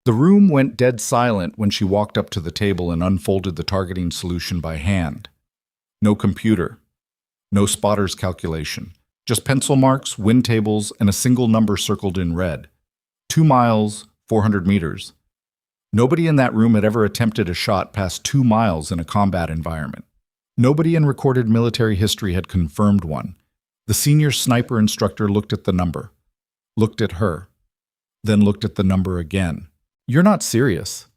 The room went dead silent when she walked up to the table and unfolded the targeting solution by hand. No computer. No spotter's calculation. Just pencil marks, wind tables, and a single number circled in red. 2 miles, 400 meters. Nobody in that room had ever attempted a shot past 2 miles in a combat environment. Nobody in recorded military history had confirmed one. The senior sniper instructor looked at the number, looked at her, then looked at the number again. "You're not serious."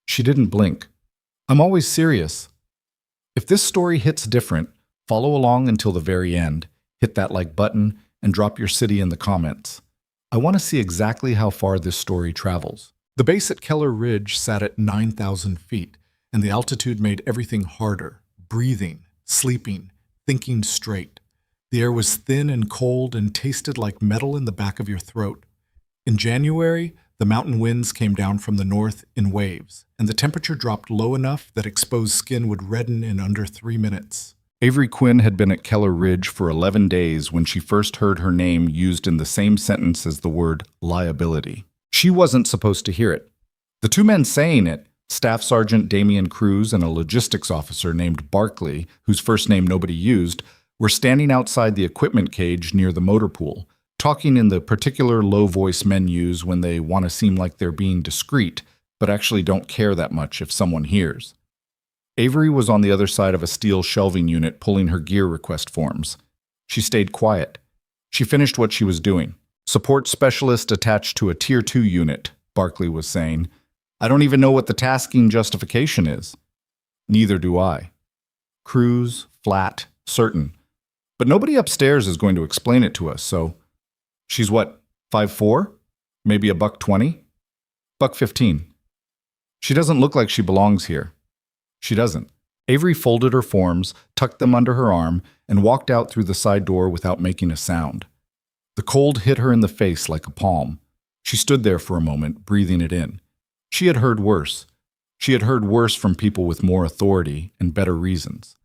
She didn't blink. "I'm always serious." If this story hits different, follow along until the very end, hit that like button, and drop your city in the comments. I want to see exactly how far this story travels. The base at Keller Ridge sat at 9,000 feet, and the altitude made everything harder. Breathing, sleeping, thinking straight. The air was thin and cold and tasted like metal in the back of your throat. In January, the mountain winds came down from the north in waves, and the temperature dropped low enough that exposed skin would redden in under 3 minutes. Avery Quinn had been at Keller Ridge for 11 days when she first heard her name used in the same sentence as the word liability. She wasn't supposed to hear it. The two men saying it, Staff Sergeant Damian Cruz and a logistics officer named Barkley, whose first name nobody used, were standing outside the equipment cage near the motor pool, talking in the particular low voice men use when they want to seem like they're being discreet, but actually don't care that much if someone hears. Avery was on the other side of a steel shelving unit pulling her gear request forms. She stayed quiet. She finished what she was doing. "Support specialist attached to a Tier 2 unit," Barkley was saying. "I don't even know what the tasking justification is." "Neither do I." Cruz, flat, certain. "But nobody upstairs is going to explain it to us, so..." "She's what, 5'4"? Maybe a $120? $115. She doesn't look like she belongs here." "She doesn't." Avery folded her forms, tucked them under her arm, and walked out through the side door without making a sound. The cold hit her in the face like a palm. She stood there for a moment, breathing it in. She had heard worse. She had heard worse from people with more authority and better reasons.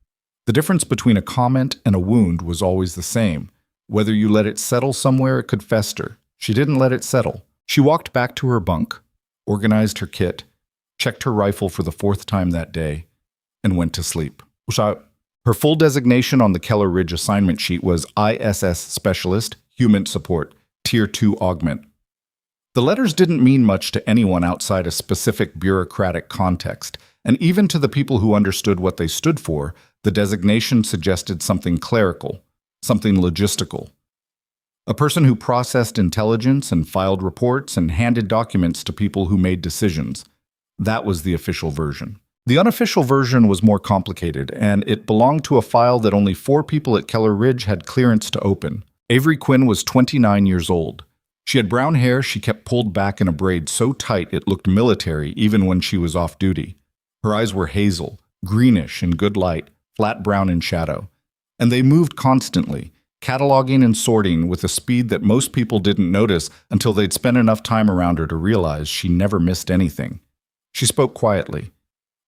The difference between a comment and a wound was always the same. Whether you let it settle somewhere, it could fester. She didn't let it settle. She walked back to her bunk, organized her kit, checked her rifle for the 4th time that day, and went to sleep. Her full designation on the Keller Ridge assignment sheet was ISS Specialist, Human Support, Tier 2 Augment. The letters didn't mean much to anyone outside a specific bureaucratic context, and even to the people who understood what they stood for, the designation suggested something clerical, something logistical. A person who processed intelligence and filed reports and handed documents to people who made decisions. That was the official version. The unofficial version was more complicated, and it belonged to a file that only 4 people at Keller Ridge had clearance to open. Avery Quinn was 29 years old. She had brown hair she kept pulled back in a braid so tight it looked military even when she was off duty. Her eyes were hazel, greenish in good light, flat brown in shadow. And they moved constantly, cataloging and sorting with a speed that most people didn't notice until they'd spent enough time around her to realize she never missed anything. She spoke quietly.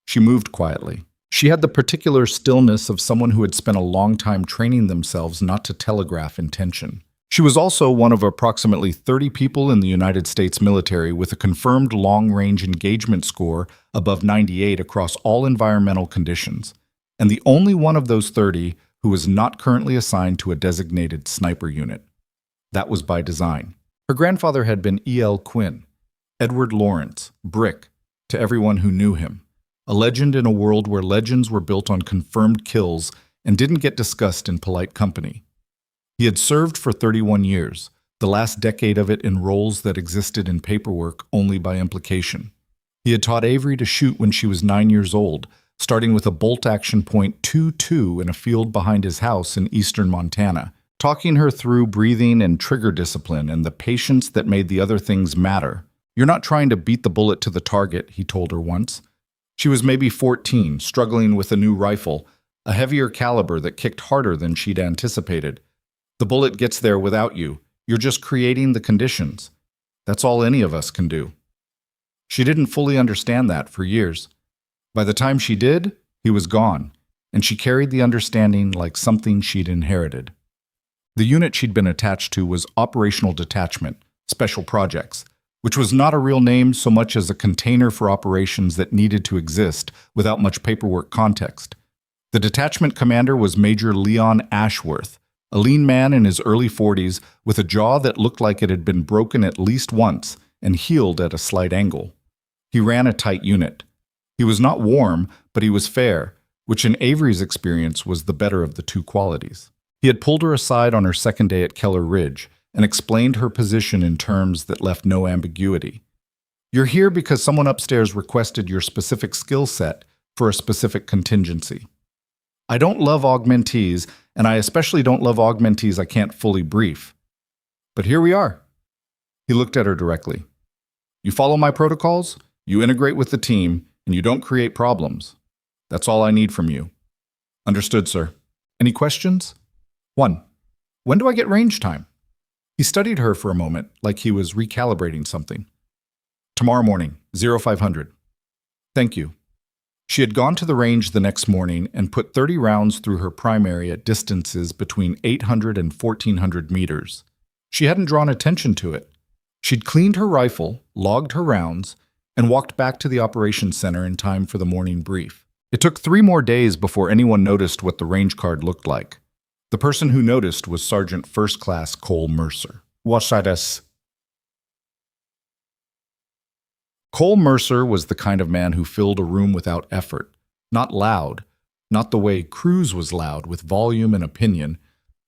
She moved quietly. She had the particular stillness of someone who had spent a long time training themselves not to telegraph intention. She was also one of approximately 30 people in the United States military with a confirmed long-range engagement score above 98 across all environmental conditions, and the only one of those 30 who was not currently assigned to a designated sniper unit. That was by design. Her grandfather had been E.L. Quinn, Edward Lawrence, Brick, to everyone who knew him. A legend in a world where legends were built on confirmed kills and didn't get discussed in polite company. He had served for 31 years, the last decade of it in roles that existed in paperwork only by implication. He had taught Avery to shoot when she was 9 years old, starting with a bolt-action .22 in a field behind his house in eastern Montana, talking her through breathing and trigger discipline and the patience that made the other things matter. "You're not trying to beat the bullet to the target," he told her once. She was maybe 14, struggling with a new rifle, a heavier caliber that kicked harder than she'd anticipated. "The bullet gets there without you. You're just creating the conditions. That's all any of us can do." She didn't fully understand that for years. By the time she did, he was gone, and she carried the understanding like something she'd inherited. The unit she'd been attached to was Operational Detachment, Special Projects, which was not a real name so much as a container for operations that needed to exist without much paperwork context. The detachment commander was Major Leon Ashworth, a lean man in his early 40s with a jaw that looked like it had been broken at least once and healed at a slight angle. He ran a tight unit. He was not warm, but he was fair, which in Avery's experience was the better of the two qualities. He had pulled her aside on her second day at Keller Ridge and explained her position in terms that left no ambiguity. You're here because someone upstairs requested your specific skill set for a specific contingency. I don't love augmentees, and I especially don't love augmentees I can't fully brief. But here we are. He looked at her directly. You follow my protocols, you integrate with the team, and you don't create problems. That's all I need from you. Understood, sir. Any questions? 1. When do I get range time? He studied her for a moment, like he was recalibrating something. Tomorrow morning, 0500. Thank you. She had gone to the range the next morning and put 30 rounds through her primary at distances between 800 and 1400 meters. She hadn't drawn attention to it. She'd cleaned her rifle, logged her rounds, and walked back to the operations center in time for the morning brief. It took 3 more days before anyone noticed what the range card looked like. The person who noticed was Sergeant First Class Cole Mercer. Washidas. Cole Mercer was the kind of man who filled a room without effort, not loud, not the way Cruz was loud with volume and opinion,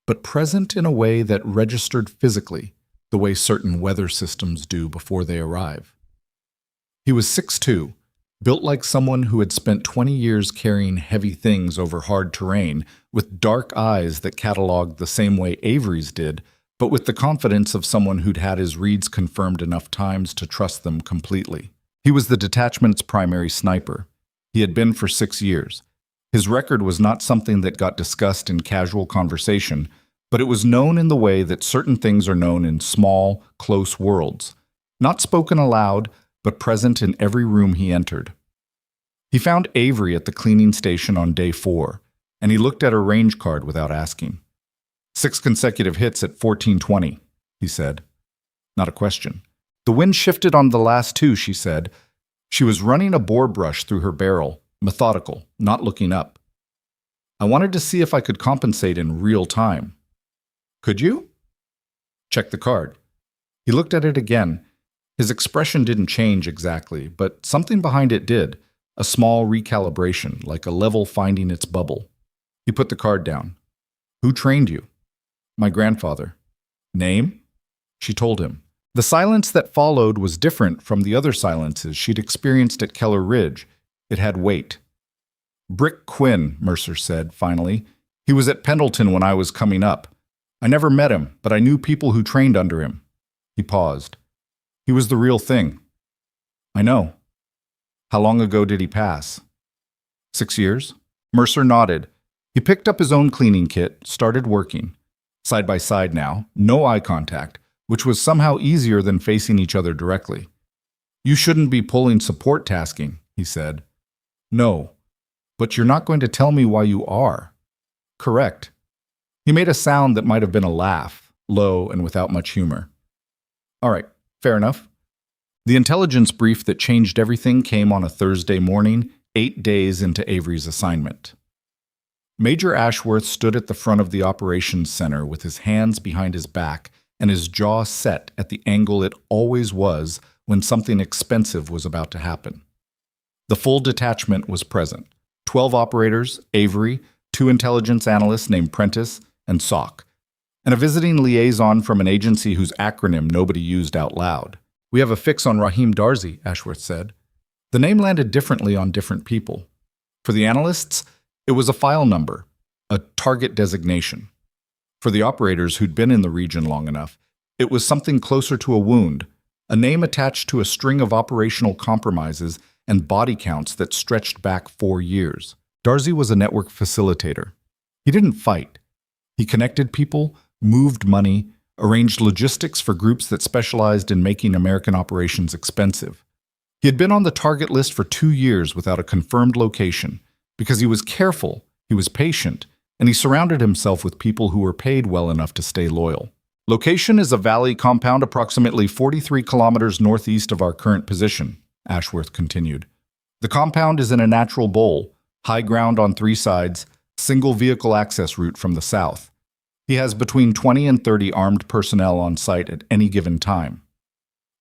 but present in a way that registered physically, the way certain weather systems do before they arrive. He was 6'2", built like someone who had spent 20 years carrying heavy things over hard terrain, with dark eyes that cataloged the same way Avery's did, but with the confidence of someone who'd had his reads confirmed enough times to trust them completely. He was the detachment's primary sniper. He had been for 6 years. His record was not something that got discussed in casual conversation, but it was known in the way that certain things are known in small, close worlds, not spoken aloud, but present in every room he entered. He found Avery at the cleaning station on day 4, and he looked at her range card without asking. 6 consecutive hits at 1420, he said. Not a question. The wind shifted on the last 2, she said. She was running a bore brush through her barrel, methodical, not looking up. I wanted to see if I could compensate in real time. Could you? Check the card. He looked at it again. His expression didn't change exactly, but something behind it did, a small recalibration, like a level finding its bubble. He put the card down. Who trained you? My grandfather. Name? She told him. The silence that followed was different from the other silences she'd experienced at Keller Ridge. It had weight. Brick Quinn, Mercer said, finally. He was at Pendleton when I was coming up. I never met him, but I knew people who trained under him. He paused. He was the real thing. I know. How long ago did he pass? 6 years? Mercer nodded. He picked up his own cleaning kit, started working. Side by side now, no eye contact, which was somehow easier than facing each other directly. You shouldn't be pulling support tasking, he said. No, but you're not going to tell me why you are. Correct. He made a sound that might have been a laugh, low and without much humor. All right, fair enough. The intelligence brief that changed everything came on a Thursday morning, 8 days into Avery's assignment. Major Ashworth stood at the front of the operations center with his hands behind his back and his jaw set at the angle it always was when something expensive was about to happen. The full detachment was present. 12 operators, Avery, 2 intelligence analysts named Prentice, and Sock, and a visiting liaison from an agency whose acronym nobody used out loud. We have a fix on Raheem Darzi, Ashworth said. The name landed differently on different people. For the analysts, it was a file number, a target designation. For the operators who'd been in the region long enough, it was something closer to a wound, a name attached to a string of operational compromises and body counts that stretched back 4 years. Darzi was a network facilitator. He didn't fight. He connected people, moved money, arranged logistics for groups that specialized in making American operations expensive. He had been on the target list for 2 years without a confirmed location because he was careful, he was patient, and he surrounded himself with people who were paid well enough to stay loyal. Location is a valley compound approximately 43 kilometers northeast of our current position, Ashworth continued. The compound is in a natural bowl, high ground on three sides, single vehicle access route from the south. He has between 20 and 30 armed personnel on site at any given time.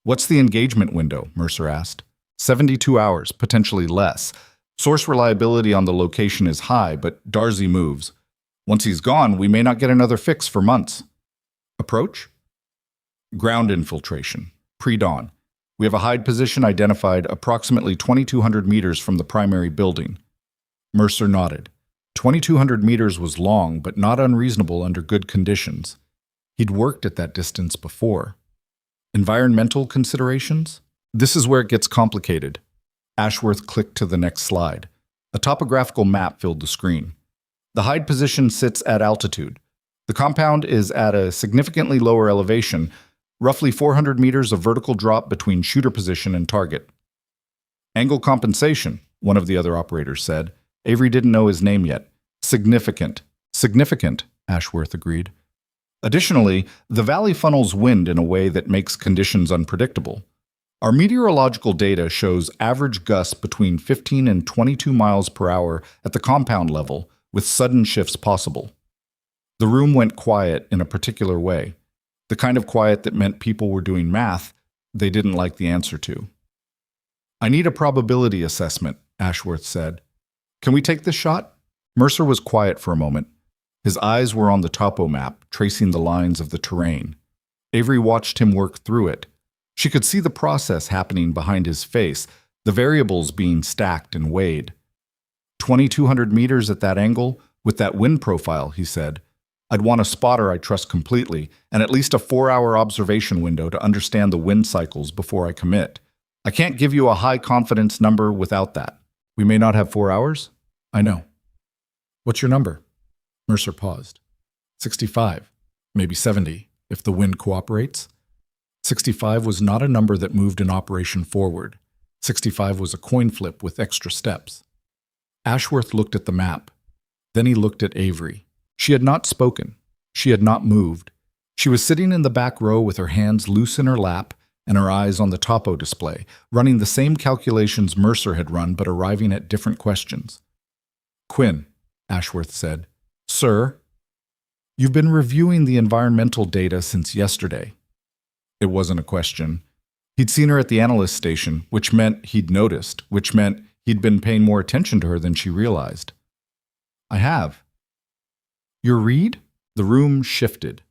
What's the engagement window? Mercer asked. 72 hours, potentially less. Source reliability on the location is high, but Darcy moves. Once he's gone, we may not get another fix for months. Approach? Ground infiltration. Pre-dawn. We have a hide position identified approximately 2,200 meters from the primary building. Mercer nodded. 2,200 meters was long, but not unreasonable under good conditions. He'd worked at that distance before. Environmental considerations? This is where it gets complicated. Ashworth clicked to the next slide. A topographical map filled the screen. The hide position sits at altitude. The compound is at a significantly lower elevation, roughly 400 meters of vertical drop between shooter position and target. Angle compensation, one of the other operators said. Avery didn't know his name yet. Significant. Significant, Ashworth agreed. Additionally, the valley funnels wind in a way that makes conditions unpredictable. Our meteorological data shows average gusts between 15 and 22 miles per hour at the compound level, with sudden shifts possible. The room went quiet in a particular way, the kind of quiet that meant people were doing math they didn't like the answer to. I need a probability assessment, Ashworth said. Can we take this shot? Mercer was quiet for a moment. His eyes were on the topo map, tracing the lines of the terrain. Avery watched him work through it. She could see the process happening behind his face, the variables being stacked and weighed. 2,200 meters at that angle, with that wind profile, he said. I'd want a spotter I trust completely, and at least a 4-hour observation window to understand the wind cycles before I commit. I can't give you a high confidence number without that. We may not have 4 hours? I know. What's your number? Mercer paused. 65, maybe 70, if the wind cooperates. 65 was not a number that moved an operation forward. 65 was a coin flip with extra steps. Ashworth looked at the map. Then he looked at Avery. She had not spoken. She had not moved. She was sitting in the back row with her hands loose in her lap and her eyes on the topo display, running the same calculations Mercer had run but arriving at different questions. Quinn, Ashworth said. Sir? You've been reviewing the environmental data since yesterday. It wasn't a question. He'd seen her at the analyst station, which meant he'd noticed, which meant he'd been paying more attention to her than she realized. I have. Your read? The room shifted.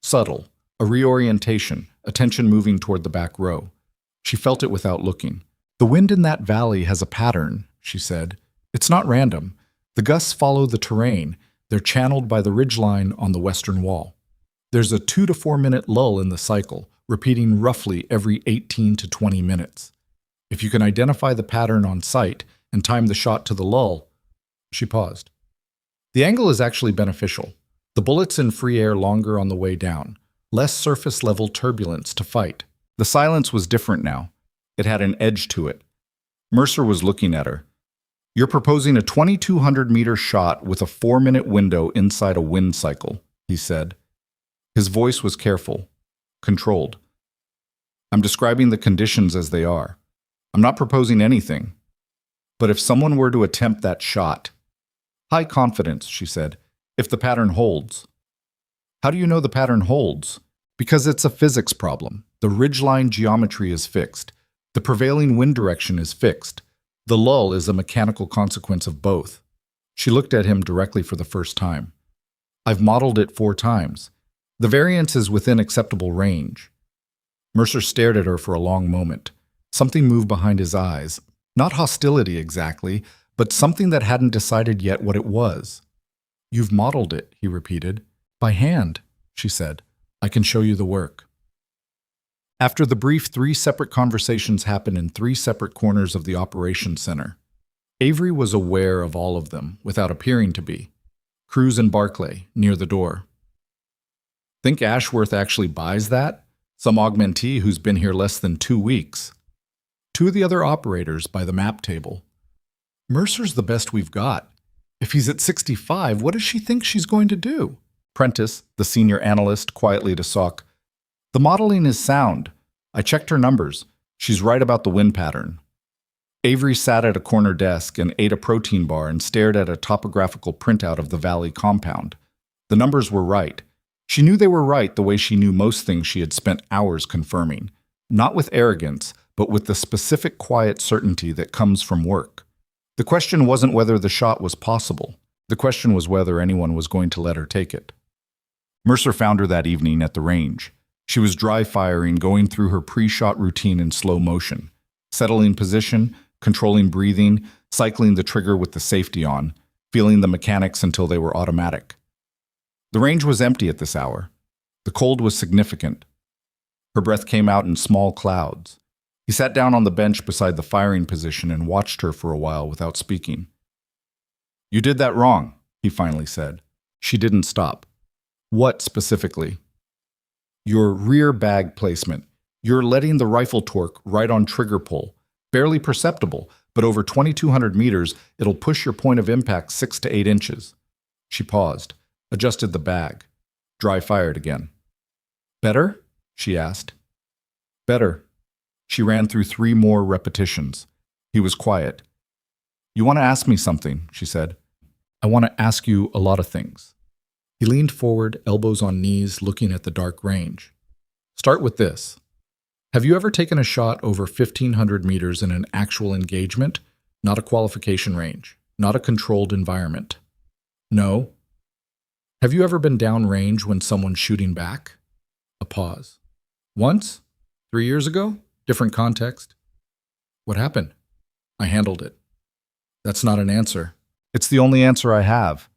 Subtle, a reorientation, attention moving toward the back row. She felt it without looking. The wind in that valley has a pattern, she said. It's not random. The gusts follow the terrain. They're channeled by the ridgeline on the western wall. There's a 2 to 4 minute lull in the cycle, repeating roughly every 18 to 20 minutes. If you can identify the pattern on sight and time the shot to the lull, she paused. The angle is actually beneficial. The bullet's in free air longer on the way down, less surface-level turbulence to fight. The silence was different now. It had an edge to it. Mercer was looking at her. You're proposing a 2,200-meter shot with a 4-minute window inside a wind cycle, he said. His voice was careful, controlled. I'm describing the conditions as they are. I'm not proposing anything. But if someone were to attempt that shot, high confidence, she said, if the pattern holds. How do you know the pattern holds? Because it's a physics problem. The ridgeline geometry is fixed. The prevailing wind direction is fixed. The lull is a mechanical consequence of both. She looked at him directly for the first time. I've modeled it 4 times. The variance is within acceptable range. Mercer stared at her for a long moment. Something moved behind his eyes. Not hostility exactly, but something that hadn't decided yet what it was. You've modeled it, he repeated. By hand, she said. I can show you the work. After the brief 3 separate conversations happened in 3 separate corners of the operations center. Avery was aware of all of them, without appearing to be. Cruz and Barclay, near the door. Think Ashworth actually buys that? Some augmentee who's been here less than 2 weeks. 2 of the other operators by the map table. Mercer's the best we've got. If he's at 65, what does she think she's going to do? Prentice, the senior analyst, quietly to Sock. The modeling is sound. I checked her numbers. She's right about the wind pattern. Avery sat at a corner desk and ate a protein bar and stared at a topographical printout of the valley compound. The numbers were right. She knew they were right the way she knew most things she had spent hours confirming. Not with arrogance, but with the specific quiet certainty that comes from work. The question wasn't whether the shot was possible. The question was whether anyone was going to let her take it. Mercer found her that evening at the range. She was dry firing, going through her pre-shot routine in slow motion, settling position, controlling breathing, cycling the trigger with the safety on, feeling the mechanics until they were automatic. The range was empty at this hour. The cold was significant. Her breath came out in small clouds. He sat down on the bench beside the firing position and watched her for a while without speaking. "You did that wrong," he finally said. She didn't stop. "What specifically?" "Your rear bag placement. You're letting the rifle torque right on trigger pull. Barely perceptible, but over 2,200 meters, it'll push your point of impact 6 to 8 inches. She paused, adjusted the bag. Dry fired again. "Better?" she asked. "Better." She ran through 3 more repetitions. He was quiet. "You want to ask me something," she said. "I want to ask you a lot of things." He leaned forward, elbows on knees, looking at the dark range. "Start with this. Have you ever taken a shot over 1,500 meters in an actual engagement? Not a qualification range, not a controlled environment." "No." "Have you ever been downrange when someone's shooting back?" A pause. "Once? 3 years ago? Different context." "What happened?" "I handled it." "That's not an answer." "It's the only answer I have."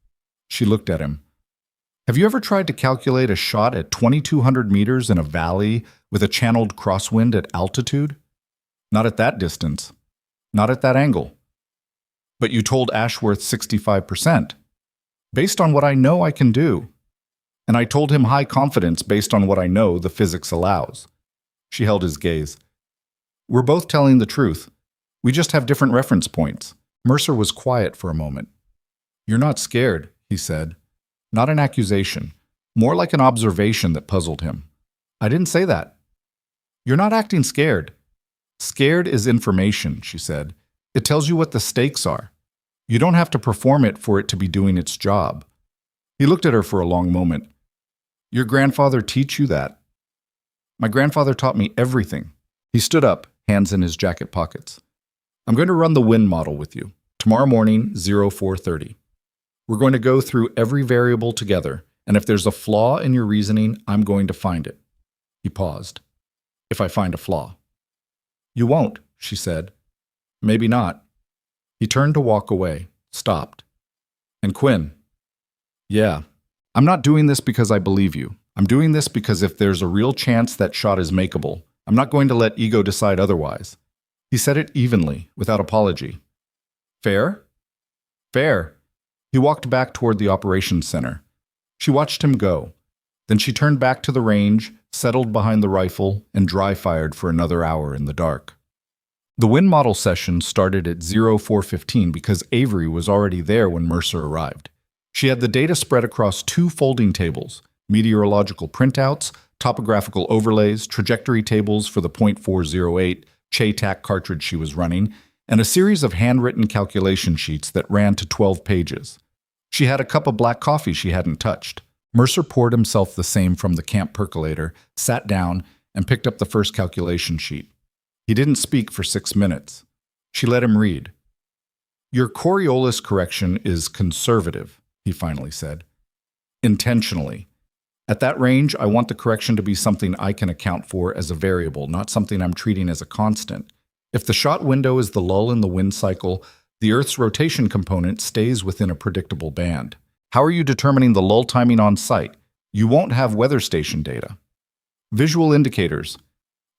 She looked at him. "Have you ever tried to calculate a shot at 2,200 meters in a valley with a channeled crosswind at altitude? Not at that distance. Not at that angle." "But you told Ashworth 65%. Based on what I know I can do." And I told him high confidence based on what I know the physics allows. She held his gaze. "We're both telling the truth. We just have different reference points." Mercer was quiet for a moment. "You're not scared," he said. Not an accusation, more like an observation that puzzled him. "I didn't say that." "You're not acting scared." "Scared is information," she said. "It tells you what the stakes are. You don't have to perform it for it to be doing its job." He looked at her for a long moment. "Your grandfather teach you that?" "My grandfather taught me everything." He stood up, hands in his jacket pockets. "I'm going to run the wind model with you. Tomorrow morning, 0430. We're going to go through every variable together, and if there's a flaw in your reasoning, I'm going to find it." He paused. "If I find a flaw." "You won't," she said. "Maybe not." He turned to walk away, stopped. "And Quinn." "Yeah. I'm not doing this because I believe you. I'm doing this because if there's a real chance that shot is makeable, I'm not going to let ego decide otherwise." He said it evenly, without apology. "Fair?" "Fair." He walked back toward the operations center. She watched him go. Then she turned back to the range, settled behind the rifle, and dry-fired for another hour in the dark. The wind model session started at 0415 because Avery was already there when Mercer arrived. She had the data spread across 2 folding tables, meteorological printouts, topographical overlays, trajectory tables for the .408 CHATAC cartridge she was running, and a series of handwritten calculation sheets that ran to 12 pages. She had a cup of black coffee she hadn't touched. Mercer poured himself the same from the camp percolator, sat down, and picked up the first calculation sheet. He didn't speak for 6 minutes. She let him read. "Your Coriolis correction is conservative," he finally said. "Intentionally. At that range, I want the correction to be something I can account for as a variable, not something I'm treating as a constant. If the shot window is the lull in the wind cycle, the Earth's rotation component stays within a predictable band. How are you determining the lull timing on site? You won't have weather station data. Visual indicators.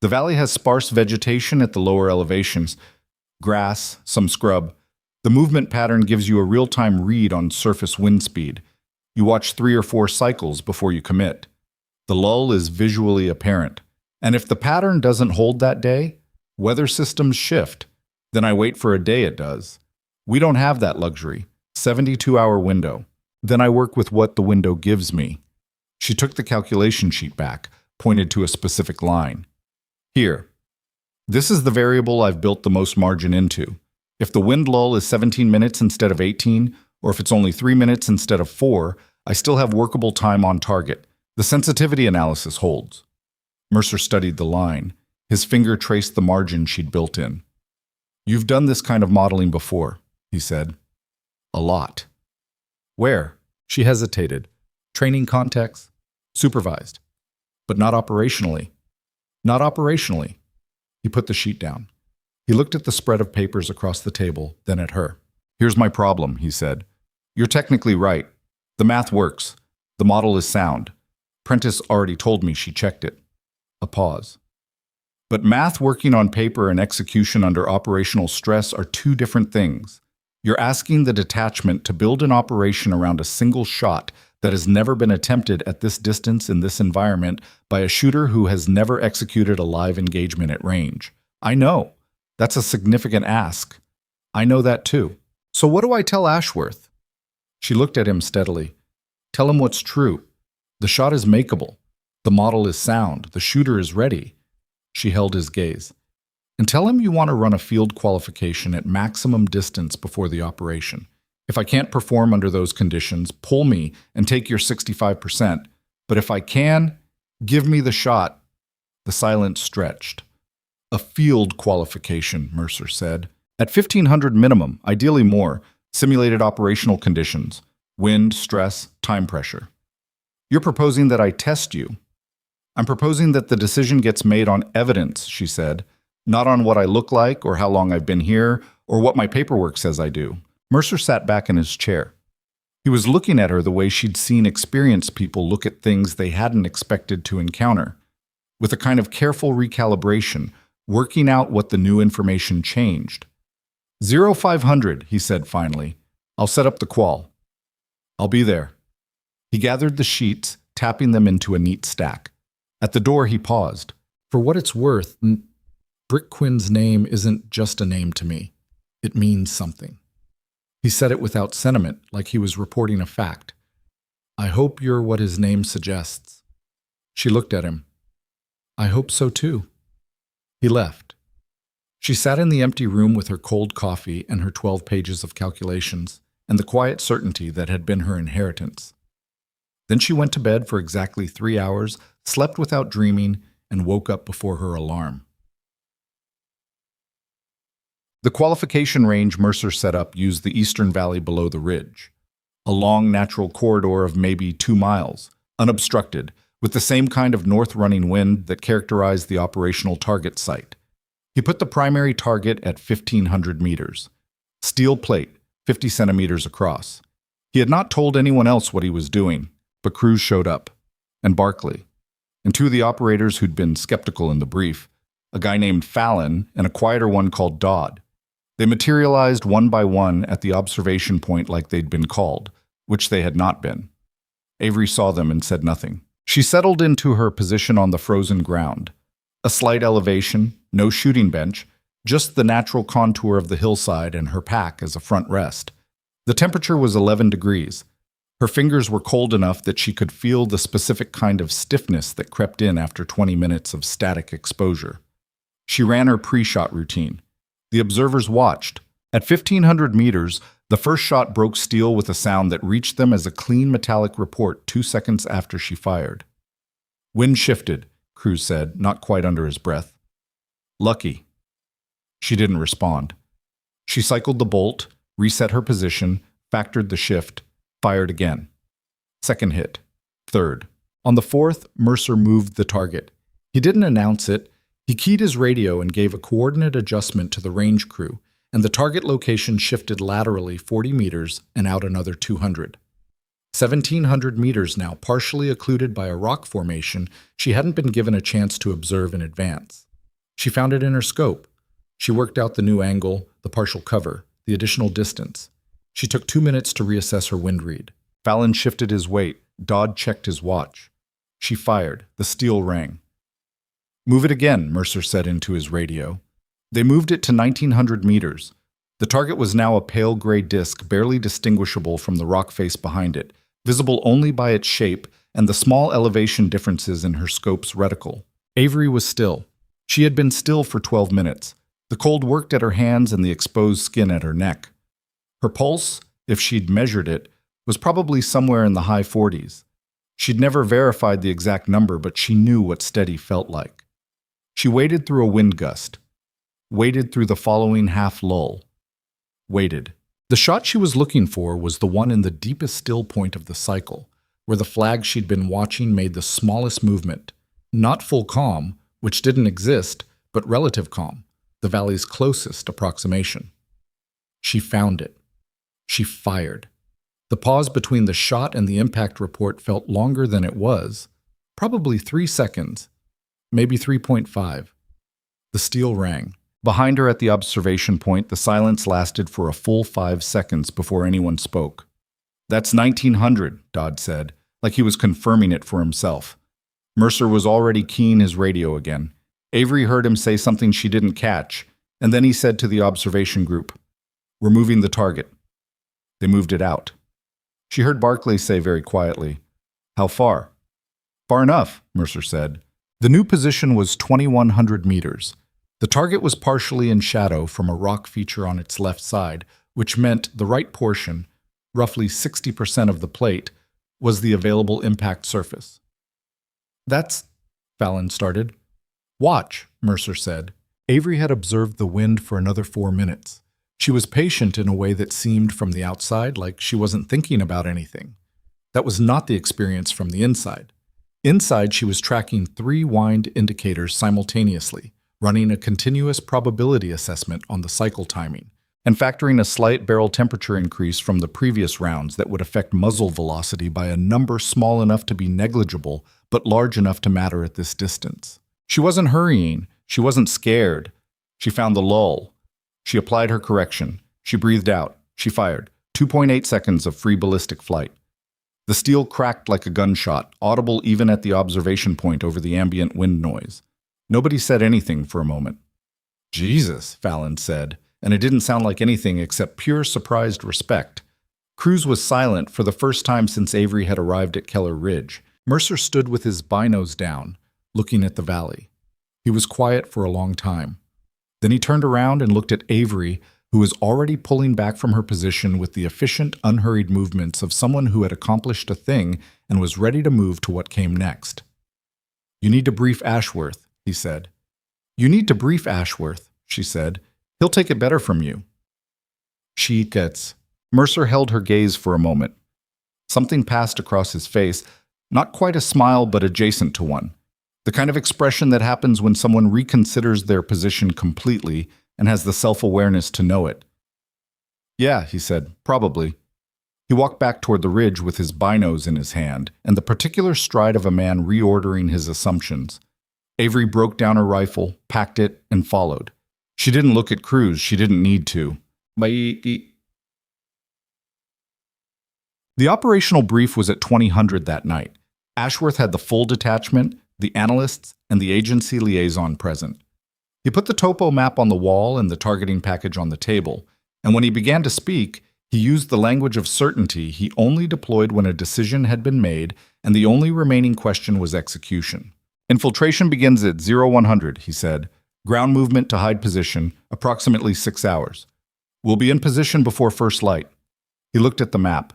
The valley has sparse vegetation at the lower elevations, grass, some scrub. The movement pattern gives you a real-time read on surface wind speed. You watch 3 or 4 cycles before you commit. The lull is visually apparent. And if the pattern doesn't hold that day, weather systems shift. Then I wait for a day it does. We don't have that luxury. 72-hour window. Then I work with what the window gives me. She took the calculation sheet back, pointed to a specific line. Here. This is the variable I've built the most margin into. If the wind lull is 17 minutes instead of 18, or if it's only 3 minutes instead of 4, I still have workable time on target. The sensitivity analysis holds. Mercer studied the line. His finger traced the margin she'd built in. You've done this kind of modeling before, he said. A lot. Where? She hesitated. Training context? Supervised. But not operationally. Not operationally. He put the sheet down. He looked at the spread of papers across the table, then at her. Here's my problem, he said. You're technically right. The math works. The model is sound. Prentice already told me she checked it. A pause. But math working on paper and execution under operational stress are two different things. You're asking the detachment to build an operation around a single shot that has never been attempted at this distance in this environment by a shooter who has never executed a live engagement at range. I know. That's a significant ask. I know that too. So what do I tell Ashworth? She looked at him steadily. Tell him what's true. The shot is makeable. The model is sound. The shooter is ready. She held his gaze. And tell him you want to run a field qualification at maximum distance before the operation. If I can't perform under those conditions, pull me and take your 65%. But if I can, give me the shot. The silence stretched. A field qualification, Mercer said. At 1,500 minimum, ideally more, simulated operational conditions, wind, stress, time pressure. You're proposing that I test you. I'm proposing that the decision gets made on evidence, she said, not on what I look like or how long I've been here or what my paperwork says I do. Mercer sat back in his chair. He was looking at her the way she'd seen experienced people look at things they hadn't expected to encounter, with a kind of careful recalibration, working out what the new information changed. 0500, he said finally. I'll set up the qual. I'll be there. He gathered the sheets, tapping them into a neat stack. At the door, he paused. For what it's worth, Brick Quinn's name isn't just a name to me. It means something. He said it without sentiment, like he was reporting a fact. I hope you're what his name suggests. She looked at him. I hope so too. He left. She sat in the empty room with her cold coffee and her 12 pages of calculations, and the quiet certainty that had been her inheritance. Then she went to bed for exactly 3 hours, slept without dreaming, and woke up before her alarm. The qualification range Mercer set up used the eastern valley below the ridge, a long natural corridor of maybe 2 miles, unobstructed, with the same kind of north-running wind that characterized the operational target site. He put the primary target at 1,500 meters. Steel plate, 50 centimeters across. He had not told anyone else what he was doing, but crews showed up, and Barkley, and 2 of the operators who'd been skeptical in the brief, a guy named Fallon and a quieter one called Dodd. They materialized one by one at the observation point like they'd been called, which they had not been. Avery saw them and said nothing. She settled into her position on the frozen ground. A slight elevation, no shooting bench, just the natural contour of the hillside and her pack as a front rest. The temperature was 11 degrees. Her fingers were cold enough that she could feel the specific kind of stiffness that crept in after 20 minutes of static exposure. She ran her pre-shot routine. The observers watched. At 1,500 meters, the first shot broke steel with a sound that reached them as a clean metallic report 2 seconds after she fired. Wind shifted, Cruz said, not quite under his breath. Lucky. She didn't respond. She cycled the bolt, reset her position, factored the shift, fired again. Second hit. Third. On the fourth, Mercer moved the target. He didn't announce it. He keyed his radio and gave a coordinate adjustment to the range crew, and the target location shifted laterally 40 meters and out another 200. 1,700 meters now, partially occluded by a rock formation she hadn't been given a chance to observe in advance. She found it in her scope. She worked out the new angle, the partial cover, the additional distance. She took 2 minutes to reassess her wind read. Fallon shifted his weight. Dodd checked his watch. She fired. The steel rang. Move it again, Mercer said into his radio. They moved it to 1,900 meters. The target was now a pale gray disk barely distinguishable from the rock face behind it, visible only by its shape and the small elevation differences in her scope's reticle. Avery was still. She had been still for 12 minutes. The cold worked at her hands and the exposed skin at her neck. Her pulse, if she'd measured it, was probably somewhere in the high 40s. She'd never verified the exact number, but she knew what steady felt like. She waited through a wind gust. Waited through the following half lull. Waited. The shot she was looking for was the one in the deepest still point of the cycle, where the flag she'd been watching made the smallest movement. Not full calm, which didn't exist, but relative calm, the valley's closest approximation. She found it. She fired. The pause between the shot and the impact report felt longer than it was, probably 3 seconds, maybe 3.5. The steel rang. Behind her at the observation point, the silence lasted for a full 5 seconds before anyone spoke. "That's 1900, Dodd said, like he was confirming it for himself. Mercer was already keying his radio again. Avery heard him say something she didn't catch, and then he said to the observation group, "We're moving the target." They moved it out. She heard Barclay say very quietly, "How far?" "Far enough," Mercer said. The new position was 2,100 meters. The target was partially in shadow from a rock feature on its left side, which meant the right portion, roughly 60% of the plate, was the available impact surface. "That's," Fallon started. "Watch," Mercer said. Avery had observed the wind for another 4 minutes. She was patient in a way that seemed from the outside like she wasn't thinking about anything. That was not the experience from the inside. Inside, she was tracking 3 wind indicators simultaneously, running a continuous probability assessment on the cycle timing, and factoring a slight barrel temperature increase from the previous rounds that would affect muzzle velocity by a number small enough to be negligible, but large enough to matter at this distance. She wasn't hurrying. She wasn't scared. She found the lull. She applied her correction. She breathed out. She fired. 2.8 seconds of free ballistic flight. The steel cracked like a gunshot, audible even at the observation point over the ambient wind noise. Nobody said anything for a moment. "Jesus," Fallon said, and it didn't sound like anything except pure surprised respect. Cruz was silent for the first time since Avery had arrived at Keller Ridge. Mercer stood with his binos down, looking at the valley. He was quiet for a long time. Then he turned around and looked at Avery, who was already pulling back from her position with the efficient, unhurried movements of someone who had accomplished a thing and was ready to move to what came next. "You need to brief Ashworth," he said. "You need to brief Ashworth," she said. "He'll take it better from you." "She gets." Mercer held her gaze for a moment. Something passed across his face, not quite a smile but adjacent to one. The kind of expression that happens when someone reconsiders their position completely and has the self-awareness to know it. "Yeah," he said, "probably." He walked back toward the ridge with his binos in his hand and the particular stride of a man reordering his assumptions. Avery broke down her rifle, packed it, and followed. She didn't look at Cruz. She didn't need to. The operational brief was at 2000 that night. Ashworth had the full detachment, the analysts, and the agency liaison present. He put the topo map on the wall and the targeting package on the table, and when he began to speak, he used the language of certainty he only deployed when a decision had been made and the only remaining question was execution. "Infiltration begins at 0100, he said. "Ground movement to hide position, approximately 6 hours. We'll be in position before first light." He looked at the map.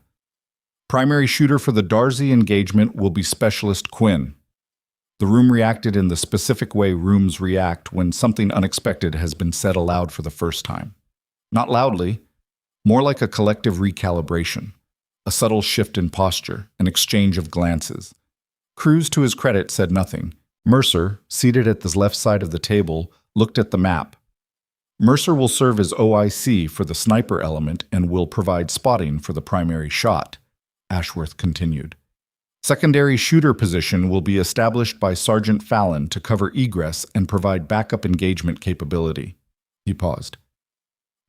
"Primary shooter for the Darcy engagement will be Specialist Quinn." The room reacted in the specific way rooms react when something unexpected has been said aloud for the first time. Not loudly, more like a collective recalibration, a subtle shift in posture, an exchange of glances. Cruz, to his credit, said nothing. Mercer, seated at the left side of the table, looked at the map. "Mercer will serve as OIC for the sniper element and will provide spotting for the primary shot," Ashworth continued. "Secondary shooter position will be established by Sergeant Fallon to cover egress and provide backup engagement capability." He paused.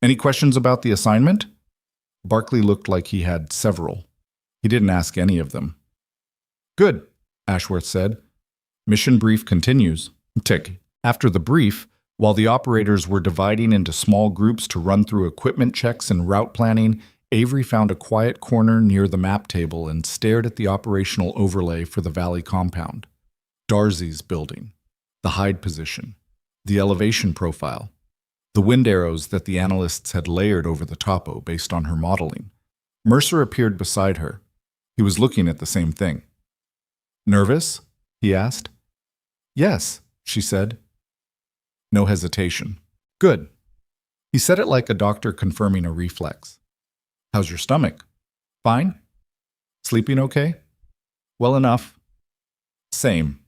"Any questions about the assignment?" Barclay looked like he had several. He didn't ask any of them. "Good," Ashworth said. "Mission brief continues." Tick. After the brief, while the operators were dividing into small groups to run through equipment checks and route planning, Avery found a quiet corner near the map table and stared at the operational overlay for the Valley compound. Darcy's building, the hide position, the elevation profile, the wind arrows that the analysts had layered over the topo based on her modeling. Mercer appeared beside her. He was looking at the same thing. "Nervous?" he asked. "Yes," she said. No hesitation. "Good." He said it like a doctor confirming a reflex. "How's your stomach?" "Fine." "Sleeping okay?" "Well enough." "Same."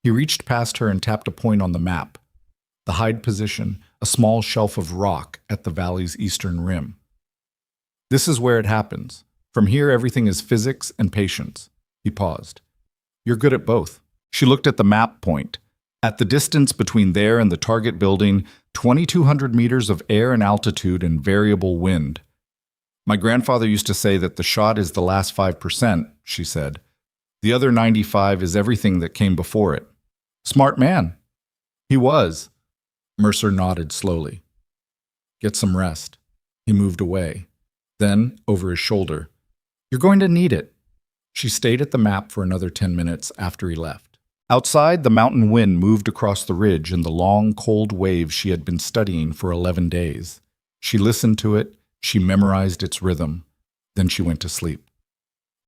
He reached past her and tapped a point on the map. The hide position, a small shelf of rock at the valley's eastern rim. "This is where it happens. From here, everything is physics and patience." He paused. "You're good at both." She looked at the map point. At the distance between there and the target building, 2,200 meters of air and altitude and variable wind. "My grandfather used to say that the shot is the last 5%, she said. "The other 95 is everything that came before it." "Smart man." "He was." Mercer nodded slowly. "Get some rest." He moved away. Then, over his shoulder, "You're going to need it." She stayed at the map for another 10 minutes after he left. Outside, the mountain wind moved across the ridge in the long, cold waves she had been studying for 11 days. She listened to it, she memorized its rhythm, then she went to sleep.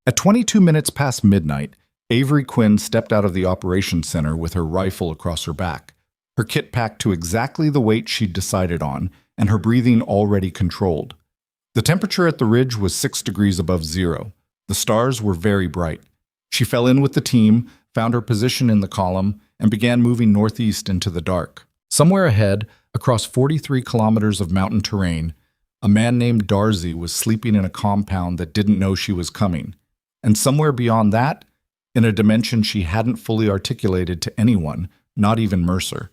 At 22 minutes past midnight, Avery Quinn stepped out of the operations center with her rifle across her back, her kit packed to exactly the weight she'd decided on, and her breathing already controlled. The temperature at the ridge was 6 degrees above zero. The stars were very bright. She fell in with the team, found her position in the column, and began moving northeast into the dark. Somewhere ahead, across 43 kilometers of mountain terrain, a man named Darcy was sleeping in a compound that didn't know she was coming. And somewhere beyond that, in a dimension she hadn't fully articulated to anyone, not even Mercer,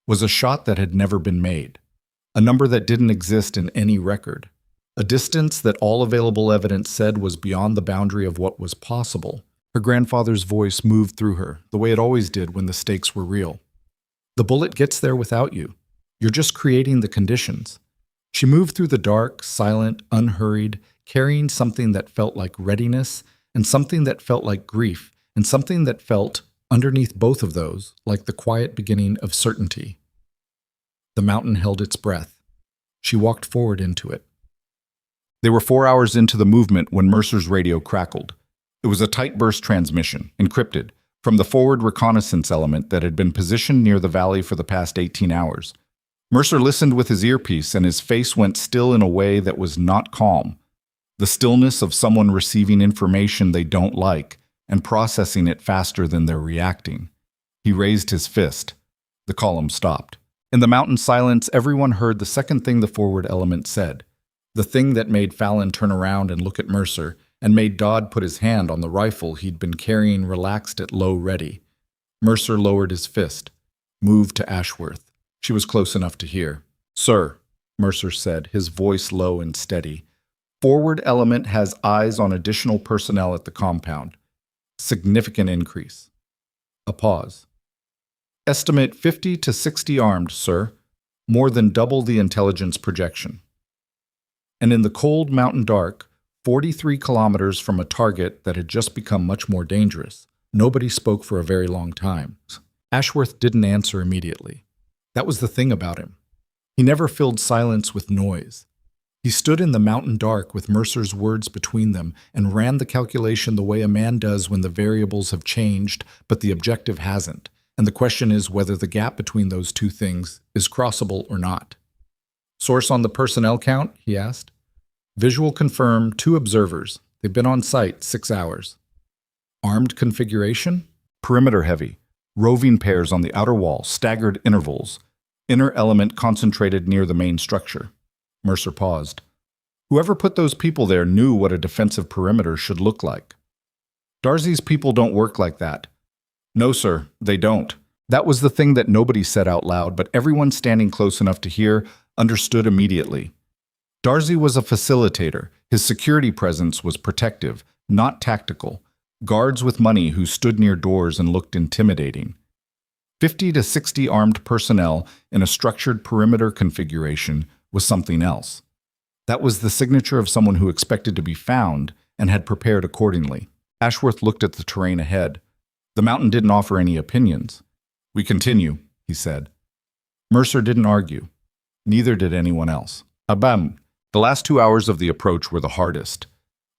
was a shot that had never been made, a number that didn't exist in any record, a distance that all available evidence said was beyond the boundary of what was possible. Her grandfather's voice moved through her, the way it always did when the stakes were real. "The bullet gets there without you. You're just creating the conditions." She moved through the dark, silent, unhurried, carrying something that felt like readiness, and something that felt like grief, and something that felt, underneath both of those, like the quiet beginning of certainty. The mountain held its breath. She walked forward into it. They were 4 hours into the movement when Mercer's radio crackled. It was a tight burst transmission, encrypted, from the forward reconnaissance element that had been positioned near the valley for the past 18 hours. Mercer listened with his earpiece, and his face went still in a way that was not calm. The stillness of someone receiving information they don't like and processing it faster than they're reacting. He raised his fist. The column stopped. In the mountain silence, everyone heard the second thing the forward element said, the thing that made Fallon turn around and look at Mercer, and made Dodd put his hand on the rifle he'd been carrying relaxed at low ready. Mercer lowered his fist, moved to Ashworth. She was close enough to hear. "Sir," Mercer said, his voice low and steady, "forward element has eyes on additional personnel at the compound. Significant increase." A pause. "Estimate 50 to 60 armed, sir. More than double the intelligence projection." And in the cold mountain dark, 43 kilometers from a target that had just become much more dangerous, nobody spoke for a very long time. Ashworth didn't answer immediately. That was the thing about him. He never filled silence with noise. He stood in the mountain dark with Mercer's words between them and ran the calculation the way a man does when the variables have changed, but the objective hasn't. And the question is whether the gap between those two things is crossable or not. "Source on the personnel count?" he asked. "Visual confirm 2 observers. They've been on site 6 hours. "Armed configuration?" "Perimeter heavy. Roving pairs on the outer wall, staggered intervals. Inner element concentrated near the main structure." Mercer paused. "Whoever put those people there knew what a defensive perimeter should look like." "Darcy's people don't work like that." "No, sir, they don't." That was the thing that nobody said out loud, but everyone standing close enough to hear understood immediately. Darcy was a facilitator. His security presence was protective, not tactical. Guards with money who stood near doors and looked intimidating. 50 to 60 armed personnel in a structured perimeter configuration was something else. That was the signature of someone who expected to be found and had prepared accordingly. Ashworth looked at the terrain ahead. The mountain didn't offer any opinions. "We continue," he said. Mercer didn't argue. Neither did anyone else. Abam! The last 2 hours of the approach were the hardest.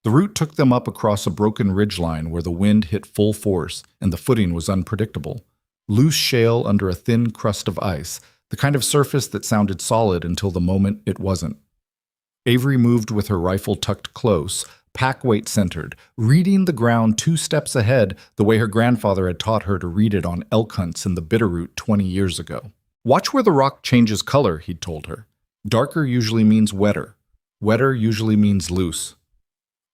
The route took them up across a broken ridgeline where the wind hit full force and the footing was unpredictable. Loose shale under a thin crust of ice, the kind of surface that sounded solid until the moment it wasn't. Avery moved with her rifle tucked close, pack weight centered, reading the ground 2 steps ahead the way her grandfather had taught her to read it on elk hunts in the Bitterroot 20 years ago. "Watch where the rock changes color," he'd told her. "Darker usually means wetter. Wetter usually means loose."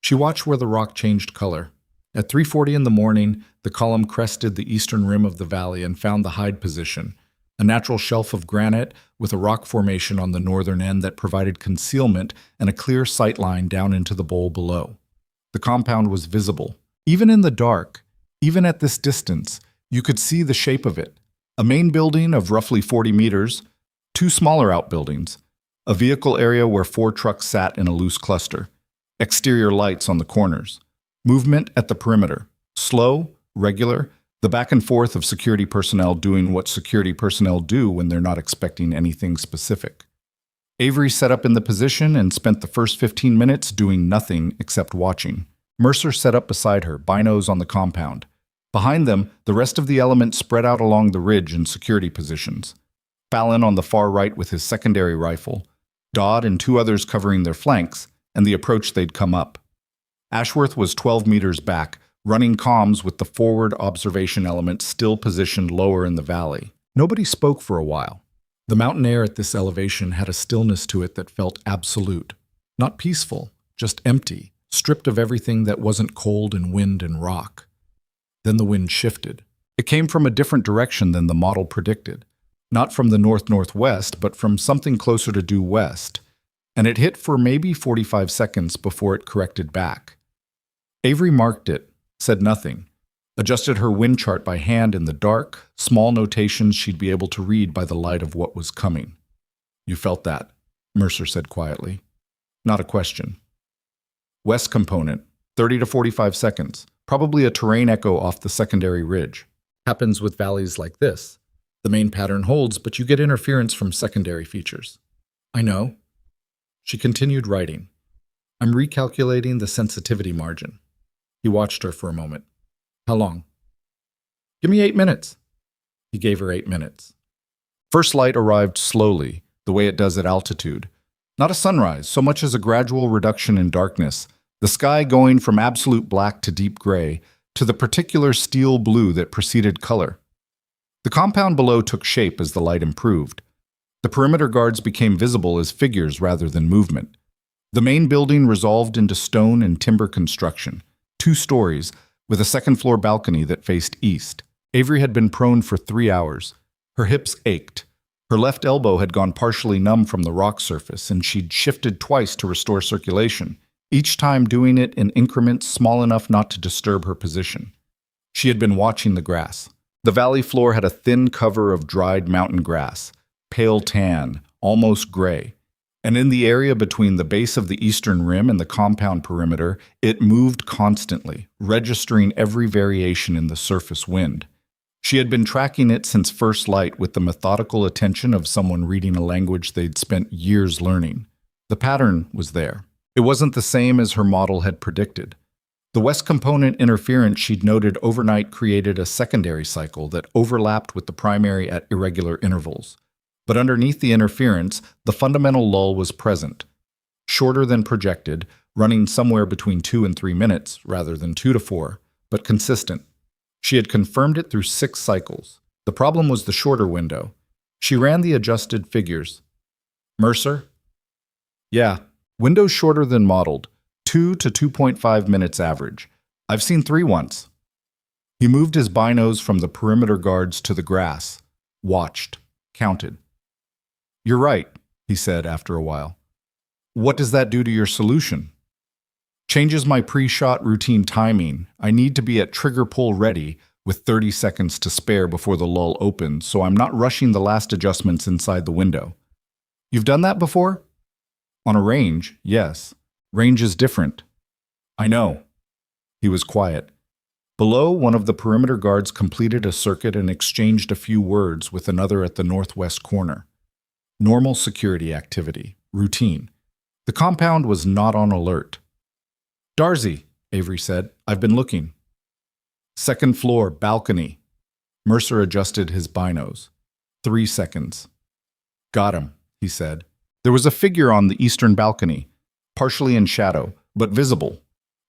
She watched where the rock changed color. At 3:40 in the morning, the column crested the eastern rim of the valley and found the hide position, a natural shelf of granite with a rock formation on the northern end that provided concealment and a clear sight line down into the bowl below. The compound was visible. Even in the dark, even at this distance, you could see the shape of it. A main building of roughly 40 meters, 2 smaller outbuildings, a vehicle area where 4 trucks sat in a loose cluster, exterior lights on the corners, movement at the perimeter, slow, regular, the back and forth of security personnel doing what security personnel do when they're not expecting anything specific. Avery set up in the position and spent the first 15 minutes doing nothing except watching. Mercer set up beside her, binos on the compound. Behind them, the rest of the element spread out along the ridge in security positions. Fallon on the far right with his secondary rifle, Dodd and 2 others covering their flanks, and the approach they'd come up. Ashworth was 12 meters back, running comms with the forward observation element still positioned lower in the valley. Nobody spoke for a while. The mountain air at this elevation had a stillness to it that felt absolute. Not peaceful, just empty, stripped of everything that wasn't cold and wind and rock. Then the wind shifted. It came from a different direction than the model predicted. Not from the north-northwest, but from something closer to due west. And it hit for maybe 45 seconds before it corrected back. Avery marked it, said nothing, adjusted her wind chart by hand in the dark, small notations she'd be able to read by the light of what was coming. "You felt that," Mercer said quietly. Not a question. "West component, 30 to 45 seconds, probably a terrain echo off the secondary ridge. Happens with valleys like this. The main pattern holds, but you get interference from secondary features." "I know." She continued writing. "I'm recalculating the sensitivity margin." He watched her for a moment. "How long?" "Give me 8 minutes." He gave her 8 minutes. First light arrived slowly, the way it does at altitude. Not a sunrise, so much as a gradual reduction in darkness, the sky going from absolute black to deep gray, to the particular steel blue that preceded color. The compound below took shape as the light improved. The perimeter guards became visible as figures rather than movement. The main building resolved into stone and timber construction, 2 stories, with a second-floor balcony that faced east. Avery had been prone for 3 hours. Her hips ached. Her left elbow had gone partially numb from the rock surface, and she'd shifted twice to restore circulation, each time doing it in increments small enough not to disturb her position. She had been watching the grass. The valley floor had a thin cover of dried mountain grass, pale tan, almost gray. And in the area between the base of the eastern rim and the compound perimeter, it moved constantly, registering every variation in the surface wind. She had been tracking it since first light with the methodical attention of someone reading a language they'd spent years learning. The pattern was there. It wasn't the same as her model had predicted. The west component interference she'd noted overnight created a secondary cycle that overlapped with the primary at irregular intervals. But underneath the interference, the fundamental lull was present. Shorter than projected, running somewhere between 2 and 3 minutes, rather than 2 to 4, but consistent. She had confirmed it through 6 cycles. The problem was the shorter window. She ran the adjusted figures. "Mercer?" "Yeah, window's shorter than modeled, 2 to 2.5 minutes average. I've seen 3 once." He moved his binos from the perimeter guards to the grass, watched, counted. "You're right," he said after a while. "What does that do to your solution?" "Changes my pre-shot routine timing. I need to be at trigger pull ready with 30 seconds to spare before the lull opens, so I'm not rushing the last adjustments inside the window." "You've done that before?" On a range, yes. Range is different. I know. He was quiet. Below, one of the perimeter guards completed a circuit and exchanged a few words with another at the northwest corner. Normal security activity. Routine. The compound was not on alert. Darcy, Avery said. I've been looking. Second floor, balcony. Mercer adjusted his binos. 3 seconds. Got him, he said. There was a figure on the eastern balcony, partially in shadow, but visible.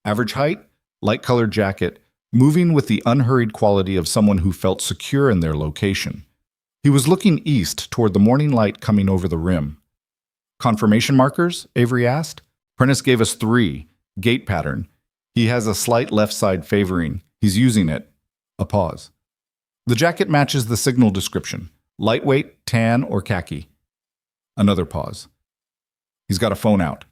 Average height, light-colored jacket, moving with the unhurried quality of someone who felt secure in their location. He was looking east toward the morning light coming over the rim. Confirmation markers? Avery asked. Prentice gave us 3. Gate pattern. He has a slight left side favoring. He's using it. A pause. The jacket matches the signal description. Lightweight, tan, or khaki. Another pause. He's got a phone out.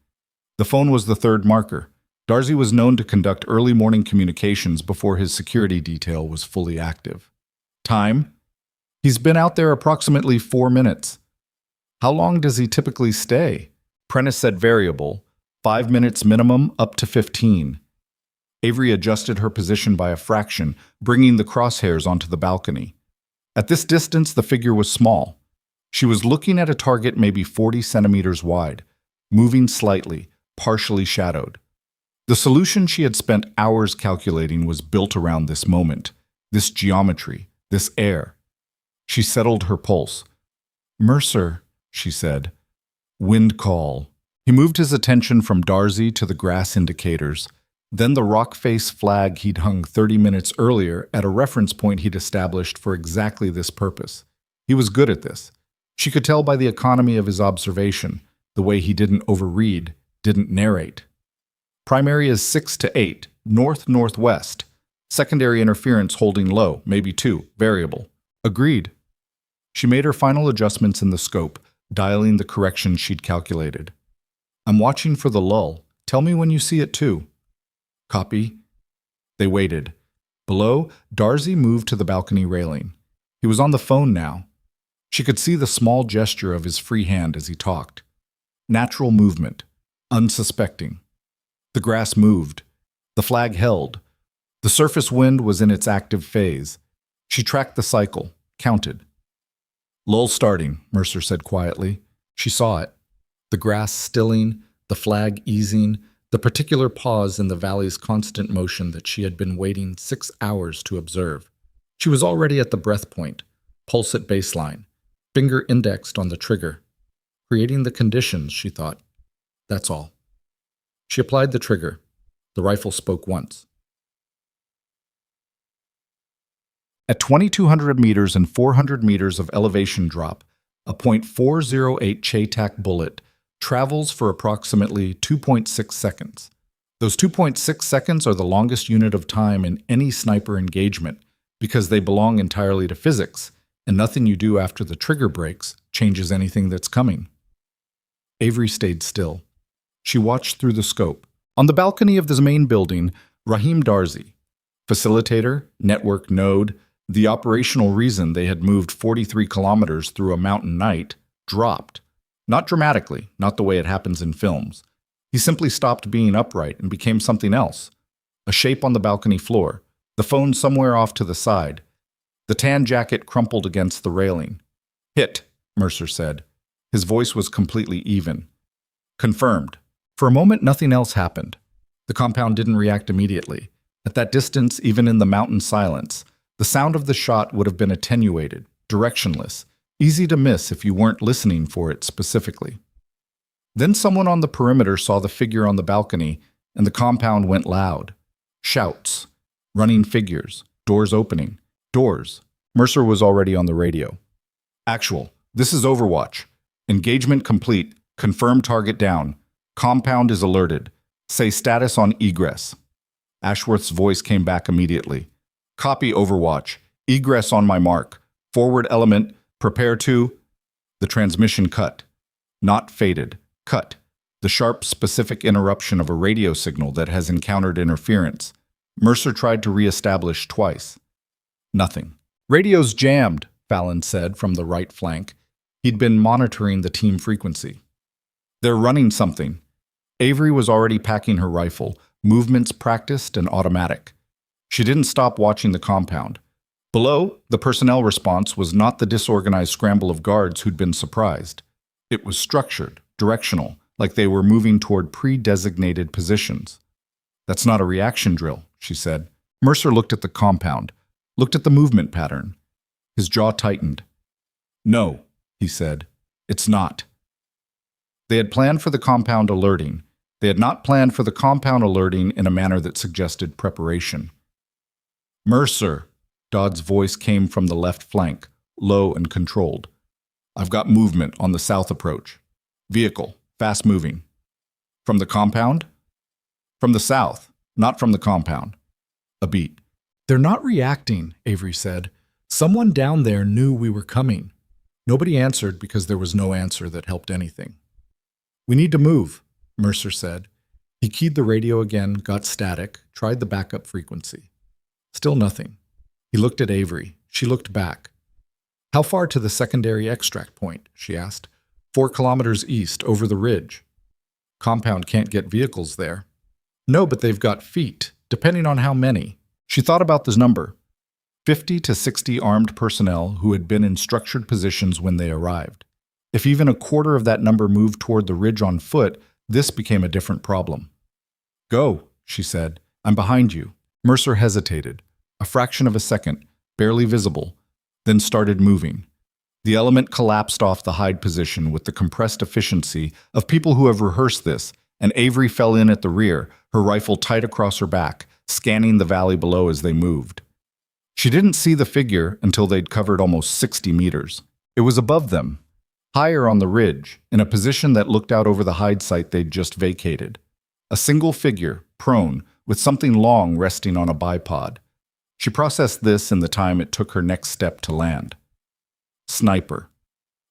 The phone was the third marker. Darcy was known to conduct early morning communications before his security detail was fully active. Time? He's been out there approximately 4 minutes. How long does he typically stay? Prentice said variable, 5 minutes minimum up to 15. Avery adjusted her position by a fraction, bringing the crosshairs onto the balcony. At this distance, the figure was small. She was looking at a target maybe 40 centimeters wide, moving slightly, partially shadowed. The solution she had spent hours calculating was built around this moment, this geometry, this air. She settled her pulse. Mercer, she said. Wind call. He moved his attention from Darcy to the grass indicators, then the rock face flag he'd hung 30 minutes earlier at a reference point he'd established for exactly this purpose. He was good at this. She could tell by the economy of his observation, the way he didn't overread, didn't narrate. Primary is 6 to 8, north-northwest. Secondary interference holding low, maybe 2, variable. Agreed. She made her final adjustments in the scope, dialing the correction she'd calculated. I'm watching for the lull. Tell me when you see it too. Copy. They waited. Below, Darcy moved to the balcony railing. He was on the phone now. She could see the small gesture of his free hand as he talked. Natural movement. Unsuspecting. The grass moved. The flag held. The surface wind was in its active phase. She tracked the cycle, counted. Lull starting, Mercer said quietly. She saw it. The grass stilling, the flag easing, the particular pause in the valley's constant motion that she had been waiting 6 hours to observe. She was already at the breath point, pulse at baseline, finger indexed on the trigger. Creating the conditions, she thought. That's all. She applied the trigger. The rifle spoke once. At 2,200 meters and 400 meters of elevation drop, a .408 Chaytak bullet travels for approximately 2.6 seconds. Those 2.6 seconds are the longest unit of time in any sniper engagement because they belong entirely to physics, and nothing you do after the trigger breaks changes anything that's coming. Avery stayed still. She watched through the scope. On the balcony of the main building, Raheem Darcy, facilitator, network node, the operational reason they had moved 43 kilometers through a mountain night, dropped. Not dramatically, not the way it happens in films. He simply stopped being upright and became something else. A shape on the balcony floor, the phone somewhere off to the side. The tan jacket crumpled against the railing. Hit, Mercer said. His voice was completely even. Confirmed. For a moment, nothing else happened. The compound didn't react immediately. At that distance, even in the mountain silence, the sound of the shot would have been attenuated, directionless, easy to miss if you weren't listening for it specifically. Then someone on the perimeter saw the figure on the balcony, and the compound went loud. Shouts. Running figures. Doors opening. Doors. Mercer was already on the radio. Actual. This is Overwatch. Engagement complete. Confirm target down. Compound is alerted. Say status on egress. Ashworth's voice came back immediately. Copy Overwatch. Egress on my mark. Forward element. Prepare to... The transmission cut. Not faded. Cut. The sharp, specific interruption of a radio signal that has encountered interference. Mercer tried to re-establish twice. Nothing. Radio's jammed, Fallon said from the right flank. He'd been monitoring the team frequency. They're running something. Avery was already packing her rifle, movements practiced and automatic. She didn't stop watching the compound. Below, the personnel response was not the disorganized scramble of guards who'd been surprised. It was structured, directional, like they were moving toward pre-designated positions. That's not a reaction drill, she said. Mercer looked at the compound, looked at the movement pattern. His jaw tightened. No, he said. It's not. They had planned for the compound alerting. They had not planned for the compound alerting in a manner that suggested preparation. Mercer, Dodd's voice came from the left flank, low and controlled. I've got movement on the south approach. Vehicle, fast moving. From the compound? From the south, not from the compound. A beat. They're not reacting, Avery said. Someone down there knew we were coming. Nobody answered because there was no answer that helped anything. We need to move, Mercer said. He keyed the radio again, got static, tried the backup frequency. Still nothing. He looked at Avery. She looked back. How far to the secondary extract point? She asked. 4 kilometers east, over the ridge. Compound can't get vehicles there. No, but they've got feet, depending on how many. She thought about this number. 50 to 60 armed personnel who had been in structured positions when they arrived. If even a quarter of that number moved toward the ridge on foot, this became a different problem. Go, she said. I'm behind you. Mercer hesitated. A fraction of a second, barely visible, then started moving. The element collapsed off the hide position with the compressed efficiency of people who have rehearsed this, and Avery fell in at the rear, her rifle tight across her back, scanning the valley below as they moved. She didn't see the figure until they'd covered almost 60 meters. It was above them, higher on the ridge, in a position that looked out over the hide site they'd just vacated. A single figure, prone, with something long resting on a bipod. She processed this in the time it took her next step to land. Sniper.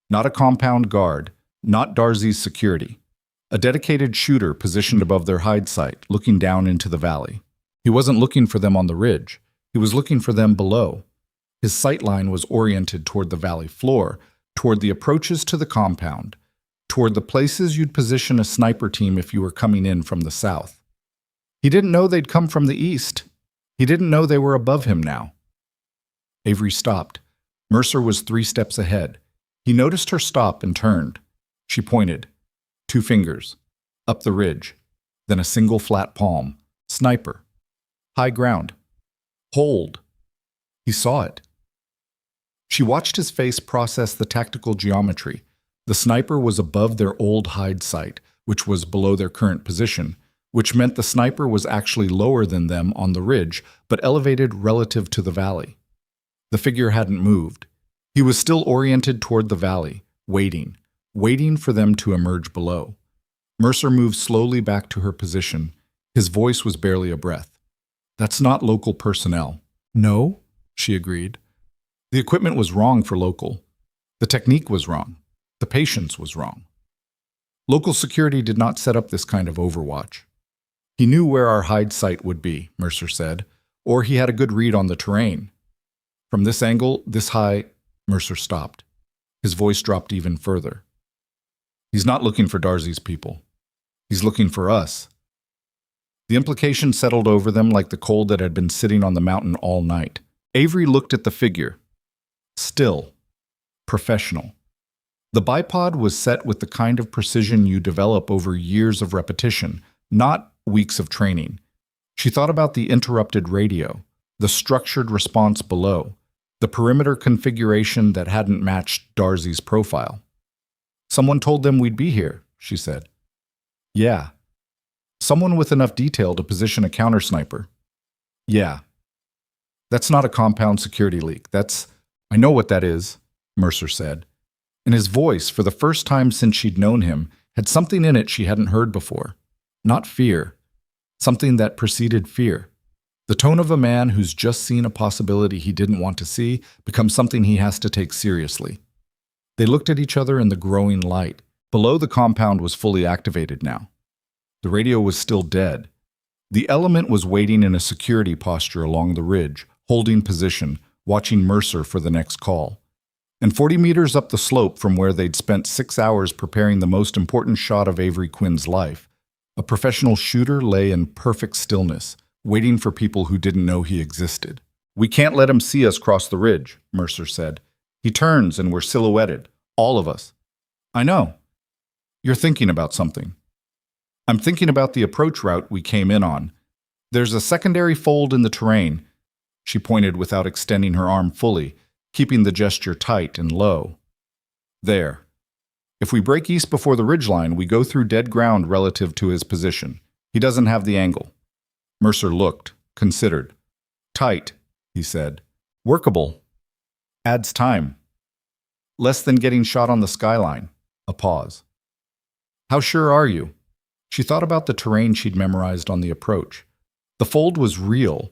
Not a compound guard, not Darzy's security. A dedicated shooter positioned above their hide site, looking down into the valley. He wasn't looking for them on the ridge. He was looking for them below. His sight line was oriented toward the valley floor, toward the approaches to the compound, toward the places you'd position a sniper team if you were coming in from the south. He didn't know they'd come from the east. He didn't know they were above him now. Avery stopped. Mercer was 3 steps ahead. He noticed her stop and turned. She pointed. 2 fingers. Up the ridge. Then a single flat palm. Sniper. High ground. Hold. He saw it. She watched his face process the tactical geometry. The sniper was above their old hide site, which was below their current position, which meant the sniper was actually lower than them on the ridge, but elevated relative to the valley. The figure hadn't moved. He was still oriented toward the valley, waiting for them to emerge below. Mercer moved slowly back to her position. His voice was barely a breath. That's not local personnel. No, she agreed. The equipment was wrong for local. The technique was wrong. The patience was wrong. Local security did not set up this kind of overwatch. He knew where our hide site would be, Mercer said, or he had a good read on the terrain. From this angle, this high, Mercer stopped. His voice dropped even further. He's not looking for Darzy's people. He's looking for us. The implication settled over them like the cold that had been sitting on the mountain all night. Avery looked at the figure. Still. Professional. The bipod was set with the kind of precision you develop over years of repetition, not weeks of training. She thought about the interrupted radio, the structured response below, the perimeter configuration that hadn't matched Darzy's profile. Someone told them we'd be here, she said. Yeah. Someone with enough detail to position a counter-sniper. Yeah. That's not a compound security leak. I know what that is, Mercer said. And his voice, for the first time since she'd known him, had something in it she hadn't heard before. Not fear. Something that preceded fear. The tone of a man who's just seen a possibility he didn't want to see become something he has to take seriously. They looked at each other in the growing light. Below, the compound was fully activated now. The radio was still dead. The element was waiting in a security posture along the ridge, holding position, watching Mercer for the next call. And 40 meters up the slope from where they'd spent 6 hours preparing the most important shot of Avery Quinn's life, a professional shooter lay in perfect stillness, waiting for people who didn't know he existed. "We can't let him see us cross the ridge," Mercer said. "He turns and we're silhouetted, all of us." "I know. You're thinking about something." "I'm thinking about the approach route we came in on. There's a secondary fold in the terrain." She pointed without extending her arm fully, keeping the gesture tight and low. "There. If we break east before the ridgeline, we go through dead ground relative to his position. He doesn't have the angle." Mercer looked, considered. "Tight," he said. "Workable. Adds time. Less than getting shot on the skyline." A pause. "How sure are you?" She thought about the terrain she'd memorized on the approach. The fold was real.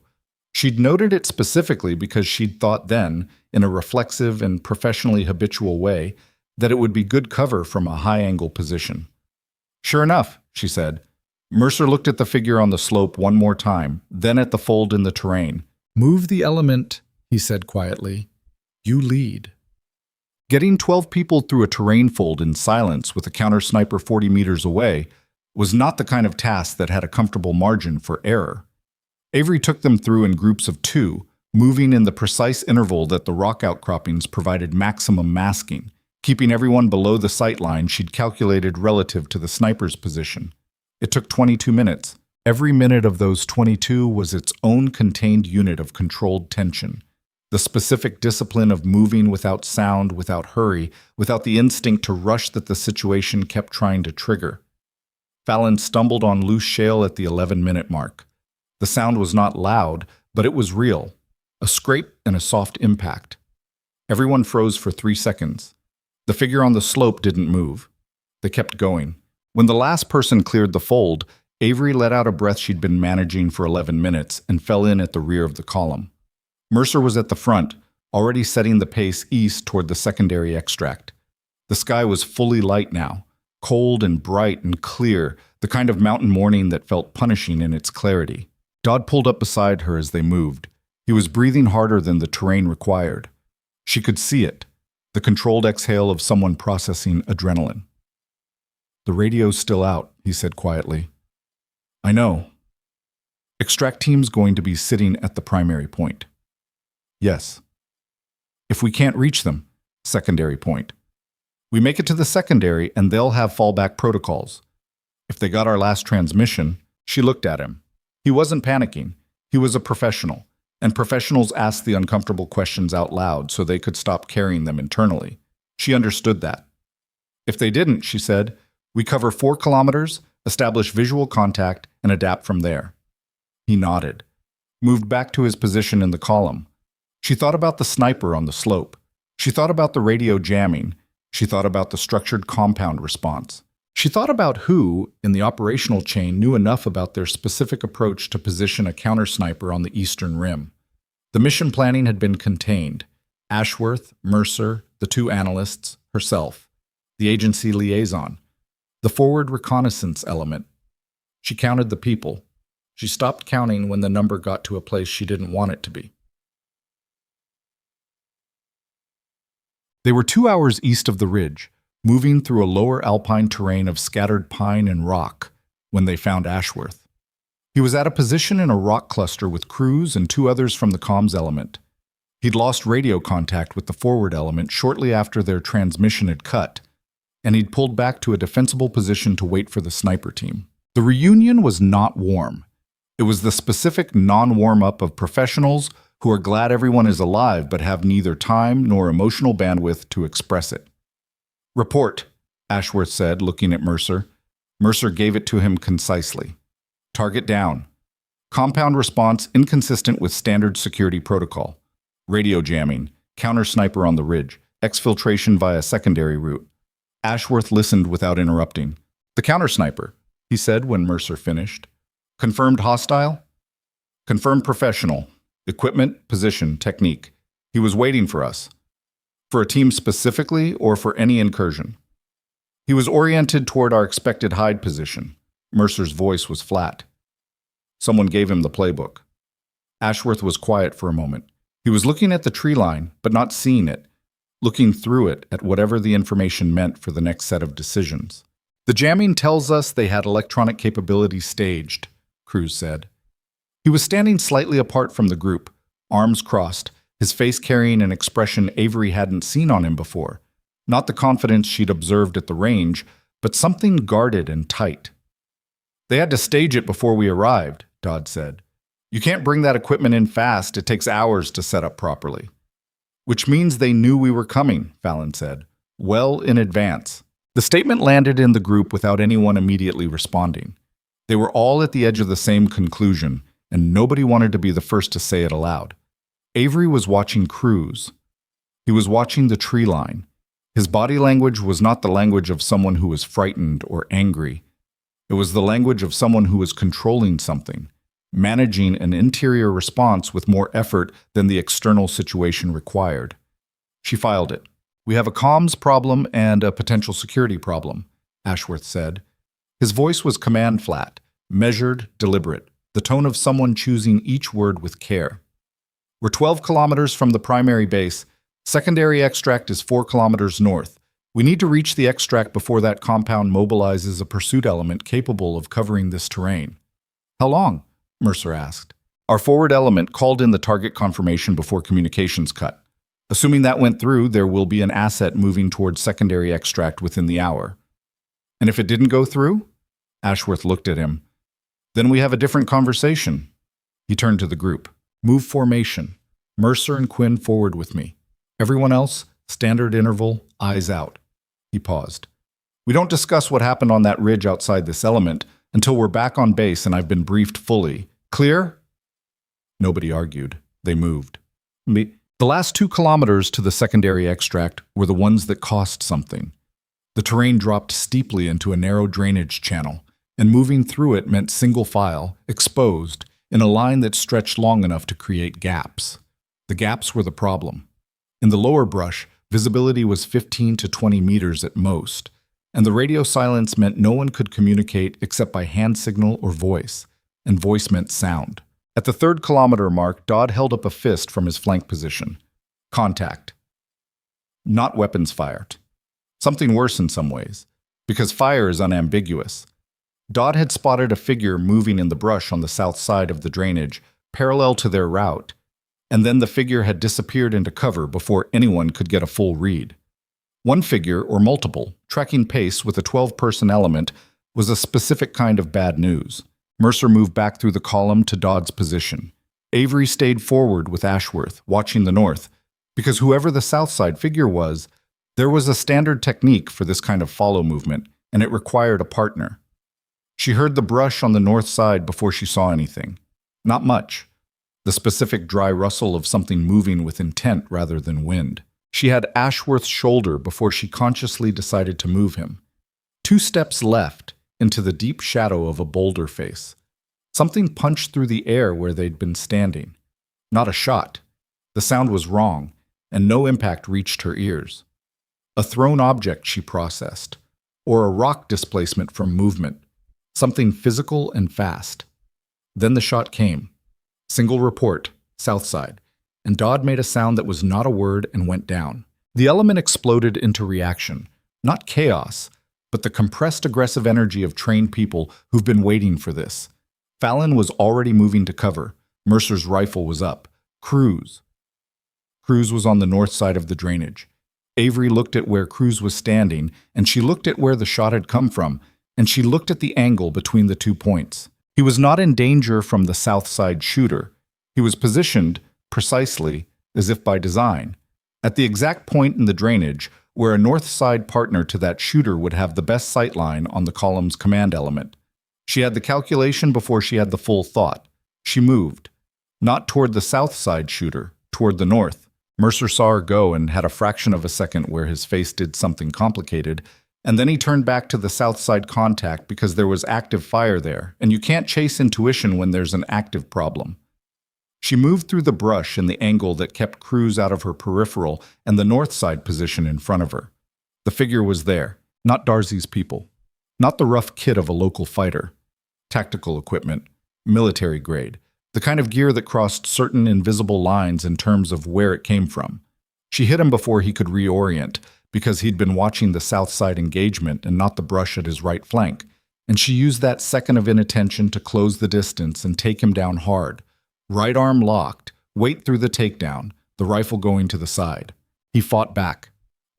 She'd noted it specifically because she'd thought then, in a reflexive and professionally habitual way, that it would be good cover from a high-angle position. "Sure enough," she said. Mercer looked at the figure on the slope one more time, then at the fold in the terrain. "Move the element," he said quietly. "You lead." Getting 12 people through a terrain fold in silence with a counter-sniper 40 meters away was not the kind of task that had a comfortable margin for error. Avery took them through in groups of 2, moving in the precise interval that the rock outcroppings provided maximum masking, keeping everyone below the sight line she'd calculated relative to the sniper's position. It took 22 minutes. Every minute of those 22 was its own contained unit of controlled tension. The specific discipline of moving without sound, without hurry, without the instinct to rush that the situation kept trying to trigger. Fallon stumbled on loose shale at the 11-minute mark. The sound was not loud, but it was real. A scrape and a soft impact. Everyone froze for 3 seconds. The figure on the slope didn't move. They kept going. When the last person cleared the fold, Avery let out a breath she'd been managing for 11 minutes and fell in at the rear of the column. Mercer was at the front, already setting the pace east toward the secondary extract. The sky was fully light now, cold and bright and clear, the kind of mountain morning that felt punishing in its clarity. Dodd pulled up beside her as they moved. He was breathing harder than the terrain required. She could see it, the controlled exhale of someone processing adrenaline. "The radio's still out," he said quietly. "I know. Extract team's going to be sitting at the primary point." "Yes." "If we can't reach them," secondary point. "We make it to the secondary and they'll have fallback protocols. If they got our last transmission," she looked at him. He wasn't panicking. He was a professional, and professionals asked the uncomfortable questions out loud so they could stop carrying them internally. She understood that. "If they didn't," she said, "we cover 4 kilometers, establish visual contact, and adapt from there." He nodded, moved back to his position in the column. She thought about the sniper on the slope. She thought about the radio jamming. She thought about the structured compound response. She thought about who, in the operational chain, knew enough about their specific approach to position a counter-sniper on the eastern rim. The mission planning had been contained. Ashworth, Mercer, the 2 analysts, herself, the agency liaison, the forward reconnaissance element. She counted the people. She stopped counting when the number got to a place she didn't want it to be. They were 2 hours east of the ridge, moving through a lower alpine terrain of scattered pine and rock, when they found Ashworth. He was at a position in a rock cluster with crews and 2 others from the comms element. He'd lost radio contact with the forward element shortly after their transmission had cut, and he'd pulled back to a defensible position to wait for the sniper team. The reunion was not warm. It was the specific non-warm-up of professionals who are glad everyone is alive but have neither time nor emotional bandwidth to express it. "Report," Ashworth said, looking at Mercer. Mercer gave it to him concisely. "Target down. Compound response inconsistent with standard security protocol. Radio jamming. Counter-sniper on the ridge. Exfiltration via secondary route." Ashworth listened without interrupting. "The counter-sniper," he said when Mercer finished. "Confirmed hostile?" "Confirmed professional. Equipment, position, technique. He was waiting for us." "For a team specifically, or for any incursion?" "He was oriented toward our expected hide position." Mercer's voice was flat. Someone gave him the playbook. Ashworth was quiet for a moment. He was looking at the tree line, but not seeing it. looking through it at whatever the information meant for the next set of decisions. The jamming tells us they had electronic capabilities staged, Cruz said. He was standing slightly apart from the group, arms crossed, his face carrying an expression Avery hadn't seen on him before. Not the confidence she'd observed at the range, but something guarded and tight. They had to stage it before we arrived, Dodd said. You can't bring that equipment in fast, it takes hours to set up properly. Which means they knew we were coming, Fallon said. Well in advance. The statement landed in the group without anyone immediately responding. They were all at the edge of the same conclusion, and nobody wanted to be the first to say it aloud. Avery was watching Cruz. He was watching the tree line. His body language was not the language of someone who was frightened or angry. It was the language of someone who was controlling something, managing an interior response with more effort than the external situation required. She filed it. We have a comms problem and a potential security problem, Ashworth said. His voice was command flat, measured, deliberate, the tone of someone choosing each word with care. We're 12 kilometers from the primary base. Secondary extract is 4 kilometers north. We need to reach the extract before that compound mobilizes a pursuit element capable of covering this terrain. How long? Mercer asked. Our forward element called in the target confirmation before communications cut. Assuming that went through, there will be an asset moving towards secondary extract within the hour. And if it didn't go through? Ashworth looked at him. Then we have a different conversation. He turned to the group. Move formation. Mercer and Quinn forward with me. Everyone else, standard interval, eyes out. He paused. We don't discuss what happened on that ridge outside this element until we're back on base and I've been briefed fully. Clear? Nobody argued. They moved. The last 2 kilometers to the secondary extract were the ones that cost something. The terrain dropped steeply into a narrow drainage channel, and moving through it meant single file, exposed, in a line that stretched long enough to create gaps. The gaps were the problem. In the lower brush, visibility was 15 to 20 meters at most, and the radio silence meant no one could communicate except by hand signal or voice, and voice meant sound. At the 3rd kilometer mark, Dodd held up a fist from his flank position. Contact. Not weapons fired. Something worse in some ways, because fire is unambiguous. Dodd had spotted a figure moving in the brush on the south side of the drainage, parallel to their route, and then the figure had disappeared into cover before anyone could get a full read. One figure, or multiple, tracking pace with a 12-person element, was a specific kind of bad news. Mercer moved back through the column to Dodd's position. Avery stayed forward with Ashworth, watching the north, because whoever the south side figure was, there was a standard technique for this kind of follow movement, and it required a partner. She heard the brush on the north side before she saw anything. Not much. The specific dry rustle of something moving with intent rather than wind. She had Ashworth's shoulder before she consciously decided to move him. 2 steps left, into the deep shadow of a boulder face. Something punched through the air where they'd been standing. Not a shot. The sound was wrong, and no impact reached her ears. A thrown object, she processed, or a rock displacement from movement. Something physical and fast. Then the shot came. Single report, south side, and Dodd made a sound that was not a word and went down. The element exploded into reaction, not chaos, but the compressed aggressive energy of trained people who've been waiting for this. Fallon was already moving to cover. Mercer's rifle was up. Cruz was on the north side of the drainage. Avery looked at where Cruz was standing, and she looked at where the shot had come from, and she looked at the angle between the 2 points. He was not in danger from the south side shooter. He was positioned, precisely, as if by design, at the exact point in the drainage where a north side partner to that shooter would have the best sightline on the column's command element. She had the calculation before she had the full thought. She moved. Not toward the south side shooter, toward the north. Mercer saw her go and had a fraction of a second where his face did something complicated, and then he turned back to the south side contact because there was active fire there, and you can't chase intuition when there's an active problem. She moved through the brush in the angle that kept Cruz out of her peripheral and the north side position in front of her. The figure was there, not Darcy's people, not the rough kit of a local fighter. Tactical equipment, military grade, the kind of gear that crossed certain invisible lines in terms of where it came from. She hit him before he could reorient, because he'd been watching the south side engagement and not the brush at his right flank, and she used that second of inattention to close the distance and take him down hard. Right arm locked, weight through the takedown, the rifle going to the side. He fought back.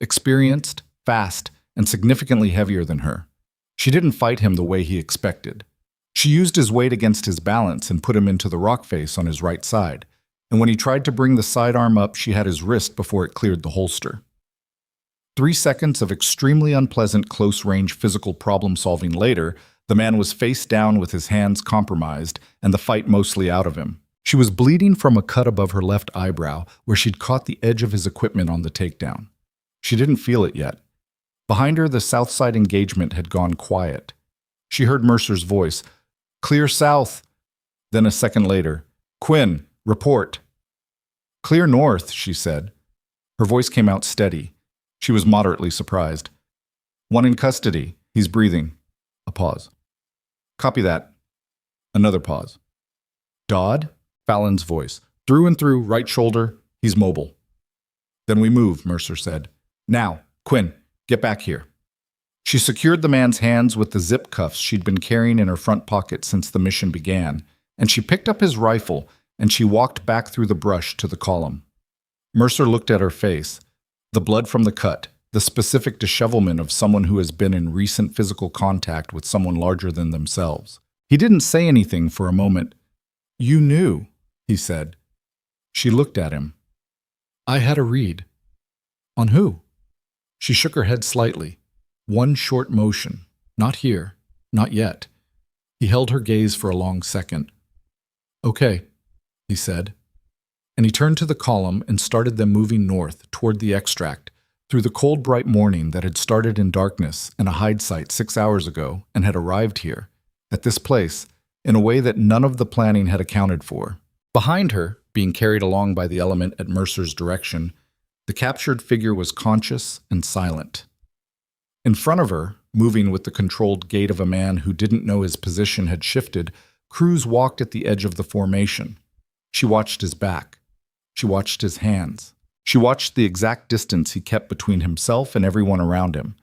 Experienced, fast, and significantly heavier than her. She didn't fight him the way he expected. She used his weight against his balance and put him into the rock face on his right side, and when he tried to bring the sidearm up, she had his wrist before it cleared the holster. 3 seconds of extremely unpleasant close-range physical problem-solving later, the man was face down with his hands compromised and the fight mostly out of him. She was bleeding from a cut above her left eyebrow where she'd caught the edge of his equipment on the takedown. She didn't feel it yet. Behind her, the south side engagement had gone quiet. She heard Mercer's voice, "Clear south." Then a second later, "Quinn, report." "Clear north," she said. Her voice came out steady. She was moderately surprised. "One in custody. He's breathing." A pause. "Copy that." Another pause. "Dodd?" Fallon's voice. "Through and through, right shoulder. He's mobile." "Then we move," Mercer said. "Now, Quinn, get back here." She secured the man's hands with the zip cuffs she'd been carrying in her front pocket since the mission began, and she picked up his rifle, and she walked back through the brush to the column. Mercer looked at her face. The blood from the cut, the specific dishevelment of someone who has been in recent physical contact with someone larger than themselves. He didn't say anything for a moment. "You knew," he said. She looked at him. "I had a read." "On who?" She shook her head slightly. One short motion. "Not here. Not yet." He held her gaze for a long second. "Okay," he said. And he turned to the column and started them moving north toward the extract, through the cold, bright morning that had started in darkness and a hide site 6 hours ago and had arrived here, at this place, in a way that none of the planning had accounted for. Behind her, being carried along by the element at Mercer's direction, the captured figure was conscious and silent. In front of her, moving with the controlled gait of a man who didn't know his position had shifted, Cruz walked at the edge of the formation. She watched his back. She watched his hands. She watched the exact distance he kept between himself and everyone around him.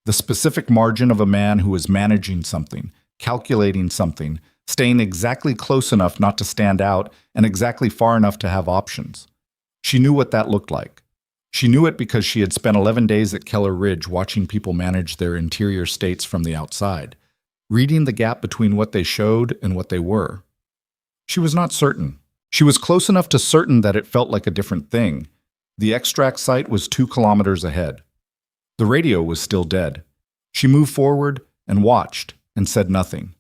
The specific margin of a man who was managing something, calculating something, staying exactly close enough not to stand out and exactly far enough to have options. She knew what that looked like. She knew it because she had spent 11 days at Keller Ridge watching people manage their interior states from the outside, reading the gap between what they showed and what they were. She was not certain. She was close enough to certain that it felt like a different thing. The extract site was 2 kilometers ahead. The radio was still dead. She moved forward and watched and said nothing.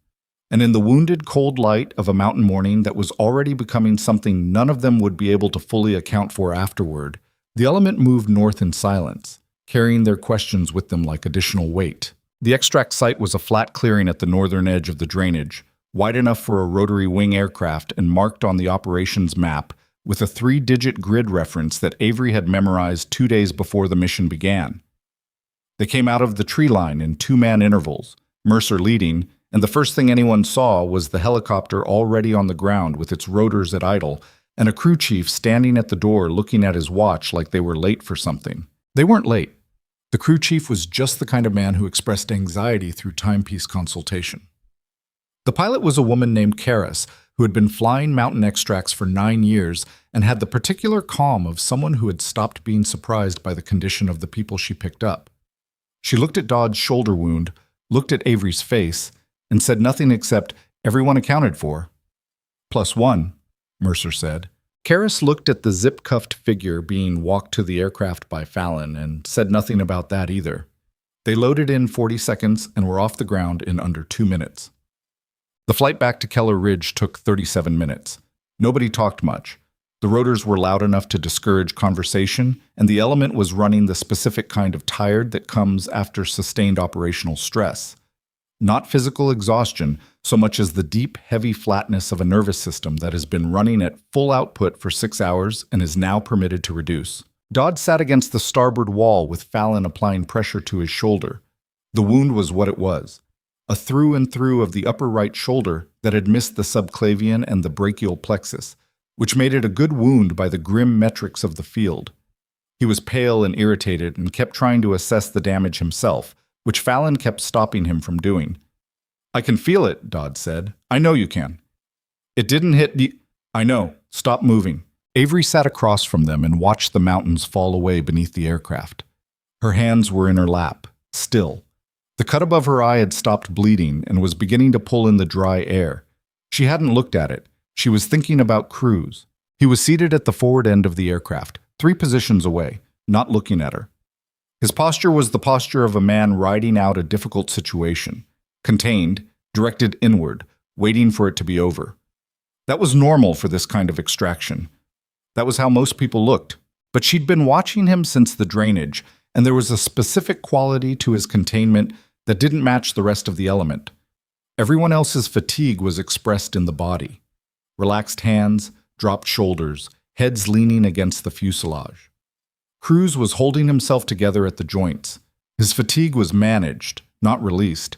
And in the wounded cold light of a mountain morning that was already becoming something none of them would be able to fully account for afterward, the element moved north in silence, carrying their questions with them like additional weight. The extract site was a flat clearing at the northern edge of the drainage, wide enough for a rotary wing aircraft and marked on the operations map with a 3-digit grid reference that Avery had memorized 2 days before the mission began. They came out of the tree line in 2-man intervals, Mercer leading, and the first thing anyone saw was the helicopter already on the ground with its rotors at idle, and a crew chief standing at the door looking at his watch like they were late for something. They weren't late. The crew chief was just the kind of man who expressed anxiety through timepiece consultation. The pilot was a woman named Karis, who had been flying mountain extracts for 9 years and had the particular calm of someone who had stopped being surprised by the condition of the people she picked up. She looked at Dodd's shoulder wound, looked at Avery's face, and said nothing except, "Everyone accounted for." +1, Mercer said. Karis looked at the zip-cuffed figure being walked to the aircraft by Fallon and said nothing about that either. They loaded in 40 seconds and were off the ground in under 2 minutes. The flight back to Keller Ridge took 37 minutes. Nobody talked much. The rotors were loud enough to discourage conversation, and the element was running the specific kind of tired that comes after sustained operational stress. Not physical exhaustion, so much as the deep, heavy flatness of a nervous system that has been running at full output for 6 hours and is now permitted to reduce. Dodd sat against the starboard wall with Fallon applying pressure to his shoulder. The wound was what it was. A through and through of the upper right shoulder that had missed the subclavian and the brachial plexus, which made it a good wound by the grim metrics of the field. He was pale and irritated and kept trying to assess the damage himself, which Fallon kept stopping him from doing. "I can feel it," Dodd said. "I know you can." "It didn't hit the—" "I know. Stop moving." Avery sat across from them and watched the mountains fall away beneath the aircraft. Her hands were in her lap, still. The cut above her eye had stopped bleeding and was beginning to pull in the dry air. She hadn't looked at it. She was thinking about Cruz. He was seated at the forward end of the aircraft, 3 positions away, not looking at her. His posture was the posture of a man riding out a difficult situation, contained, directed inward, waiting for it to be over. That was normal for this kind of extraction. That was how most people looked. But she'd been watching him since the drainage, and there was a specific quality to his containment that didn't match the rest of the element. Everyone else's fatigue was expressed in the body. Relaxed hands, dropped shoulders, heads leaning against the fuselage. Cruz was holding himself together at the joints. His fatigue was managed, not released.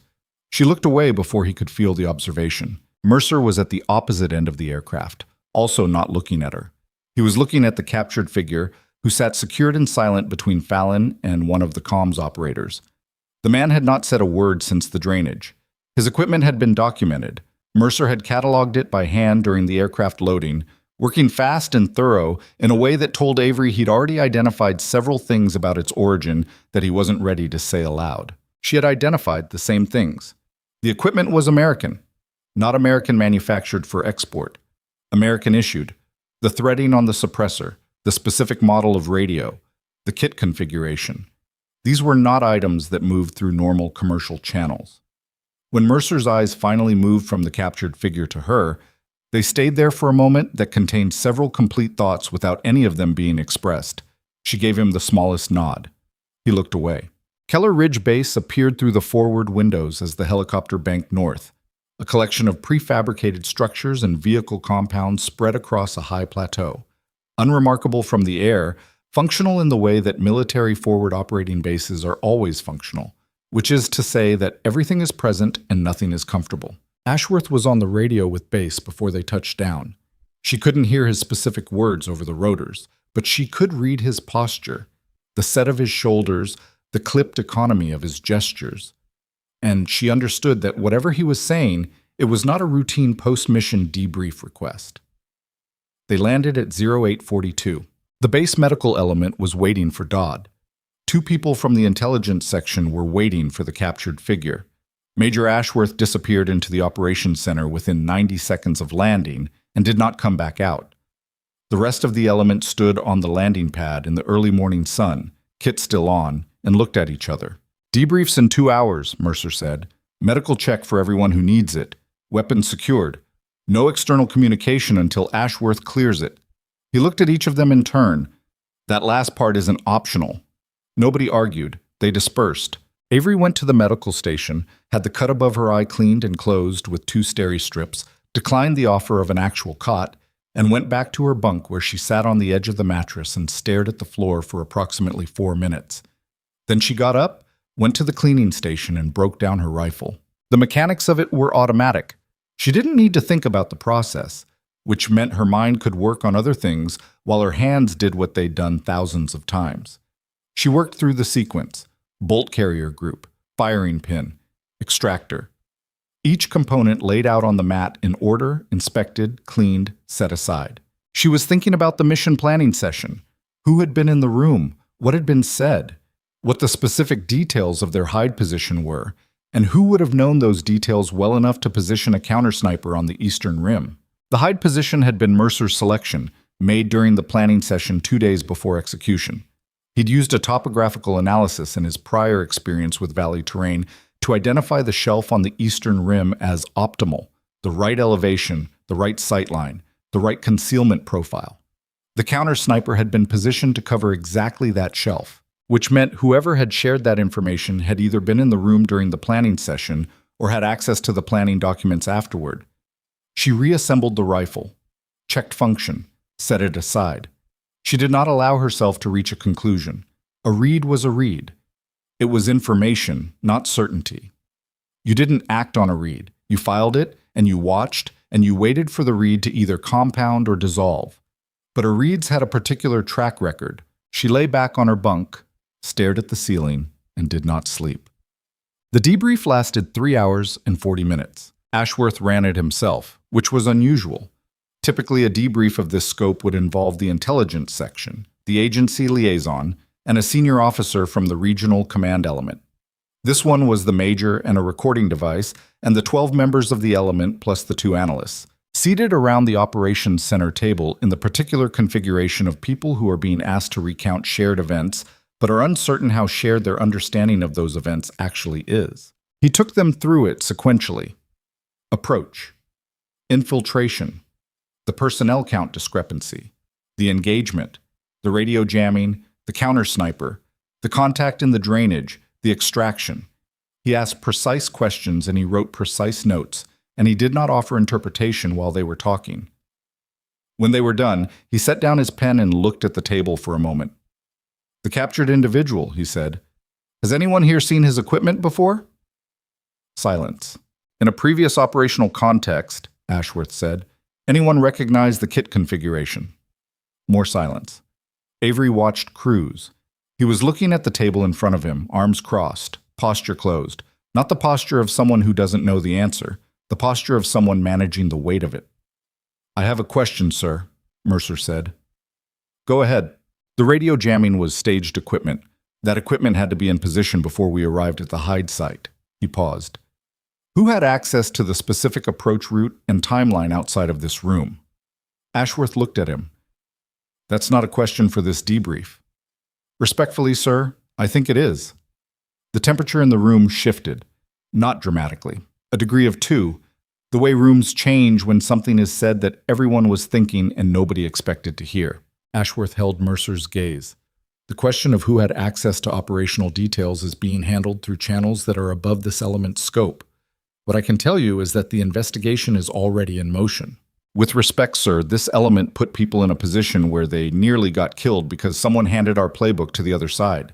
She looked away before he could feel the observation. Mercer was at the opposite end of the aircraft, also not looking at her. He was looking at the captured figure, who sat secured and silent between Fallon and one of the comms operators. The man had not said a word since the drainage. His equipment had been documented. Mercer had cataloged it by hand during the aircraft loading, working fast and thorough in a way that told Avery he'd already identified several things about its origin that he wasn't ready to say aloud. She had identified the same things. The equipment was American, not American manufactured for export. American issued. The threading on the suppressor, the specific model of radio, the kit configuration. These were not items that moved through normal commercial channels. When Mercer's eyes finally moved from the captured figure to her, they stayed there for a moment that contained several complete thoughts without any of them being expressed. She gave him the smallest nod. He looked away. Keller Ridge Base appeared through the forward windows as the helicopter banked north. A collection of prefabricated structures and vehicle compounds spread across a high plateau. Unremarkable from the air, functional in the way that military forward operating bases are always functional, which is to say that everything is present and nothing is comfortable. Ashworth was on the radio with Base before they touched down. She couldn't hear his specific words over the rotors, but she could read his posture, the set of his shoulders, the clipped economy of his gestures. And she understood that whatever he was saying, it was not a routine post-mission debrief request. They landed at 0842. The base medical element was waiting for Dodd. 2 people from the intelligence section were waiting for the captured figure. Major Ashworth disappeared into the operations center within 90 seconds of landing and did not come back out. The rest of the element stood on the landing pad in the early morning sun, kit still on, and looked at each other. "Debriefs in 2 hours, Mercer said. Medical check for everyone who needs it. Weapons secured. No external communication until Ashworth clears it." He looked at each of them in turn. "That last part isn't optional." Nobody argued. They dispersed. Avery went to the medical station, had the cut above her eye cleaned and closed with 2 steri strips, declined the offer of an actual cot, and went back to her bunk where she sat on the edge of the mattress and stared at the floor for approximately 4 minutes. Then she got up, went to the cleaning station, and broke down her rifle. The mechanics of it were automatic. She didn't need to think about the process, which meant her mind could work on other things while her hands did what they'd done thousands of times. She worked through the sequence: bolt carrier group, firing pin, extractor. Each component laid out on the mat in order, inspected, cleaned, set aside. She was thinking about the mission planning session. Who had been in the room? What had been said? What the specific details of their hide position were, and who would have known those details well enough to position a counter-sniper on the eastern rim? The hide position had been Mercer's selection, made during the planning session 2 days before execution. He'd used a topographical analysis in his prior experience with valley terrain to identify the shelf on the eastern rim as optimal, the right elevation, the right sightline, the right concealment profile. The counter-sniper had been positioned to cover exactly that shelf, which meant whoever had shared that information had either been in the room during the planning session or had access to the planning documents afterward. She reassembled the rifle, checked function, set it aside. She did not allow herself to reach a conclusion. A read was a read. It was information, not certainty. You didn't act on a read. You filed it, and you watched, and you waited for the read to either compound or dissolve. But her reads had a particular track record. She lay back on her bunk, stared at the ceiling, and did not sleep. The debrief lasted 3 hours and 40 minutes. Ashworth ran it himself, which was unusual. Typically, a debrief of this scope would involve the intelligence section, the agency liaison, and a senior officer from the regional command element. This one was the major and a recording device, and the 12 members of the element plus the 2 analysts, seated around the operations center table in the particular configuration of people who are being asked to recount shared events, but are uncertain how shared their understanding of those events actually is. He took them through it sequentially. Approach, infiltration, the personnel count discrepancy, the engagement, the radio jamming, the counter-sniper, the contact in the drainage, the extraction. He asked precise questions and he wrote precise notes, and he did not offer interpretation while they were talking. When they were done, he set down his pen and looked at the table for a moment. "The captured individual," he said. "Has anyone here seen his equipment before?" Silence. "In a previous operational context," Ashworth said, "anyone recognize the kit configuration?" More silence. Avery watched Cruz. He was looking at the table in front of him, arms crossed, posture closed. Not the posture of someone who doesn't know the answer, the posture of someone managing the weight of it. "I have a question, sir," Mercer said. "Go ahead." The radio jamming was staged equipment. That equipment had to be in position before we arrived at the hide site. He paused. "Who had access to the specific approach route and timeline outside of this room?" Ashworth looked at him. "That's not a question for this debrief." "Respectfully, sir, I think it is." The temperature in the room shifted, not dramatically. A degree of 2, the way rooms change when something is said that everyone was thinking and nobody expected to hear. Ashworth held Mercer's gaze. "The question of who had access to operational details is being handled through channels that are above this element's scope. What I can tell you is that the investigation is already in motion. With respect, sir, this element put people in a position where they nearly got killed because someone handed our playbook to the other side."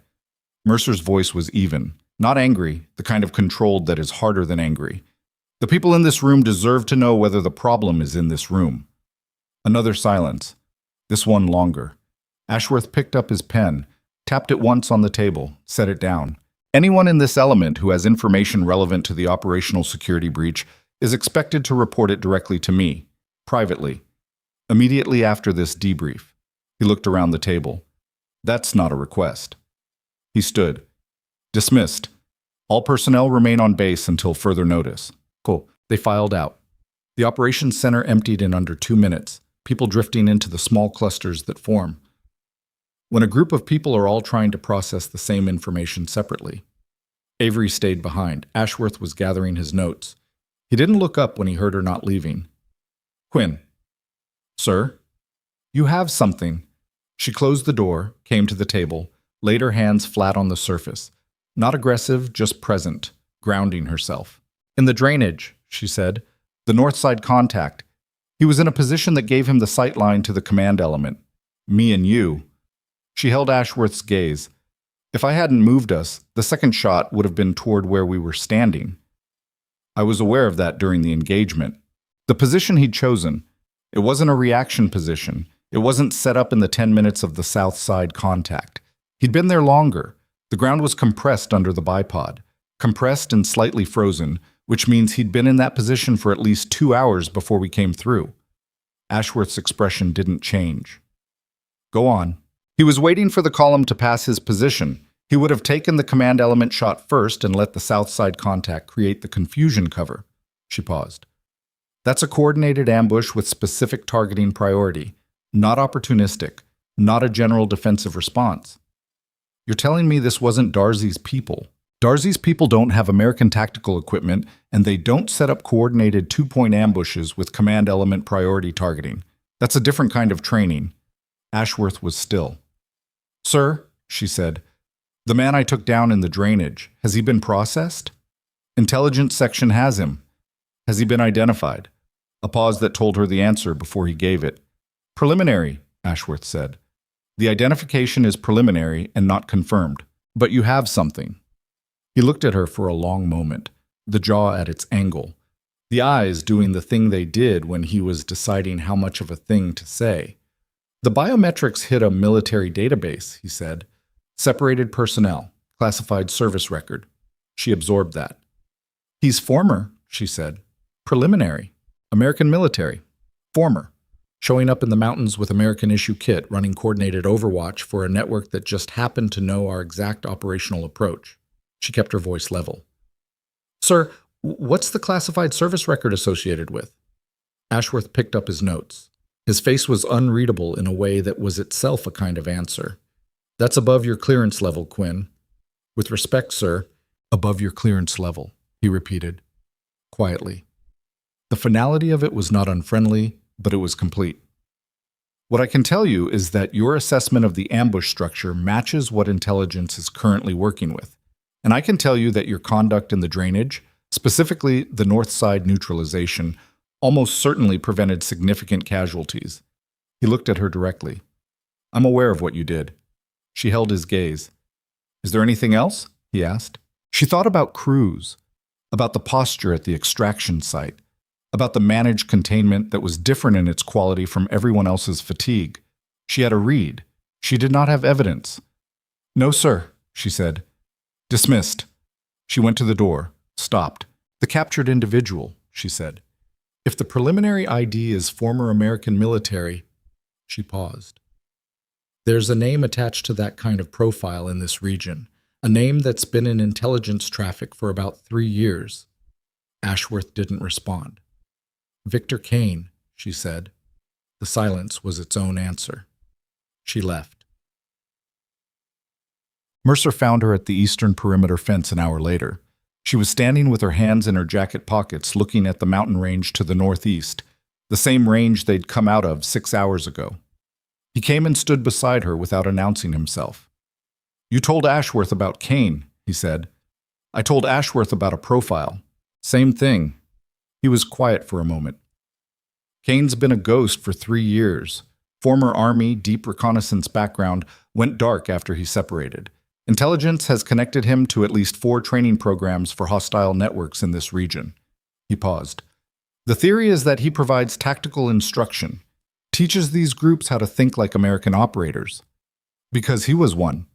Mercer's voice was even, not angry, the kind of controlled that is harder than angry. "The people in this room deserve to know whether the problem is in this room." Another silence, this one longer. Ashworth picked up his pen, tapped it once on the table, set it down. "Anyone in this element who has information relevant to the operational security breach is expected to report it directly to me, privately, immediately after this debrief." He looked around the table. "That's not a request." He stood. "Dismissed. All personnel remain on base until further notice." Cool. They filed out. The operations center emptied in under 2 minutes, people drifting into the small clusters that form. When a group of people are all trying to process the same information separately. Avery stayed behind. Ashworth was gathering his notes. He didn't look up when he heard her not leaving. "Quinn." "Sir?" "You have something." She closed the door, came to the table, laid her hands flat on the surface. Not aggressive, just present, grounding herself. "In the drainage," she said. "The north side contact. He was in a position that gave him the sight line to the command element. Me and you." She held Ashworth's gaze. "If I hadn't moved us, the second shot would have been toward where we were standing. I was aware of that during the engagement. The position he'd chosen, it wasn't a reaction position. It wasn't set up in the 10 minutes of the south side contact. He'd been there longer. The ground was compressed under the bipod, compressed and slightly frozen, which means he'd been in that position for at least 2 hours before we came through." Ashworth's expression didn't change. "Go on." "He was waiting for the column to pass his position. He would have taken the command element shot first and let the south side contact create the confusion cover." She paused. "That's a coordinated ambush with specific targeting priority, not opportunistic, not a general defensive response." "You're telling me this wasn't Darzy's people?" "Darzy's people don't have American tactical equipment, and they don't set up coordinated 2-point ambushes with command element priority targeting. That's a different kind of training." Ashworth was still. "Sir," she said, "the man I took down in the drainage, has he been processed?" "Intelligence section has him." "Has he been identified?" A pause that told her the answer before he gave it. "Preliminary," Ashworth said. "The identification is preliminary and not confirmed, but you have something." He looked at her for a long moment, the jaw at its angle, the eyes doing the thing they did when he was deciding how much of a thing to say. The biometrics hit a military database, he said. Separated personnel, classified service record. She absorbed that. He's former, she said. Preliminary. American military. Former. Showing up in the mountains with American-issue kit, running coordinated overwatch for a network that just happened to know our exact operational approach. She kept her voice level. Sir, what's the classified service record associated with? Ashworth picked up his notes. His face was unreadable in a way that was itself a kind of answer. That's above your clearance level, Quinn. With respect, sir, above your clearance level, he repeated, quietly. The finality of it was not unfriendly, but it was complete. What I can tell you is that your assessment of the ambush structure matches what intelligence is currently working with. And I can tell you that your conduct in the drainage, specifically the north side neutralization, almost certainly prevented significant casualties. He looked at her directly. I'm aware of what you did. She held his gaze. Is there anything else? He asked. She thought about crews, about the posture at the extraction site, about the managed containment that was different in its quality from everyone else's fatigue. She had a read. She did not have evidence. No, sir, she said. Dismissed. She went to the door, stopped. The captured individual, she said. If the preliminary ID is former American military, she paused. There's a name attached to that kind of profile in this region, a name that's been in intelligence traffic for about 3 years. Ashworth didn't respond. Victor Kane, she said. The silence was its own answer. She left. Mercer found her at the eastern perimeter fence an hour later. She was standing with her hands in her jacket pockets looking at the mountain range to the northeast, the same range they'd come out of 6 hours ago. He came and stood beside her without announcing himself. You told Ashworth about Kane, he said. I told Ashworth about a profile. Same thing. He was quiet for a moment. Kane's been a ghost for 3 years. Former Army, deep reconnaissance background, went dark after he separated. Intelligence has connected him to at least 4 training programs for hostile networks in this region. He paused. The theory is that he provides tactical instruction, teaches these groups how to think like American operators. Because he was one.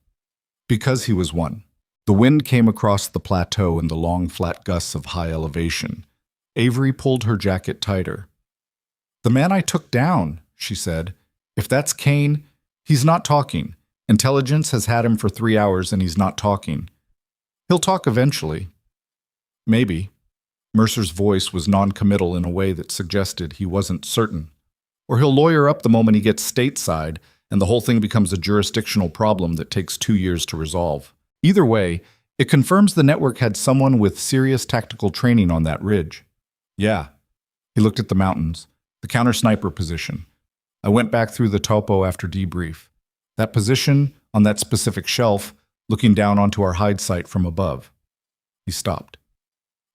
Because he was one. The wind came across the plateau in the long, flat gusts of high elevation. Avery pulled her jacket tighter. The man I took down, she said. If that's Kane, he's not talking. Intelligence has had him for 3 hours and he's not talking. He'll talk eventually. Maybe. Mercer's voice was non-committal in a way that suggested he wasn't certain. Or he'll lawyer up the moment he gets stateside and the whole thing becomes a jurisdictional problem that takes 2 years to resolve. Either way, it confirms the network had someone with serious tactical training on that ridge. Yeah. He looked at the mountains, the counter-sniper position. I went back through the topo after debrief. That position, on that specific shelf, looking down onto our hide site from above. He stopped.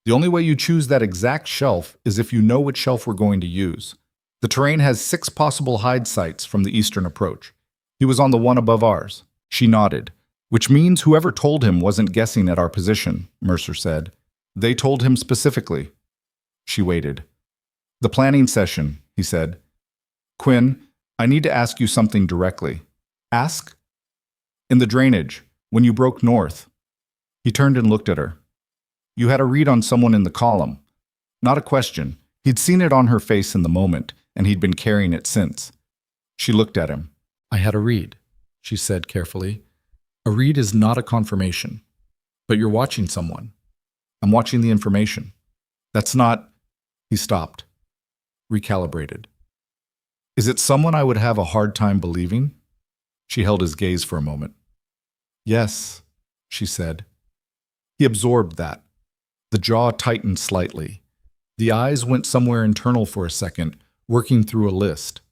The only way you choose that exact shelf is if you know which shelf we're going to use. The terrain has 6 possible hide sites from the eastern approach. He was on the one above ours. She nodded. Which means whoever told him wasn't guessing at our position, Mercer said. They told him specifically. She waited. The planning session, he said. Quinn, I need to ask you something directly. Ask? In the drainage, when you broke north. He turned and looked at her. You had a read on someone in the column. Not a question. He'd seen it on her face in the moment, and he'd been carrying it since. She looked at him. I had a read, she said carefully. A read is not a confirmation. But you're watching someone. I'm watching the information. That's not... He stopped. Recalibrated. Is it someone I would have a hard time believing? She held his gaze for a moment. Yes, she said. He absorbed that. The jaw tightened slightly. The eyes went somewhere internal for a second, working through a list.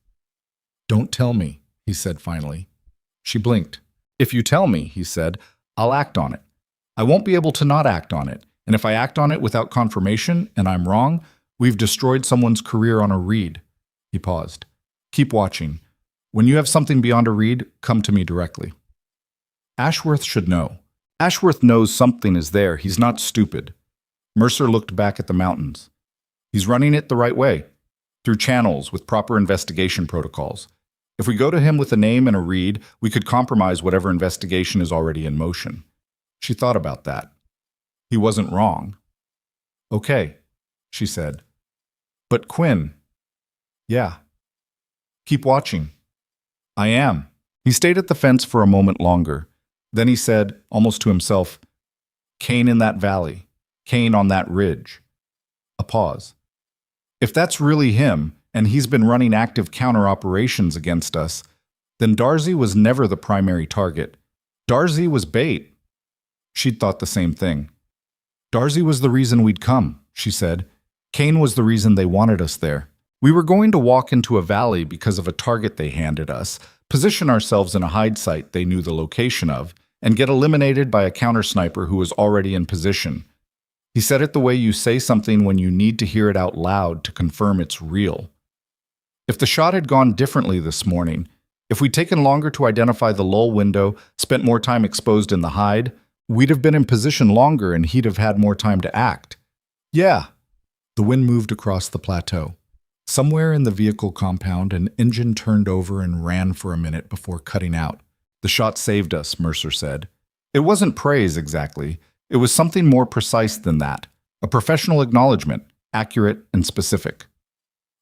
Don't tell me, he said finally. She blinked. If you tell me, he said, I'll act on it. I won't be able to not act on it. And if I act on it without confirmation, and I'm wrong, we've destroyed someone's career on a read. He paused. Keep watching. When you have something beyond a read, come to me directly. Ashworth should know. Ashworth knows something is there. He's not stupid. Mercer looked back at the mountains. He's running it the right way, through channels with proper investigation protocols. If we go to him with a name and a read, we could compromise whatever investigation is already in motion. She thought about that. He wasn't wrong. Okay, she said. But Quinn. Yeah. Keep watching. I am. He stayed at the fence for a moment longer. Then he said, almost to himself, Kane in that valley. Kane on that ridge. A pause. If that's really him, and he's been running active counter-operations against us, then Darcy was never the primary target. Darcy was bait. She'd thought the same thing. Darcy was the reason we'd come, she said. Kane was the reason they wanted us there. We were going to walk into a valley because of a target they handed us, position ourselves in a hide site they knew the location of, and get eliminated by a counter-sniper who was already in position. He said it the way you say something when you need to hear it out loud to confirm it's real. If the shot had gone differently this morning, if we'd taken longer to identify the lull window, spent more time exposed in the hide, we'd have been in position longer and he'd have had more time to act. Yeah. The wind moved across the plateau. Somewhere in the vehicle compound, an engine turned over and ran for a minute before cutting out. The shot saved us, Mercer said. It wasn't praise exactly. It was something more precise than that. A professional acknowledgement, accurate and specific.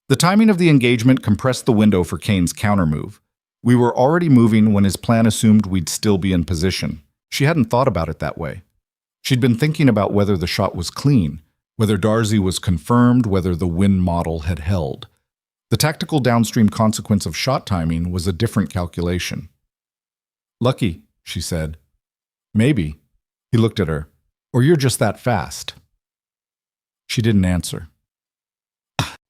The timing of the engagement compressed the window for Kane's countermove. We were already moving when his plan assumed we'd still be in position. She hadn't thought about it that way. She'd been thinking about whether the shot was clean, whether Darcy was confirmed, whether the wind model had held. The tactical downstream consequence of shot timing was a different calculation. Lucky, she said. Maybe. He looked at her. Or you're just that fast. She didn't answer.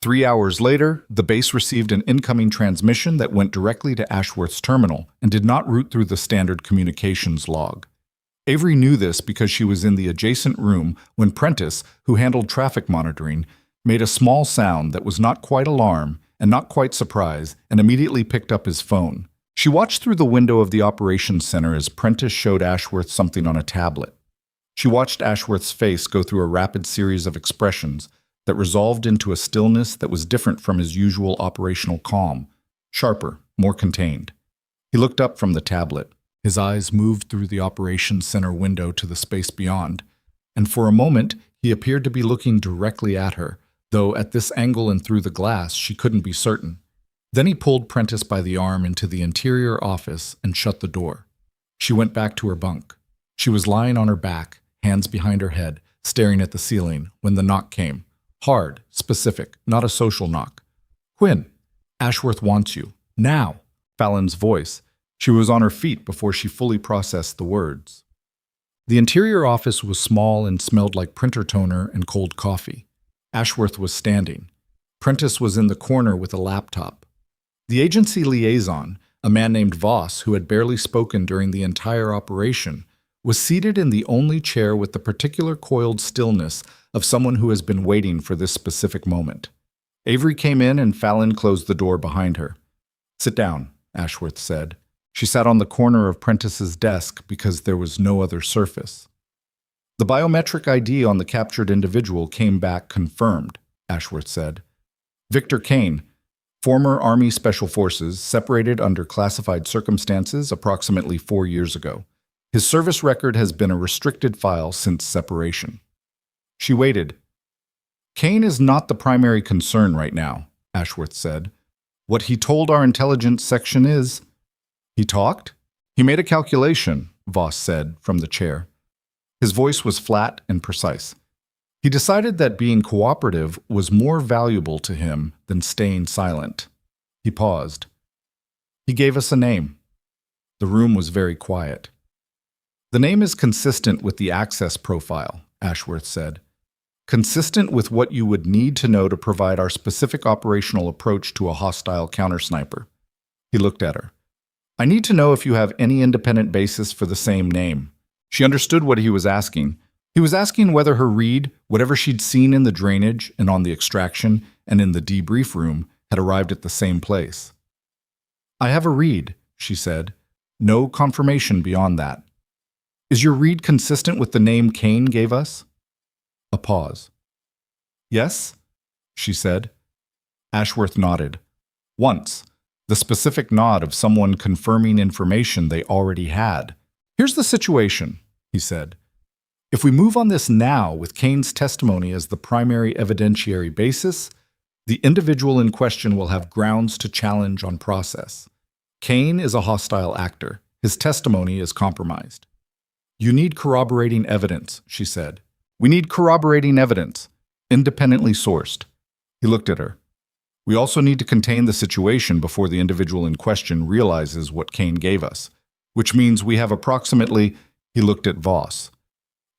3 hours later, the base received an incoming transmission that went directly to Ashworth's terminal and did not route through the standard communications log. Avery knew this because she was in the adjacent room when Prentice, who handled traffic monitoring, made a small sound that was not quite alarm and not quite surprise and immediately picked up his phone. She watched through the window of the operations center as Prentice showed Ashworth something on a tablet. She watched Ashworth's face go through a rapid series of expressions that resolved into a stillness that was different from his usual operational calm, sharper, more contained. He looked up from the tablet. His eyes moved through the operations center window to the space beyond, and for a moment he appeared to be looking directly at her, though at this angle and through the glass she couldn't be certain. Then he pulled Prentice by the arm into the interior office and shut the door. She went back to her bunk. She was lying on her back, hands behind her head, staring at the ceiling, when the knock came. Hard, specific, not a social knock. Quinn, Ashworth wants you. Now. Fallon's voice. She was on her feet before she fully processed the words. The interior office was small and smelled like printer toner and cold coffee. Ashworth was standing. Prentice was in the corner with a laptop. The agency liaison, a man named Voss who had barely spoken during the entire operation, was seated in the only chair with the particular coiled stillness of someone who has been waiting for this specific moment. Avery came in and Fallon closed the door behind her. Sit down, Ashworth said. She sat on the corner of Prentice's desk because there was no other surface. The biometric ID on the captured individual came back confirmed, Ashworth said. Victor Kane, former Army Special Forces, separated under classified circumstances approximately 4 years ago. His service record has been a restricted file since separation. She waited. Kane is not the primary concern right now, Ashworth said. What he told our intelligence section is... He talked? He made a calculation, Voss said from the chair. His voice was flat and precise. He decided that being cooperative was more valuable to him than staying silent. He paused. He gave us a name. The room was very quiet. The name is consistent with the access profile, Ashworth said. Consistent with what you would need to know to provide our specific operational approach to a hostile countersniper. He looked at her. I need to know if you have any independent basis for the same name. She understood what he was asking. He was asking whether her read, whatever she'd seen in the drainage and on the extraction and in the debrief room, had arrived at the same place. I have a read, she said. No confirmation beyond that. Is your read consistent with the name Kane gave us? A pause. Yes, she said. Ashworth nodded. Once. the specific nod of someone confirming information they already had. "Here's the situation," he said. "If we move on this now with Kane's testimony as the primary evidentiary basis, the individual in question will have grounds to challenge on process. Kane is a hostile actor. His testimony is compromised." "You need corroborating evidence," she said. "We need corroborating evidence, independently sourced." He looked at her. "We also need to contain the situation before the individual in question realizes what Kane gave us, which means we have approximately," he looked at Voss.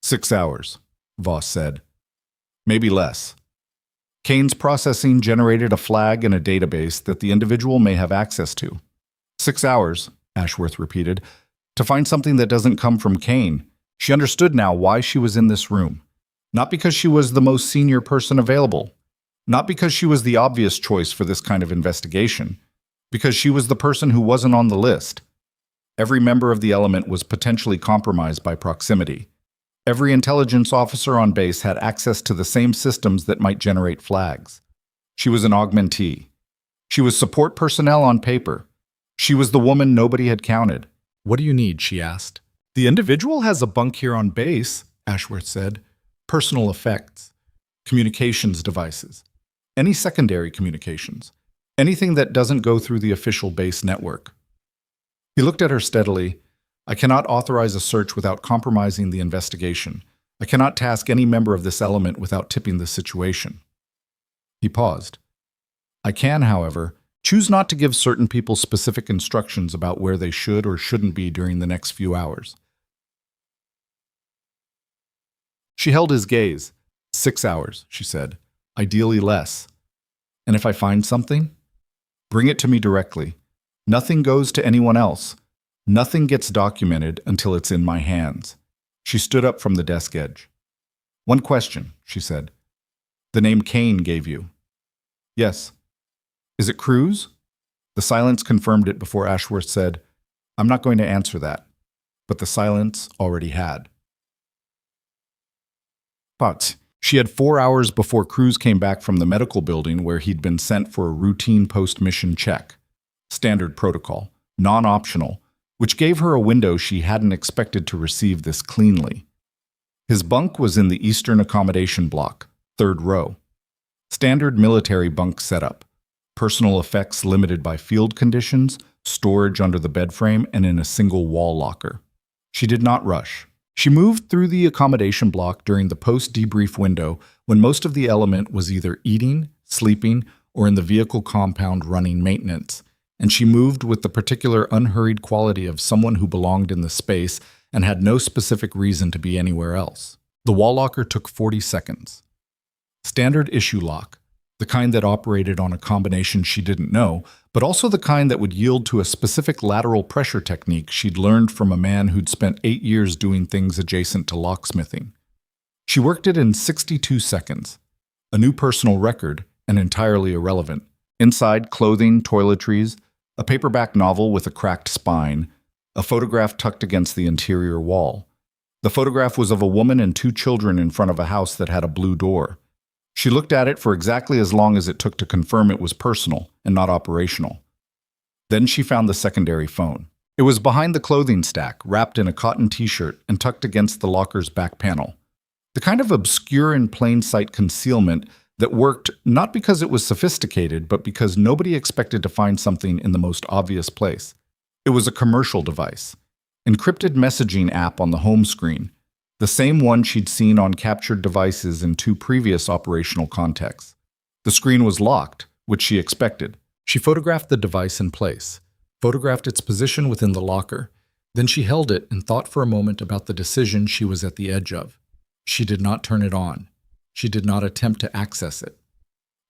"6 hours, Voss said. "Maybe less." Kane's processing generated a flag in a database that the individual may have access to. 6 hours, Ashworth repeated, to find something that doesn't come from Kane. She understood now why she was in this room. Not because she was the most senior person available. Not because she was the obvious choice for this kind of investigation. Because she was the person who wasn't on the list. Every member of the element was potentially compromised by proximity. Every intelligence officer on base had access to the same systems that might generate flags. She was an augmentee. She was support personnel on paper. She was the woman nobody had counted. "What do you need?" she asked. "The individual has a bunk here on base," Ashworth said. "Personal effects. Communications devices. Any secondary communications. Anything that doesn't go through the official base network." He looked at her steadily. "I cannot authorize a search without compromising the investigation. I cannot task any member of this element without tipping the situation." He paused. "I can, however, choose not to give certain people specific instructions about where they should or shouldn't be during the next few hours." She held his gaze. 6 hours, she said. "Ideally less. And if I find something? Bring it to me directly. Nothing goes to anyone else. Nothing gets documented until it's in my hands." She stood up from the desk edge. "One question," she said. "The name Kane gave you?" "Yes." "Is it Cruz?" The silence confirmed it before Ashworth said, "I'm not going to answer that." But the silence already had. But she had 4 hours before Cruz came back from the medical building where he'd been sent for a routine post-mission check. Standard protocol, non-optional, which gave her a window she hadn't expected to receive this cleanly. His bunk was in the Eastern accommodation block, 3rd row. Standard military bunk setup. Personal effects limited by field conditions, storage under the bed frame, and in a single wall locker. She did not rush. She moved through the accommodation block during the post-debrief window when most of the element was either eating, sleeping, or in the vehicle compound running maintenance, and she moved with the particular unhurried quality of someone who belonged in the space and had no specific reason to be anywhere else. The wall locker took 40 seconds. Standard issue lock, the kind that operated on a combination she didn't know, but also the kind that would yield to a specific lateral pressure technique she'd learned from a man who'd spent 8 years doing things adjacent to locksmithing. She worked it in 62 seconds, a new personal record and entirely irrelevant. Inside, clothing, toiletries, a paperback novel with a cracked spine, a photograph tucked against the interior wall. The photograph was of a woman and 2 children in front of a house that had a blue door. She looked at it for exactly as long as it took to confirm it was personal and not operational. Then she found the secondary phone. It was behind the clothing stack, wrapped in a cotton t-shirt and tucked against the locker's back panel. The kind of obscure and plain sight concealment that worked not because it was sophisticated, but because nobody expected to find something in the most obvious place. It was a commercial device, encrypted messaging app on the home screen, the same one she'd seen on captured devices in 2 previous operational contexts. The screen was locked, which she expected. She photographed the device in place, photographed its position within the locker. Then she held it and thought for a moment about the decision she was at the edge of. She did not turn it on. She did not attempt to access it.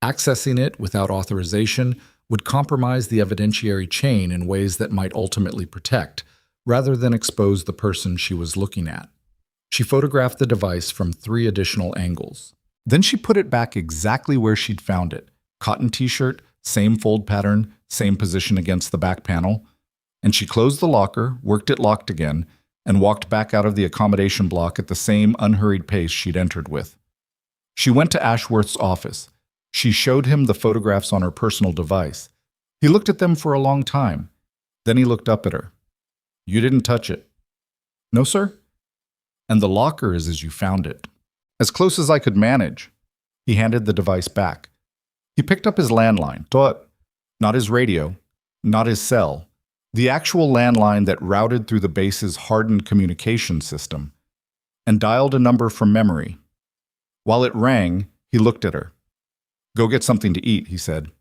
Accessing it without authorization would compromise the evidentiary chain in ways that might ultimately protect, rather than expose the person she was looking at. She photographed the device from 3 additional angles. Then she put it back exactly where she'd found it. Cotton t-shirt, same fold pattern, same position against the back panel. And she closed the locker, worked it locked again, and walked back out of the accommodation block at the same unhurried pace she'd entered with. She went to Ashworth's office. She showed him the photographs on her personal device. He looked at them for a long time. Then he looked up at her. You didn't touch it. No, sir? And the locker is as you found it. As close as I could manage. He handed the device back. He picked up his landline. Not his radio, not his cell. The actual landline that routed through the base's hardened communication system, and dialed a number from memory. While it rang, he looked at her. Go get something to eat, he said.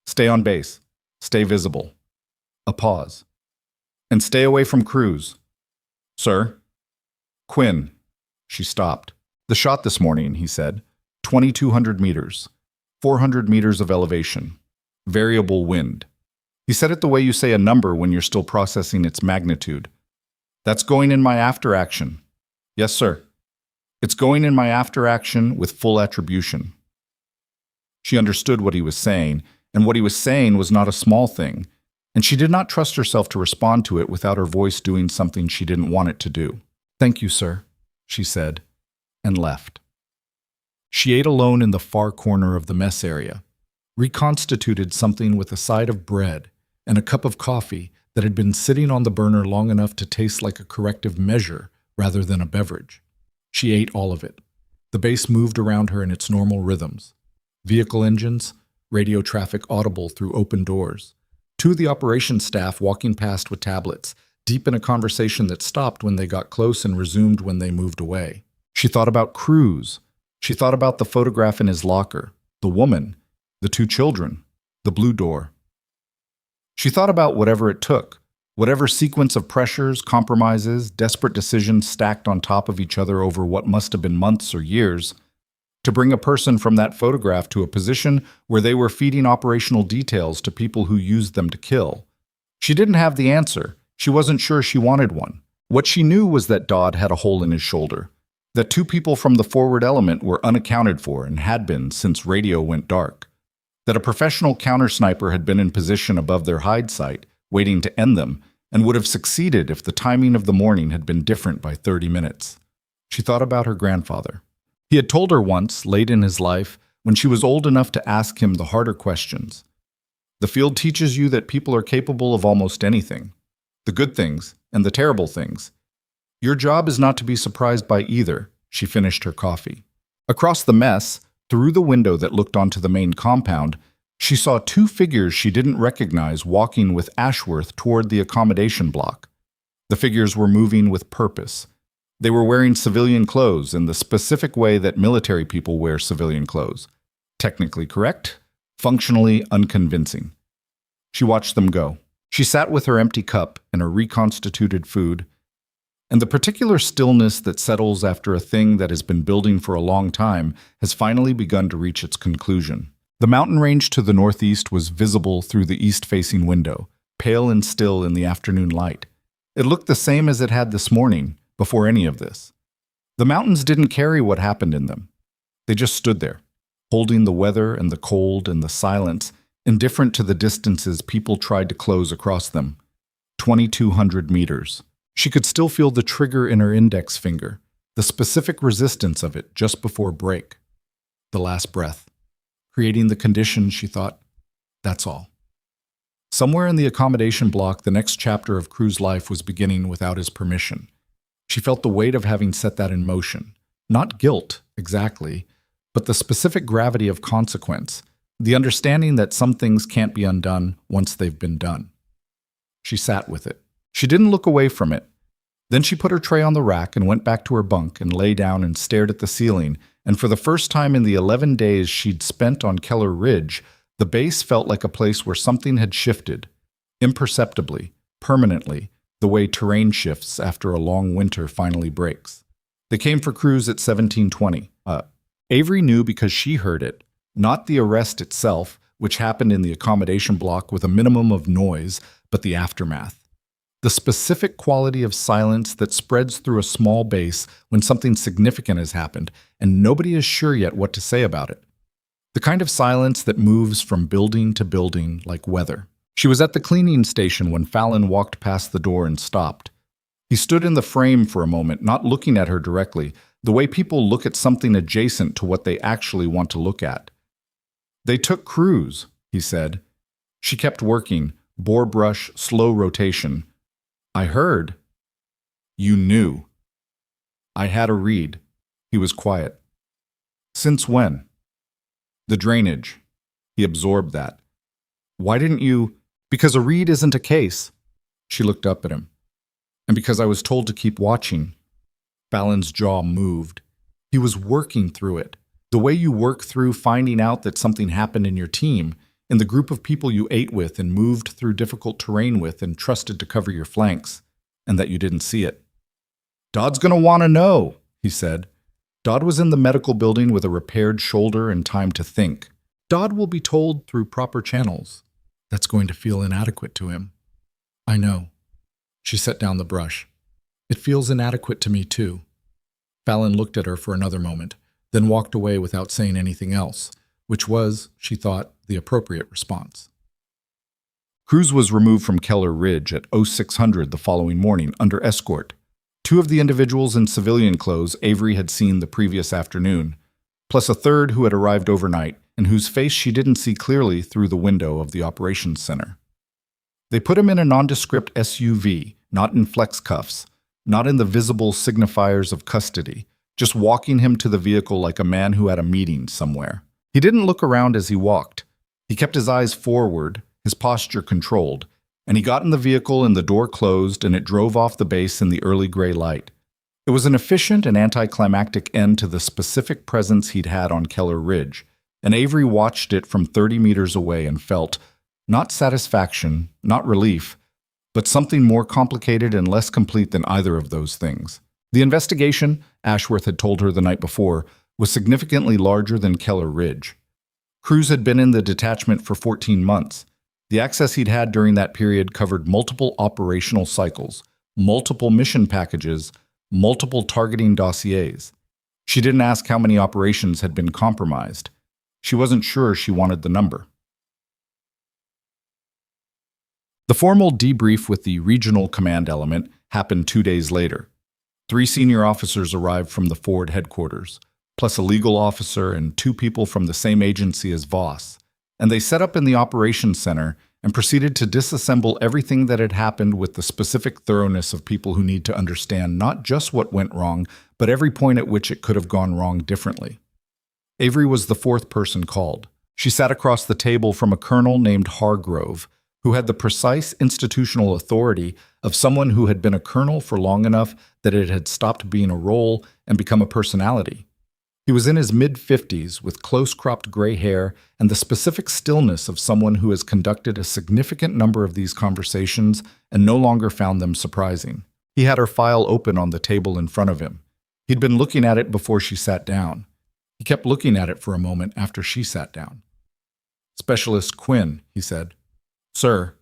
Stay on base. Stay visible. A pause. And stay away from Cruz. Sir? Quinn. She stopped. The shot this morning, he said. 2,200 meters. 400 meters of elevation. Variable wind. He said it the way you say a number when you're still processing its magnitude. That's going in my after action. Yes, sir. It's going in my after action with full attribution. She understood what he was saying, and what he was saying was not a small thing, and she did not trust herself to respond to it without her voice doing something she didn't want it to do. Thank you, sir, she said, and left. She ate alone in the far corner of the mess area, reconstituted something with a side of bread and a cup of coffee that had been sitting on the burner long enough to taste like a corrective measure rather than a beverage. She ate all of it. The base moved around her in its normal rhythms. Vehicle engines, radio traffic audible through open doors. Two of the operations staff walking past with tablets, deep in a conversation that stopped when they got close and resumed when they moved away. She thought about Cruz. She thought about the photograph in his locker, the woman, the two children, the blue door. She thought about whatever it took, whatever sequence of pressures, compromises, desperate decisions stacked on top of each other over what must have been months or years, to bring a person from that photograph to a position where they were feeding operational details to people who used them to kill. She didn't have the answer. She wasn't sure she wanted one. What she knew was that Dodd had a hole in his shoulder, that two people from the forward element were unaccounted for and had been since radio went dark, that a professional counter-sniper had been in position above their hide site, waiting to end them, and would have succeeded if the timing of the morning had been different by 30 minutes. She thought about her grandfather. He had told her once, late in his life, when she was old enough to ask him the harder questions. The field teaches you that people are capable of almost anything, the good things and the terrible things. Your job is not to be surprised by either. She finished her coffee. Across the mess, through the window that looked onto the main compound, she saw two figures she didn't recognize walking with Ashworth toward the accommodation block. The figures were moving with purpose. They were wearing civilian clothes in the specific way that military people wear civilian clothes. Technically correct, functionally unconvincing. She watched them go. She sat with her empty cup and her reconstituted food, and the particular stillness that settles after a thing that has been building for a long time has finally begun to reach its conclusion. The mountain range to the northeast was visible through the east-facing window, pale and still in the afternoon light. It looked the same as it had this morning, before any of this. The mountains didn't carry what happened in them. They just stood there, holding the weather and the cold and the silence, indifferent to the distances people tried to close across them. 2,200 meters. She could still feel the trigger in her index finger, the specific resistance of it just before break. The last breath. Creating the conditions, she thought. That's all. Somewhere in the accommodation block, the next chapter of Cruz's life was beginning without his permission. She felt the weight of having set that in motion. Not guilt, exactly, but the specific gravity of consequence, the understanding that some things can't be undone once they've been done. She sat with it. She didn't look away from it. Then she put her tray on the rack and went back to her bunk and lay down and stared at the ceiling, and for the first time in the 11 days she'd spent on Keller Ridge, the base felt like a place where something had shifted, imperceptibly, permanently, the way terrain shifts after a long winter finally breaks. They came for Cruz at 1720. Avery knew because she heard it, not the arrest itself, which happened in the accommodation block with a minimum of noise, but the aftermath. The specific quality of silence that spreads through a small base when something significant has happened, and nobody is sure yet what to say about it. The kind of silence that moves from building to building like weather. She was at the cleaning station when Fallon walked past the door and stopped. He stood in the frame for a moment, not looking at her directly, the way people look at something adjacent to what they actually want to look at. They took Cruz, he said. She kept working, bore brush, slow rotation. I heard. You knew. I had a read. He was quiet. Since when? The drainage. He absorbed that. Why didn't you? Because a read isn't a case. She looked up at him. And because I was told to keep watching. Fallon's jaw moved. He was working through it. The way you work through finding out that something happened in your team, in the group of people you ate with and moved through difficult terrain with and trusted to cover your flanks, and that you didn't see it. Dodd's gonna want to know, he said. Dodd was in the medical building with a repaired shoulder and time to think. Dodd will be told through proper channels. That's going to feel inadequate to him. I know. She set down the brush. It feels inadequate to me, too. Fallon looked at her for another moment, then walked away without saying anything else, which was, she thought, the appropriate response. Cruz was removed from Keller Ridge at 0600 the following morning under escort. Two of the individuals in civilian clothes Avery had seen the previous afternoon, plus a third who had arrived overnight and whose face she didn't see clearly through the window of the operations center. They put him in a nondescript SUV, not in flex cuffs, not in the visible signifiers of custody, just walking him to the vehicle like a man who had a meeting somewhere. He didn't look around as he walked. He kept his eyes forward, his posture controlled, and he got in the vehicle and the door closed and it drove off the base in the early gray light. It was an efficient and anticlimactic end to the specific presence he'd had on Keller Ridge, and Avery watched it from 30 meters away and felt, not satisfaction, not relief, but something more complicated and less complete than either of those things. The investigation, Ashworth had told her the night before, was significantly larger than Keller Ridge. Cruz had been in the detachment for 14 months. The access he'd had during that period covered multiple operational cycles, multiple mission packages, multiple targeting dossiers. She didn't ask how many operations had been compromised. She wasn't sure she wanted the number. The formal debrief with the regional command element happened 2 days later. 3 senior officers arrived from the Ford headquarters, plus a legal officer and 2 people from the same agency as Voss, and they set up in the operations center and proceeded to disassemble everything that had happened with the specific thoroughness of people who need to understand not just what went wrong, but every point at which it could have gone wrong differently. Avery was the 4th person called. She sat across the table from a colonel named Hargrove, who had the precise institutional authority of someone who had been a colonel for long enough that it had stopped being a role and become a personality. He was in his mid-50s with close-cropped gray hair and the specific stillness of someone who has conducted a significant number of these conversations and no longer found them surprising. He had her file open on the table in front of him. He'd been looking at it before she sat down. He kept looking at it for a moment after she sat down. "Specialist Quinn," he said. "Sir,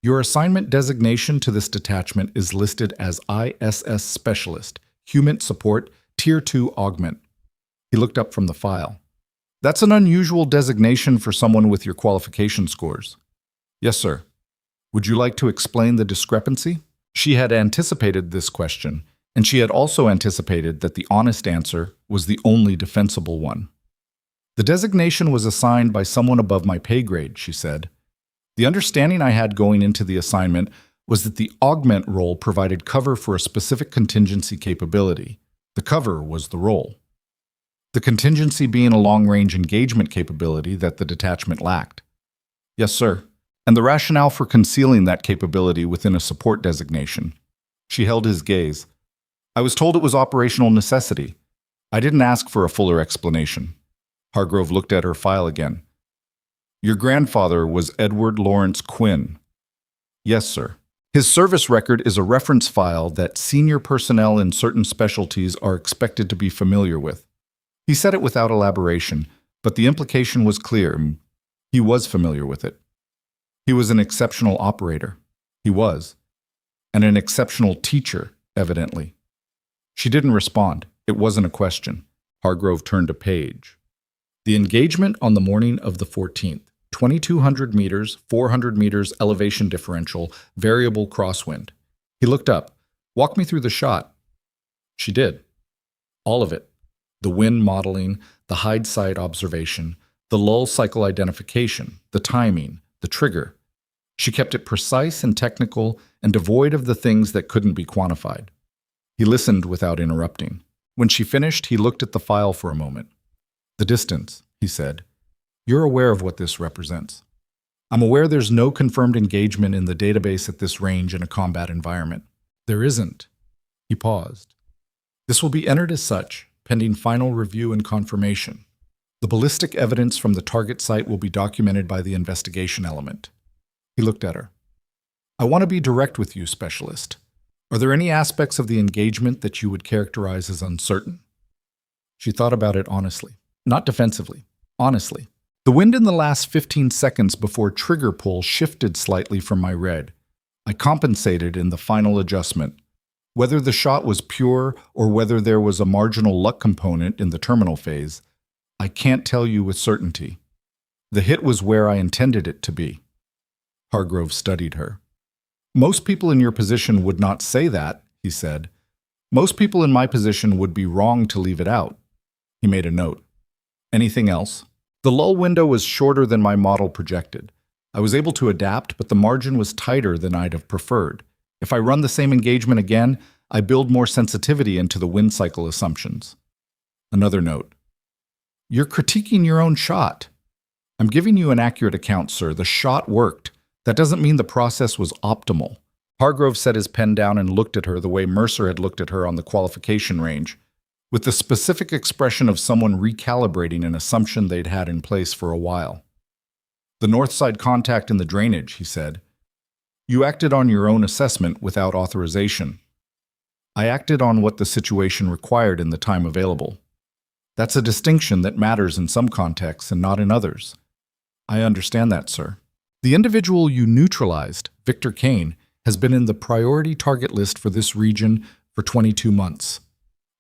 your assignment designation to this detachment is listed as ISS Specialist, Human Support, Tier 2 Augment." He looked up from the file. "That's an unusual designation for someone with your qualification scores." "Yes, sir. Would you like to explain the discrepancy?" She had anticipated this question, and she had also anticipated that the honest answer was the only defensible one. "The designation was assigned by someone above my pay grade," she said. "The understanding I had going into the assignment was that the augment role provided cover for a specific contingency capability. The cover was the role. The contingency being a long-range engagement capability that the detachment lacked." "Yes, sir. And the rationale for concealing that capability within a support designation." She held his gaze. "I was told it was operational necessity. I didn't ask for a fuller explanation." Hargrove looked at her file again. "Your grandfather was Edward Lawrence Quinn." "Yes, sir. His service record is a reference file that senior personnel in certain specialties are expected to be familiar with." He said it without elaboration, but the implication was clear. He was familiar with it. He was an exceptional operator. He was. And an exceptional teacher, evidently. She didn't respond. It wasn't a question. Hargrove turned a page. "The engagement on the morning of the 14th. 2,200 meters, 400 meters elevation differential, variable crosswind." He looked up. "Walk me through the shot." She did. All of it. The wind modeling, the hide side observation, the lull cycle identification, the timing, the trigger. She kept it precise and technical and devoid of the things that couldn't be quantified. He listened without interrupting. When she finished, he looked at the file for a moment. "The distance," he said. "You're aware of what this represents. I'm aware there's no confirmed engagement in the database at this range in a combat environment." "There isn't." He paused. "This will be entered as such, pending final review and confirmation. The ballistic evidence from the target site will be documented by the investigation element." He looked at her. "I want to be direct with you, Specialist. Are there any aspects of the engagement that you would characterize as uncertain?" She thought about it honestly. Not defensively. Honestly. The wind in the last 15 seconds before trigger pull shifted slightly from my red. I compensated in the final adjustment. Whether the shot was pure or whether there was a marginal luck component in the terminal phase, I can't tell you with certainty. The hit was where I intended it to be. Hargrove studied her. "Most people in your position would not say that," he said. "Most people in my position would be wrong to leave it out." He made a note. "Anything else?" The lull window was shorter than my model projected. I was able to adapt, but the margin was tighter than I'd have preferred. If I run the same engagement again, I build more sensitivity into the wind cycle assumptions. Another note. "You're critiquing your own shot." "I'm giving you an accurate account, sir. The shot worked. That doesn't mean the process was optimal." Hargrove set his pen down and looked at her the way Mercer had looked at her on the qualification range, with the specific expression of someone recalibrating an assumption they'd had in place for a while. "The north side contact in the drainage," he said. "You acted on your own assessment without authorization. I acted on what the situation required in the time available. That's a distinction that matters in some contexts and not in others." "I understand that, sir." "The individual you neutralized, Victor Kane, has been in the priority target list for this region for 22 months.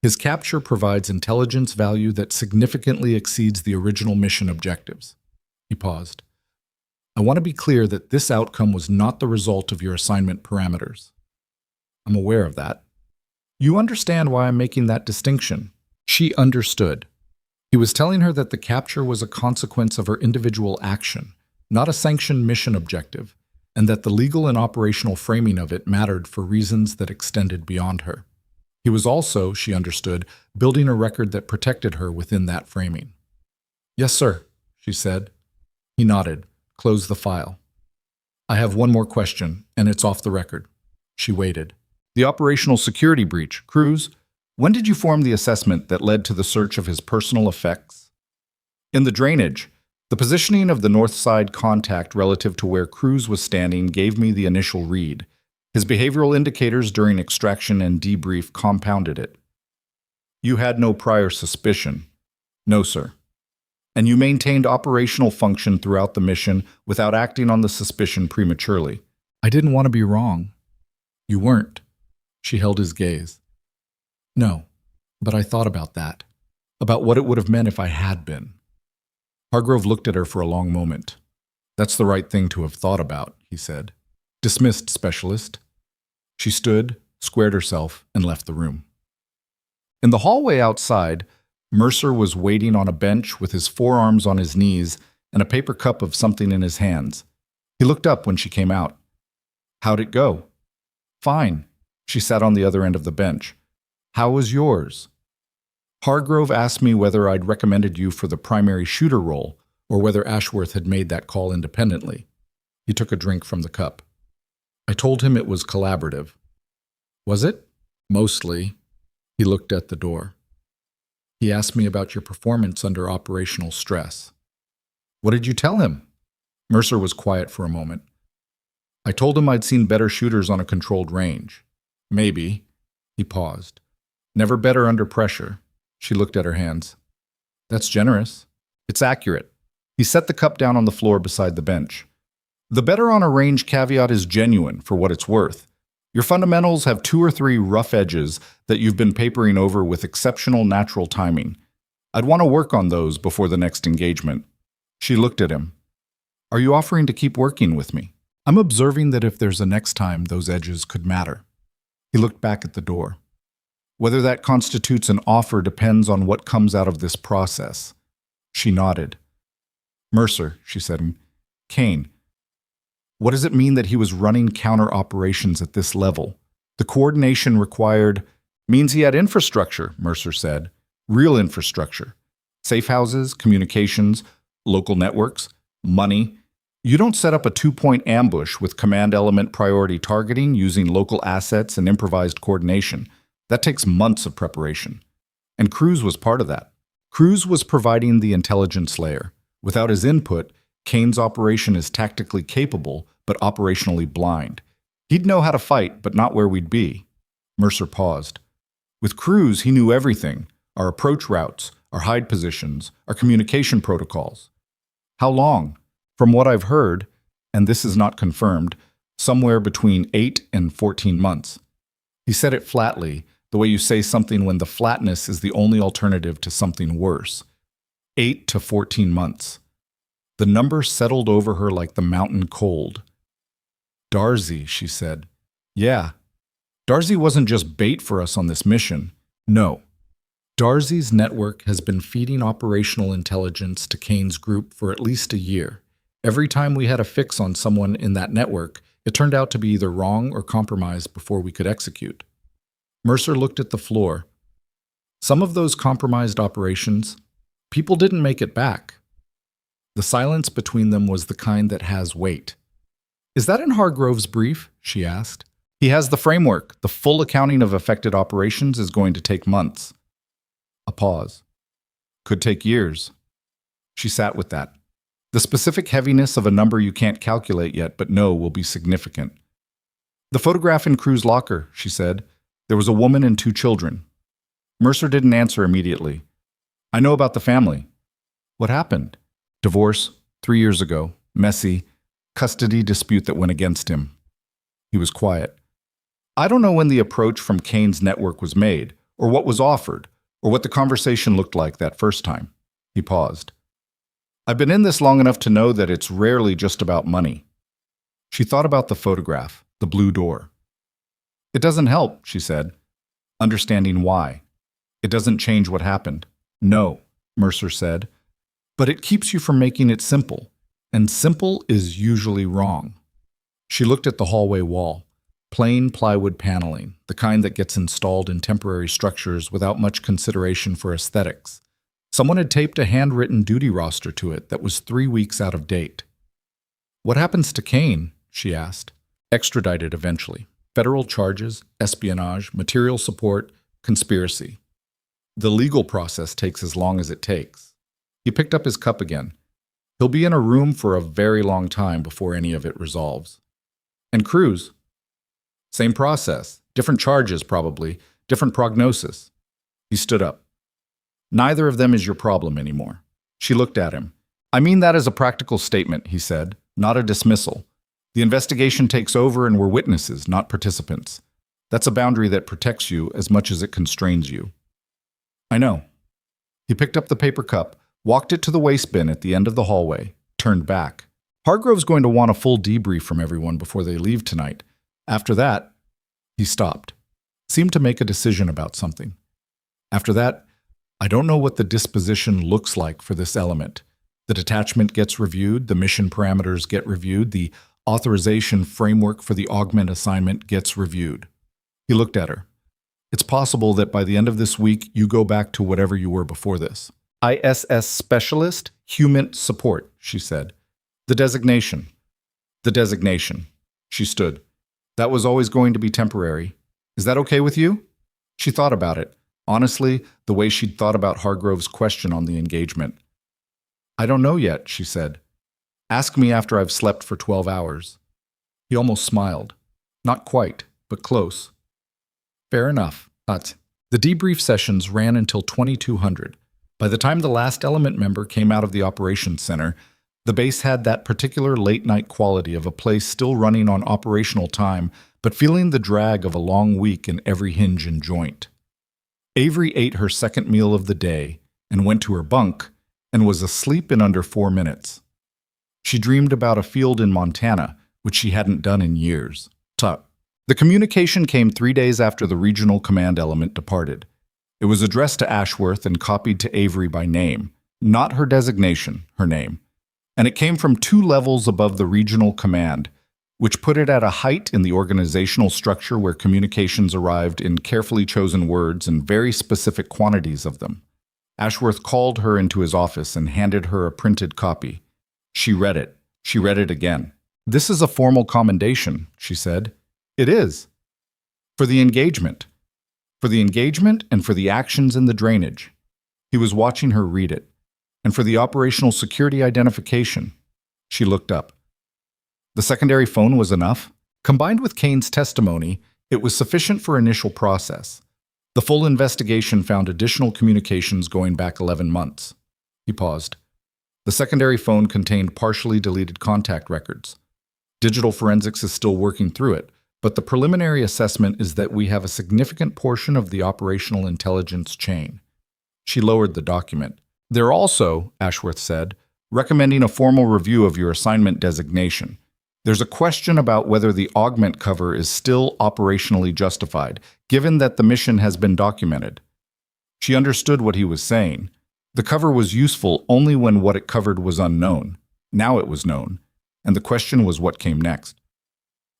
His capture provides intelligence value that significantly exceeds the original mission objectives." He paused. "I want to be clear that this outcome was not the result of your assignment parameters." "I'm aware of that." "You understand why I'm making that distinction?" She understood. He was telling her that the capture was a consequence of her individual action, not a sanctioned mission objective, and that the legal and operational framing of it mattered for reasons that extended beyond her. He was also, she understood, building a record that protected her within that framing. "Yes, sir," she said. He nodded, closed the file. "I have one more question, and it's off the record." She waited. "The operational security breach, Cruz, when did you form the assessment that led to the search of his personal effects?" "In the drainage. The positioning of the north side contact relative to where Cruz was standing gave me the initial read. His behavioral indicators during extraction and debrief compounded it." "You had no prior suspicion?" "No, sir." "And you maintained operational function throughout the mission without acting on the suspicion prematurely?" "I didn't want to be wrong." "You weren't." She held his gaze. "No, but I thought about that, about what it would have meant if I had been." Hargrove looked at her for a long moment. "That's the right thing to have thought about," he said. "Dismissed, Specialist." She stood, squared herself, and left the room. In the hallway outside, Mercer was waiting on a bench with his forearms on his knees and a paper cup of something in his hands. He looked up when she came out. "How'd it go?" "Fine." She sat on the other end of the bench. "How was yours?" "Hargrove asked me whether I'd recommended you for the primary shooter role or whether Ashworth had made that call independently." He took a drink from the cup. "I told him it was collaborative." "Was it?" "Mostly." He looked at the door. "He asked me about your performance under operational stress." "What did you tell him?" Mercer was quiet for a moment. "I told him I'd seen better shooters on a controlled range." "Maybe." He paused. "Never better under pressure." She looked at her hands. "That's generous." "It's accurate." He set the cup down on the floor beside the bench. "The better on a range caveat is genuine, for what it's worth. Your fundamentals have 2 or 3 rough edges that you've been papering over with exceptional natural timing. I'd want to work on those before the next engagement." She looked at him. "Are you offering to keep working with me?" "I'm observing that if there's a next time, those edges could matter." He looked back at the door. "Whether that constitutes an offer depends on what comes out of this process." She nodded. "Mercer," she said. "Kane, What does it mean that he was running counter operations at this level? The coordination required means he had infrastructure, Mercer said. Real infrastructure. Safe houses, communications, local networks, money. You don't set up a two-point ambush with command element priority targeting using local assets and improvised coordination. That takes months of preparation. And Cruz was part of that. Cruz was providing the intelligence layer. Without his input, Kane's operation is tactically capable, but operationally blind. He'd know how to fight, but not where we'd be. Mercer paused. With Cruz, he knew everything. Our approach routes, our hide positions, our communication protocols. How long? From what I've heard, and this is not confirmed, somewhere between 8 and 14 months. He said it flatly, the way you say something when the flatness is the only alternative to something worse. 8 to 14 months. The number settled over her like the mountain cold. Darcy, she said. Yeah. Darcy wasn't just bait for us on this mission. No. Darcy's network has been feeding operational intelligence to Kane's group for at least a year. Every time we had a fix on someone in that network, it turned out to be either wrong or compromised before we could execute. Mercer looked at the floor. Some of those compromised operations, people didn't make it back. The silence between them was the kind that has weight. Is that in Hargrove's brief? She asked. He has the framework. The full accounting of affected operations is going to take months. A pause. Could take years. She sat with that. The specific heaviness of a number you can't calculate yet but know will be significant. The photograph in Cruz's locker, she said. There was a woman and 2 children. Mercer didn't answer immediately. I know about the family. What happened? Divorce, 3 years ago. Messy. Custody dispute that went against him. He was quiet. I don't know when the approach from Kane's network was made, or what was offered, or what the conversation looked like that first time. He paused. I've been in this long enough to know that it's rarely just about money. She thought about the photograph, the blue door. It doesn't help, she said, understanding why. It doesn't change what happened. No, Mercer said, but it keeps you from making it simple, and simple is usually wrong. She looked at the hallway wall. Plain plywood paneling, the kind that gets installed in temporary structures without much consideration for aesthetics. Someone had taped a handwritten duty roster to it that was 3 weeks out of date. What happens to Kane? She asked. Extradited eventually. Federal charges, espionage, material support, conspiracy. The legal process takes as long as it takes. He picked up his cup again. He'll be in a room for a very long time before any of it resolves. And Cruz? Same process, different charges probably, different prognosis. He stood up. Neither of them is your problem anymore. She looked at him. I mean that as a practical statement, he said, not a dismissal. The investigation takes over and we're witnesses, not participants. That's a boundary that protects you as much as it constrains you. I know. He picked up the paper cup, walked it to the waste bin at the end of the hallway, turned back. Hargrove's going to want a full debrief from everyone before they leave tonight. After that, he stopped, seemed to make a decision about something. After that, I don't know what the disposition looks like for this element. The detachment gets reviewed, the mission parameters get reviewed, the authorization framework for the augment assignment gets reviewed. He looked at her. It's possible that by the end of this week, you go back to whatever you were before this. ISS Specialist, Human Support, she said. The designation. The designation. She stood. That was always going to be temporary. Is that okay with you? She thought about it. Honestly, the way she'd thought about Hargrove's question on the engagement. I don't know yet, she said. Ask me after I've slept for 12 hours. He almost smiled. Not quite, but close. Fair enough. But the debrief sessions ran until 2200. By the time the last element member came out of the operations center, the base had that particular late-night quality of a place still running on operational time, but feeling the drag of a long week in every hinge and joint. Avery ate her second meal of the day and went to her bunk and was asleep in under 4 minutes. She dreamed about a field in Montana, which she hadn't done in years. The communication came 3 days after the regional command element departed. It was addressed to Ashworth and copied to Avery by name, not her designation, her name. And it came from 2 levels above the regional command, which put it at a height in the organizational structure where communications arrived in carefully chosen words and very specific quantities of them. Ashworth called her into his office and handed her a printed copy. She read it. She read it again. "This is a formal commendation," she said. "It is. For the engagement. For the engagement and for the actions in the drainage." He was watching her read it. "And for the operational security identification." She looked up. The secondary phone was enough. Combined with Kane's testimony, it was sufficient for initial process. The full investigation found additional communications going back 11 months. He paused. The secondary phone contained partially deleted contact records. Digital forensics is still working through it, but the preliminary assessment is that we have a significant portion of the operational intelligence chain. She lowered the document. "They're also," Ashworth said, "recommending a formal review of your assignment designation. There's a question about whether the augment cover is still operationally justified, given that the mission has been documented." She understood what he was saying. The cover was useful only when what it covered was unknown. Now it was known, and the question was what came next.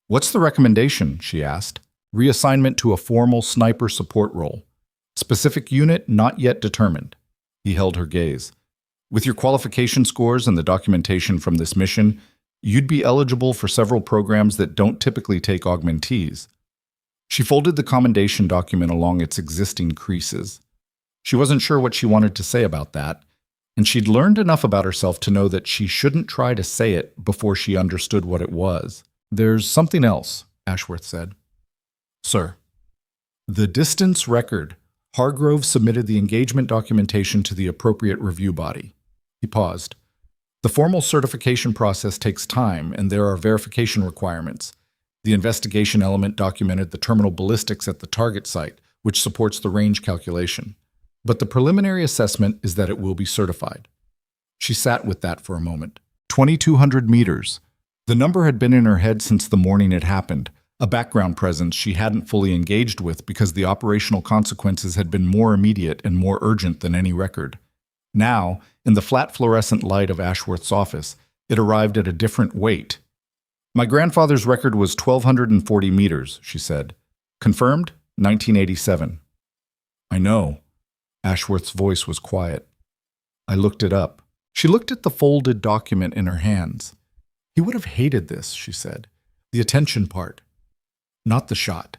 "What's the recommendation?" she asked. "Reassignment to a formal sniper support role. Specific unit not yet determined." He held her gaze. "With your qualification scores and the documentation from this mission, you'd be eligible for several programs that don't typically take augmentees." She folded the commendation document along its existing creases. She wasn't sure what she wanted to say about that, and she'd learned enough about herself to know that she shouldn't try to say it before she understood what it was. "There's something else," Ashworth said. "Sir." "The distance record." Hargrove submitted the engagement documentation to the appropriate review body. He paused. "The formal certification process takes time, and there are verification requirements. The investigation element documented the terminal ballistics at the target site, which supports the range calculation. But the preliminary assessment is that it will be certified." She sat with that for a moment. 2,200 meters. The number had been in her head since the morning it happened, a background presence she hadn't fully engaged with because the operational consequences had been more immediate and more urgent than any record. Now, in the flat fluorescent light of Ashworth's office, it arrived at a different weight. "My grandfather's record was 1,240 meters, she said. "Confirmed? 1987. "I know." Ashworth's voice was quiet. "I looked it up." She looked at the folded document in her hands. "He would have hated this," she said. "The attention part. Not the shot.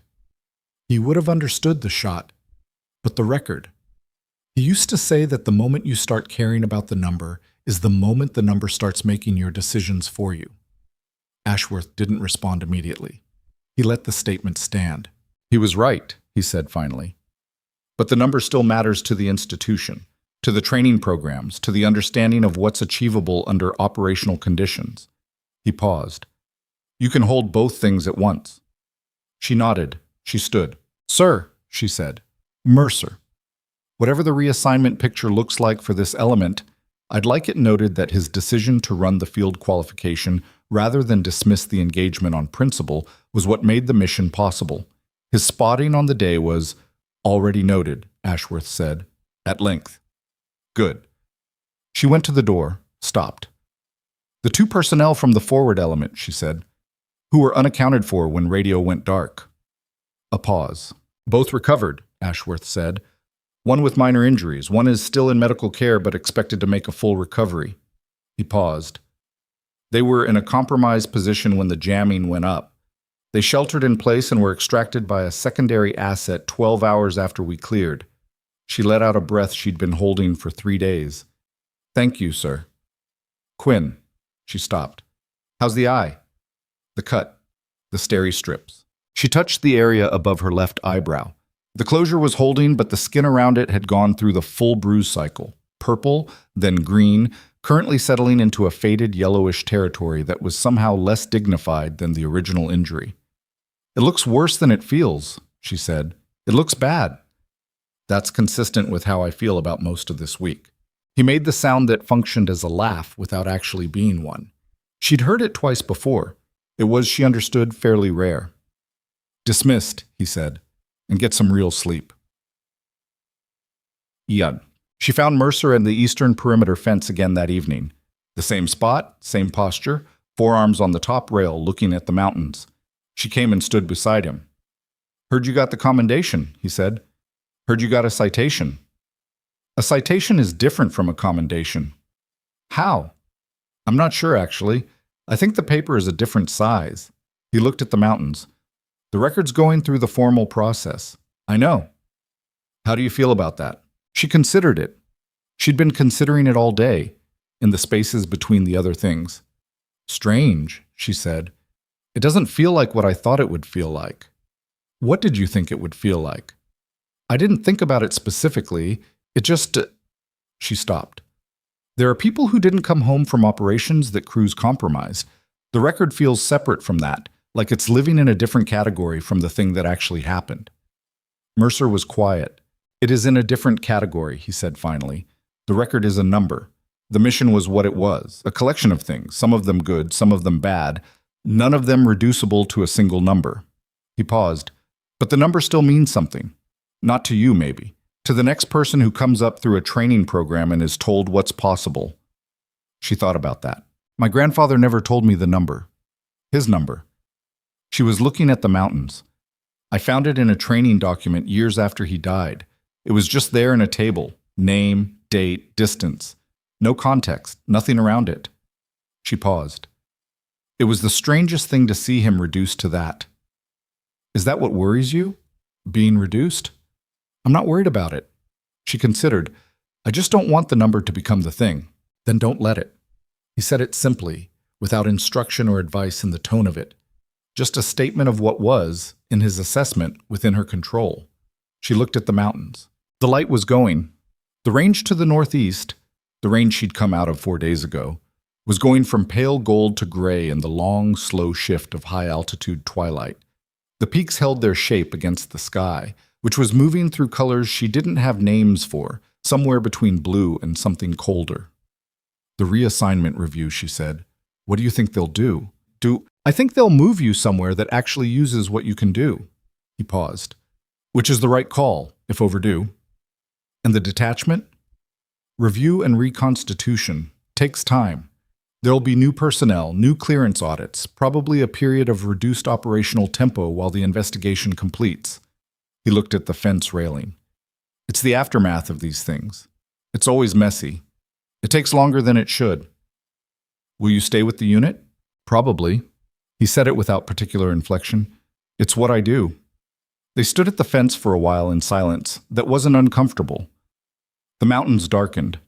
He would have understood the shot, but the record. He used to say that the moment you start caring about the number is the moment the number starts making your decisions for you." Ashworth didn't respond immediately. He let the statement stand. "He was right," he said finally. "But the number still matters to the institution, to the training programs, to the understanding of what's achievable under operational conditions." He paused. "You can hold both things at once." She nodded. She stood. "Sir," she said. "Mercer. Whatever the reassignment picture looks like for this element, I'd like it noted that his decision to run the field qualification rather than dismiss the engagement on principle was what made the mission possible. His spotting on the day was already noted," Ashworth said, "at length." "Good." She went to the door, stopped. "The 2 personnel from the forward element," she said, "who were unaccounted for when radio went dark." A pause. "Both recovered," Ashworth said. "One with minor injuries. One is still in medical care but expected to make a full recovery." He paused. "They were in a compromised position when the jamming went up. They sheltered in place and were extracted by a secondary asset 12 hours after we cleared." She let out a breath she'd been holding for 3 days. "Thank you, sir." "Quinn." She stopped. "How's the eye?" "The cut. The steri strips." She touched the area above her left eyebrow. The closure was holding, but the skin around it had gone through the full bruise cycle. Purple, then green, currently settling into a faded yellowish territory that was somehow less dignified than the original injury. "It looks worse than it feels," she said. "It looks bad." "That's consistent with how I feel about most of this week." He made the sound that functioned as a laugh without actually being one. She'd heard it twice before. It was, she understood, fairly rare. "Dismissed," he said, "and get some real sleep." Yud. She found Mercer and the eastern perimeter fence again that evening. The same spot, same posture, forearms on the top rail looking at the mountains. She came and stood beside him. "Heard you got the commendation," he said. "Heard you got a citation." "A citation is different from a commendation." "How?" "I'm not sure, actually. I think the paper is a different size." He looked at the mountains. "The record's going through the formal process." "I know." "How do you feel about that?" She considered it. She'd been considering it all day, in the spaces between the other things. "Strange," she said. "It doesn't feel like what I thought it would feel like." "What did you think it would feel like?" "I didn't think about it specifically. It just..." She stopped. "There are people who didn't come home from operations that crews compromised. The record feels separate from that, like it's living in a different category from the thing that actually happened." Mercer was quiet. "It is in a different category," he said finally. "The record is a number. The mission was what it was, a collection of things, some of them good, some of them bad, none of them reducible to a single number." He paused. "But the number still means something. Not to you, maybe. To the next person who comes up through a training program and is told what's possible." She thought about that. "My grandfather never told me the number. His number." She was looking at the mountains. "I found it in a training document years after he died. It was just there in a table. Name, date, distance. No context, nothing around it." She paused. "It was the strangest thing to see him reduced to that." "Is that what worries you? Being reduced?" "I'm not worried about it." She considered. "I just don't want the number to become the thing." "Then don't let it." He said it simply, without instruction or advice in the tone of it. Just a statement of what was, in his assessment, within her control. She looked at the mountains. The light was going. The range to the northeast, the range she'd come out of 4 days ago, was going from pale gold to gray in the long, slow shift of high-altitude twilight. The peaks held their shape against the sky, which was moving through colors she didn't have names for, somewhere between blue and something colder. "The reassignment review," she said. "What do you think they'll do?" "I think they'll move you somewhere that actually uses what you can do." He paused. "Which is the right call, if overdue." "And the detachment?" "Review and reconstitution. Takes time. There'll be new personnel, new clearance audits, probably a period of reduced operational tempo while the investigation completes." He looked at the fence railing. "It's the aftermath of these things. It's always messy. It takes longer than it should." "Will you stay with the unit?" "Probably." He said it without particular inflection. "It's what I do." They stood at the fence for a while in silence that wasn't uncomfortable. The mountains darkened.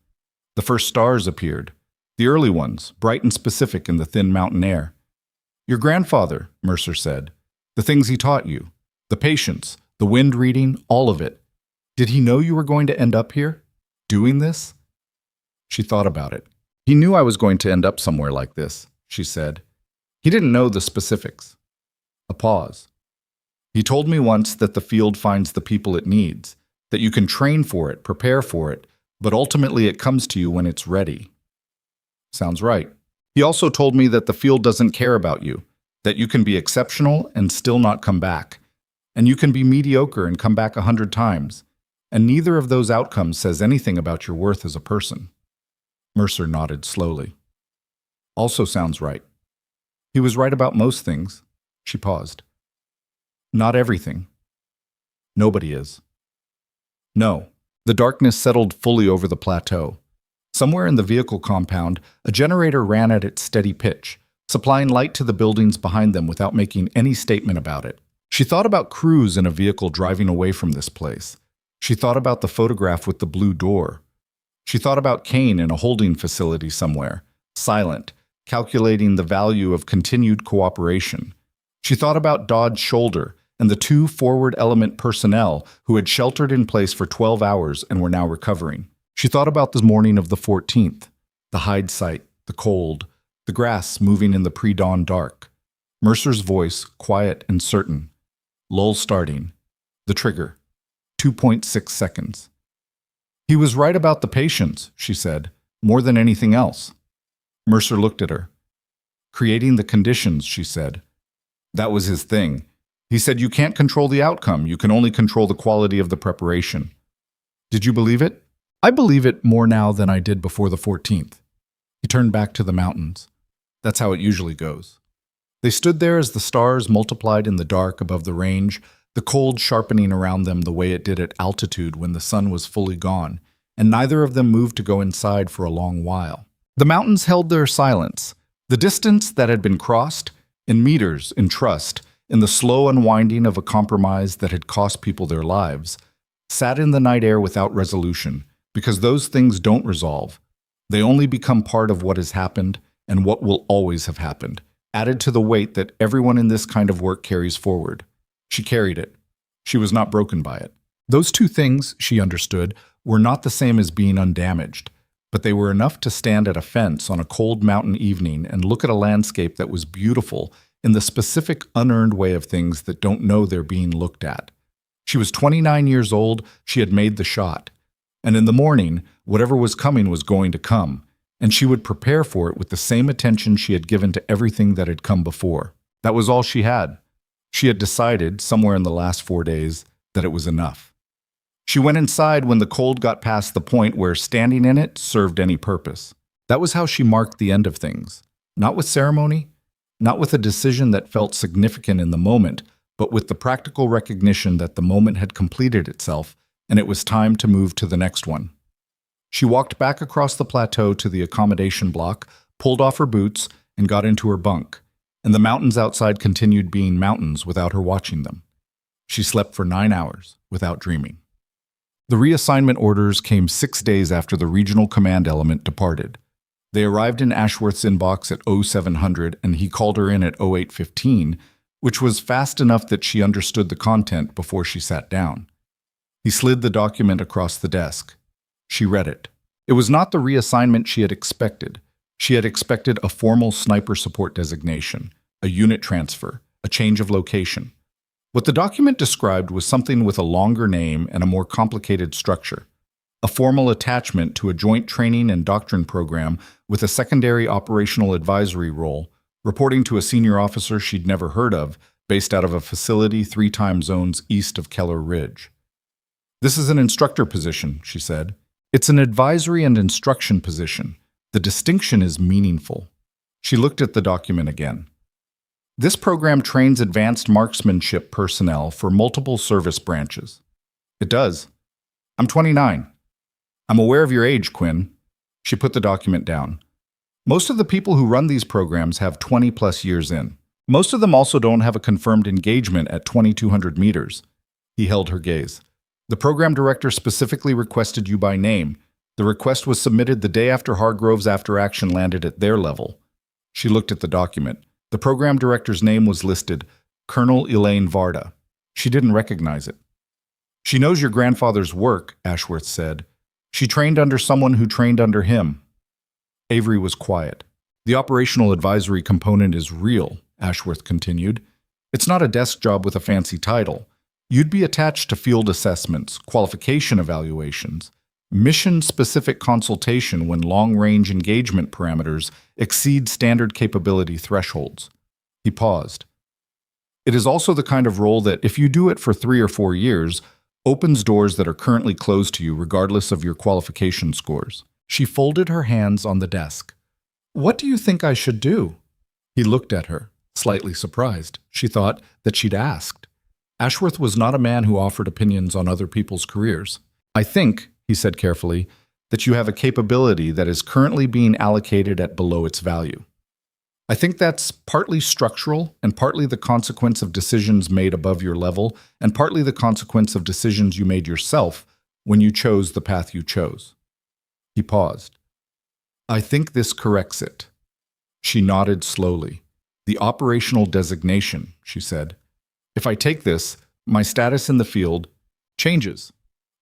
The first stars appeared. The early ones, bright and specific in the thin mountain air. "Your grandfather," Mercer said. "The things he taught you. The patience, the wind reading, all of it. Did he know you were going to end up here? Doing this?" She thought about it. "He knew I was going to end up somewhere like this," she said. "He didn't know the specifics." A pause. "He told me once that the field finds the people it needs, that you can train for it, prepare for it, but ultimately it comes to you when it's ready." Sounds right. "He also told me that the field doesn't care about you, that you can be exceptional and still not come back, and you can be mediocre and come back 100 times, and neither of those outcomes says anything about your worth as a person." Mercer nodded slowly. "Also sounds right." "He was right about most things." She paused. "Not everything." "Nobody is." "No." The darkness settled fully over the plateau. Somewhere in the vehicle compound, a generator ran at its steady pitch, supplying light to the buildings behind them without making any statement about it. She thought about crews in a vehicle driving away from this place. She thought about the photograph with the blue door. She thought about Kane in a holding facility somewhere, silent, calculating the value of continued cooperation. She thought about Dodd's shoulder and the 2 forward element personnel who had sheltered in place for 12 hours and were now recovering. She thought about the morning of the 14th, the hide site, the cold, the grass moving in the pre-dawn dark. Mercer's voice, quiet and certain. Lull starting. The trigger. 2.6 seconds. "He was right about the patience," she said, "more than anything else." Mercer looked at her. "Creating the conditions," she said. "That was his thing. He said you can't control the outcome, you can only control the quality of the preparation." "Did you believe it?" "I believe it more now than I did before the 14th. He turned back to the mountains. That's how it usually goes. They stood there as the stars multiplied in the dark above the range, the cold sharpening around them the way it did at altitude when the sun was fully gone, and neither of them moved to go inside for a long while. The mountains held their silence. The distance that had been crossed, in meters, in trust, in the slow unwinding of a compromise that had cost people their lives, sat in the night air without resolution, because those things don't resolve. They only become part of what has happened and what will always have happened, added to the weight that everyone in this kind of work carries forward. She carried it. She was not broken by it. Those two things, she understood, were not the same as being undamaged, but they were enough to stand at a fence on a cold mountain evening and look at a landscape that was beautiful in the specific unearned way of things that don't know they're being looked at. She was 29 years old, she had made the shot. And in the morning, whatever was coming was going to come, and she would prepare for it with the same attention she had given to everything that had come before. That was all she had. She had decided, somewhere in the last 4 days, that it was enough. She went inside when the cold got past the point where standing in it served any purpose. That was how she marked the end of things. Not with ceremony, not with a decision that felt significant in the moment, but with the practical recognition that the moment had completed itself and it was time to move to the next one. She walked back across the plateau to the accommodation block, pulled off her boots, and got into her bunk, and the mountains outside continued being mountains without her watching them. She slept for 9 hours without dreaming. The reassignment orders came 6 days after the regional command element departed. They arrived in Ashworth's inbox at 0700 and he called her in at 0815, which was fast enough that she understood the content before she sat down. He slid the document across the desk. She read it. It was not the reassignment she had expected. She had expected a formal sniper support designation, a unit transfer, a change of location. What the document described was something with a longer name and a more complicated structure. A formal attachment to a joint training and doctrine program with a secondary operational advisory role, reporting to a senior officer she'd never heard of, based out of a facility 3 time zones east of Keller Ridge. "This is an instructor position," she said. "It's an advisory and instruction position. The distinction is meaningful." She looked at the document again. "This program trains advanced marksmanship personnel for multiple service branches." "It does. I'm 29. I'm aware of your age, Quinn." She put the document down. "Most of the people who run these programs have 20-plus years in. Most of them also don't have a confirmed engagement at 2,200 meters." He held her gaze. "The program director specifically requested you by name. The request was submitted the day after Hargrove's after-action landed at their level." She looked at the document. The program director's name was listed, Colonel Elaine Varda. She didn't recognize it. "She knows your grandfather's work," Ashworth said. "She trained under someone who trained under him." Avery was quiet. "The operational advisory component is real," Ashworth continued. "It's not a desk job with a fancy title. You'd be attached to field assessments, qualification evaluations, mission-specific consultation when long-range engagement parameters exceed standard capability thresholds." He paused. "It is also the kind of role that, if you do it for 3 or 4 years, opens doors that are currently closed to you regardless of your qualification scores." She folded her hands on the desk. "What do you think I should do?" He looked at her, slightly surprised. She thought that she'd asked. Ashworth was not a man who offered opinions on other people's careers. "I think," he said carefully, "that you have a capability that is currently being allocated at below its value. I think that's partly structural and partly the consequence of decisions made above your level and partly the consequence of decisions you made yourself when you chose the path you chose." He paused. "I think this corrects it." She nodded slowly. "The operational designation," she said. "If I take this, my status in the field changes.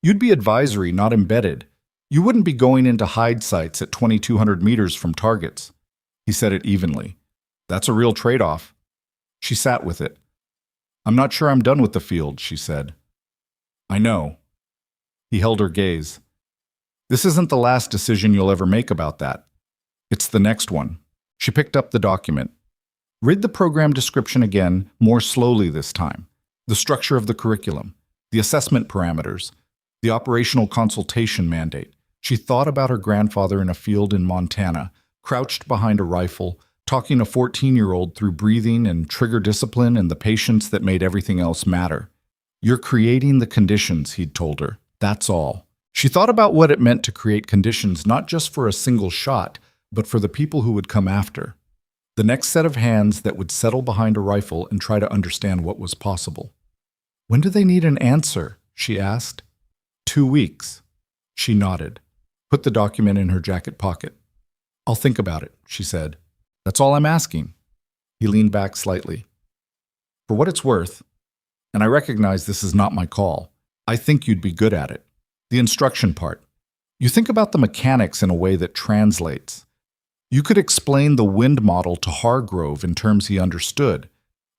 You'd be advisory, not embedded. You wouldn't be going into hide sites at 2,200 meters from targets." He said it evenly. "That's a real trade-off." She sat with it. "I'm not sure I'm done with the field," she said. "I know." He held her gaze. "This isn't the last decision you'll ever make about that. It's the next one." She picked up the document. "Read the program description again, more slowly this time. The structure of the curriculum, the assessment parameters, the operational consultation mandate." She thought about her grandfather in a field in Montana, crouched behind a rifle, talking a 14-year-old through breathing and trigger discipline and the patience that made everything else matter. You're creating the conditions, he'd told her. That's all. She thought about what it meant to create conditions not just for a single shot, but for the people who would come after. The next set of hands that would settle behind a rifle and try to understand what was possible. When do they need an answer? She asked. 2 weeks. She nodded, put the document in her jacket pocket. I'll think about it, she said. That's all I'm asking. He leaned back slightly. For what it's worth, and I recognize this is not my call, I think you'd be good at it. The instruction part. You think about the mechanics in a way that translates. You could explain the wind model to Hargrove in terms he understood,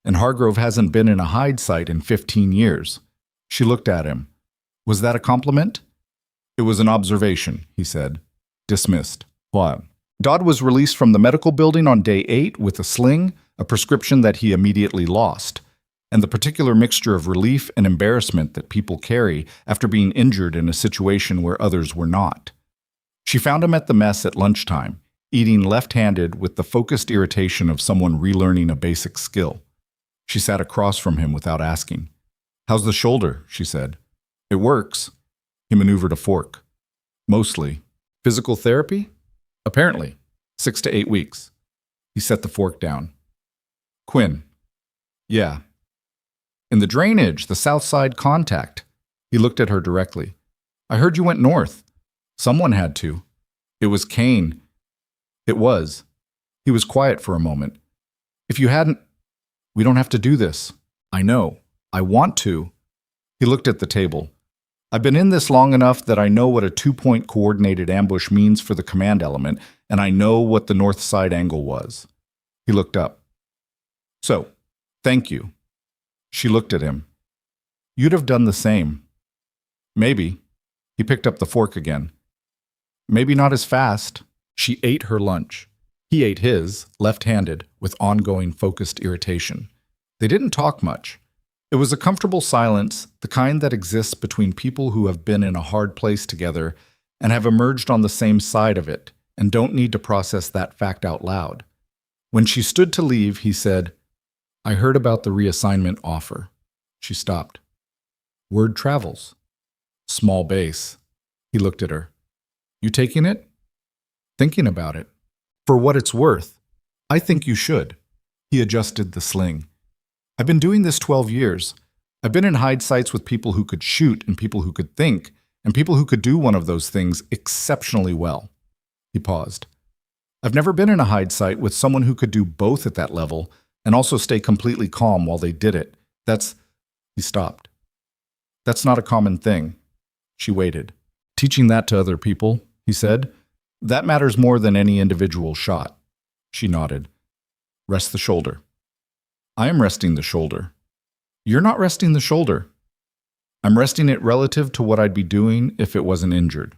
and Hargrove hasn't been in a hide site in 15 years. She looked at him. Was that a compliment? It was an observation, he said. Dismissed. What? Dodd was released from the medical building on day 8 with a sling, a prescription that he immediately lost, and the particular mixture of relief and embarrassment that people carry after being injured in a situation where others were not. She found him at the mess at lunchtime, eating left-handed with the focused irritation of someone relearning a basic skill. She sat across from him without asking. How's the shoulder? She said. It works. He maneuvered a fork. Mostly. Physical therapy? Apparently. 6 to 8 weeks. He set the fork down. Quinn. Yeah. In the drainage, the south side contact. He looked at her directly. I heard you went north. Someone had to. It was Kane. It was. He was quiet for a moment. If you hadn't... We don't have to do this. I know. I want to. He looked at the table. I've been in this long enough that I know what a 2-point coordinated ambush means for the command element, and I know what the north side angle was. He looked up. So, thank you. She looked at him. You'd have done the same. Maybe. He picked up the fork again. Maybe not as fast. She ate her lunch. He ate his, left-handed, with ongoing focused irritation. They didn't talk much. It was a comfortable silence, the kind that exists between people who have been in a hard place together and have emerged on the same side of it and don't need to process that fact out loud. When she stood to leave, he said, I heard about the reassignment offer. She stopped. Word travels. Small base. He looked at her. You taking it? Thinking about it. For what it's worth. I think you should. He adjusted the sling. I've been doing this 12 years. I've been in hide sites with people who could shoot and people who could think, and people who could do one of those things exceptionally well. He paused. I've never been in a hide site with someone who could do both at that level and also stay completely calm while they did it. He stopped. That's not a common thing. She waited. Teaching that to other people, he said. That matters more than any individual shot. She nodded. Rest the shoulder. I am resting the shoulder. You're not resting the shoulder. I'm resting it relative to what I'd be doing if it wasn't injured.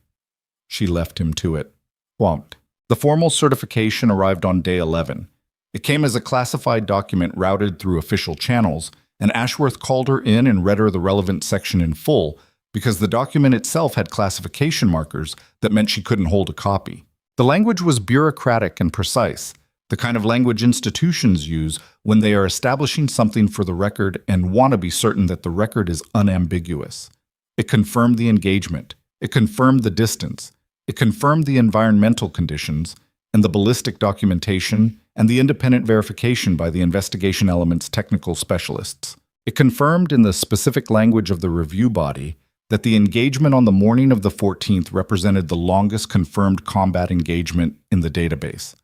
She left him to it. Whomped. The formal certification arrived on day 11. It came as a classified document routed through official channels, and Ashworth called her in and read her the relevant section in full because the document itself had classification markers that meant she couldn't hold a copy. The language was bureaucratic and precise, the kind of language institutions use when they are establishing something for the record and want to be certain that the record is unambiguous. It confirmed the engagement. It confirmed the distance. It confirmed the environmental conditions and the ballistic documentation and the independent verification by the investigation element's technical specialists. It confirmed in the specific language of the review body that the engagement on the morning of the 14th represented the longest confirmed combat engagement in the database.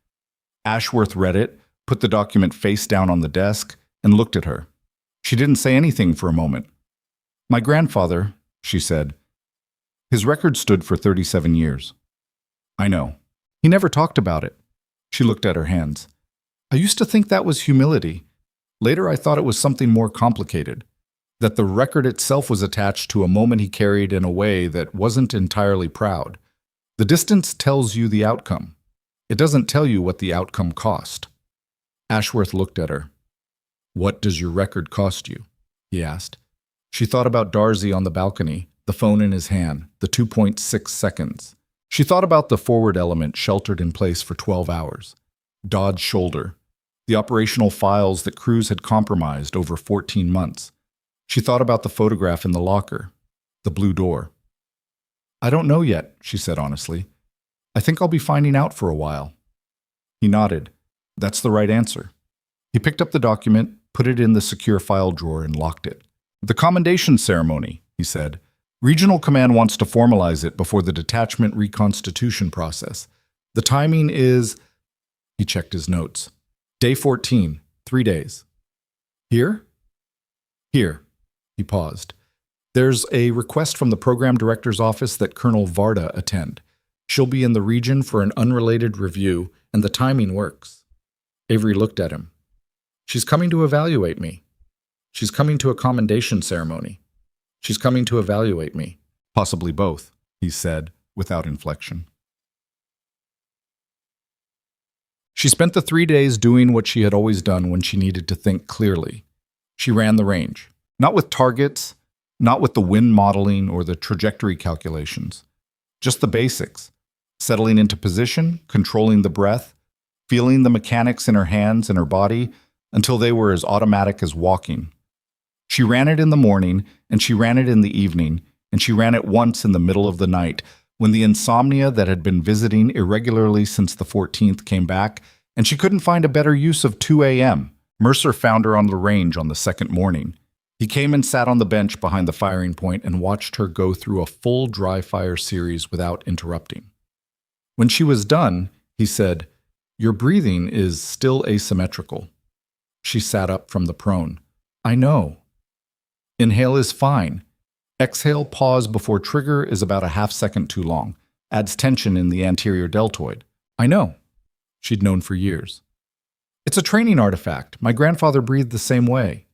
Ashworth read it, put the document face down on the desk, and looked at her. She didn't say anything for a moment. My grandfather, she said. His record stood for 37 years. I know. He never talked about it. She looked at her hands. I used to think that was humility. Later I thought it was something more complicated, that the record itself was attached to a moment he carried in a way that wasn't entirely proud. The distance tells you the outcome. It doesn't tell you what the outcome cost. Ashworth looked at her. What does your record cost you? He asked. She thought about Darcy on the balcony, the phone in his hand, the 2.6 seconds. She thought about the forward element sheltered in place for 12 hours. Dodd's shoulder, the operational files that crews had compromised over 14 months. She thought about the photograph in the locker, the blue door. I don't know yet, she said honestly. I think I'll be finding out for a while. He nodded. That's the right answer. He picked up the document, put it in the secure file drawer, and locked it. The commendation ceremony, he said. Regional Command wants to formalize it before the detachment reconstitution process. The timing is... He checked his notes. Day 14, 3 days. Here? Here. He paused. There's a request from the program director's office that Colonel Varda attend. She'll be in the region for an unrelated review, and the timing works. Avery looked at him. She's coming to evaluate me. She's coming to a commendation ceremony. She's coming to evaluate me. Possibly both, he said, without inflection. She spent the 3 days doing what she had always done when she needed to think clearly. She ran the range, not with targets, not with the wind modeling or the trajectory calculations, just the basics, settling into position, controlling the breath, feeling the mechanics in her hands and her body until they were as automatic as walking. She ran it in the morning, and she ran it in the evening, and she ran it once in the middle of the night, when the insomnia that had been visiting irregularly since the 14th came back, and she couldn't find a better use of 2 a.m. Mercer found her on the range on the second morning. He came and sat on the bench behind the firing point and watched her go through a full dry fire series without interrupting. When she was done, he said, "Your breathing is still asymmetrical." She sat up from the prone. "I know. Inhale is fine. Exhale, pause before trigger is about a half-second too long. Adds tension in the anterior deltoid. I know." She'd known for years. "It's a training artifact. My grandfather breathed the same way."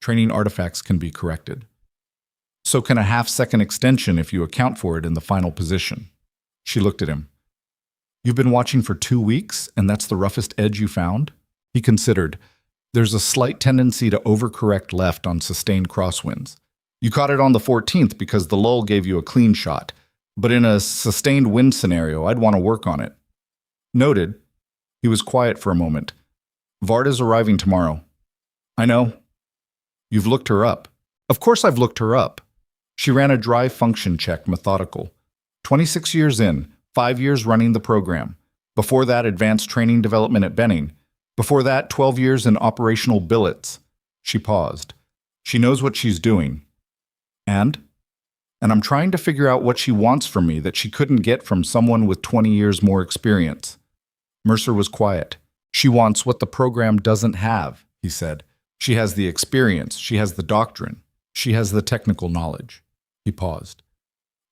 Training artifacts can be corrected. So can a half-second extension if you account for it in the final position. She looked at him. "You've been watching for 2 weeks, and that's the roughest edge you found?" He considered. "There's a slight tendency to overcorrect left on sustained crosswinds. You caught it on the 14th because the lull gave you a clean shot, but in a sustained wind scenario, I'd want to work on it." "Noted." He was quiet for a moment. "Varda's arriving tomorrow." "I know." "You've looked her up." "Of course I've looked her up." She ran a dry function check, methodical. 26 years in, 5 years running the program. Before that, advanced training development at Benning. Before that, 12 years in operational billets. She paused. She knows what she's doing. And I'm trying to figure out what she wants from me that she couldn't get from someone with 20 years more experience. Mercer was quiet. "She wants what the program doesn't have," he said. "She has the experience. She has the doctrine. She has the technical knowledge." He paused.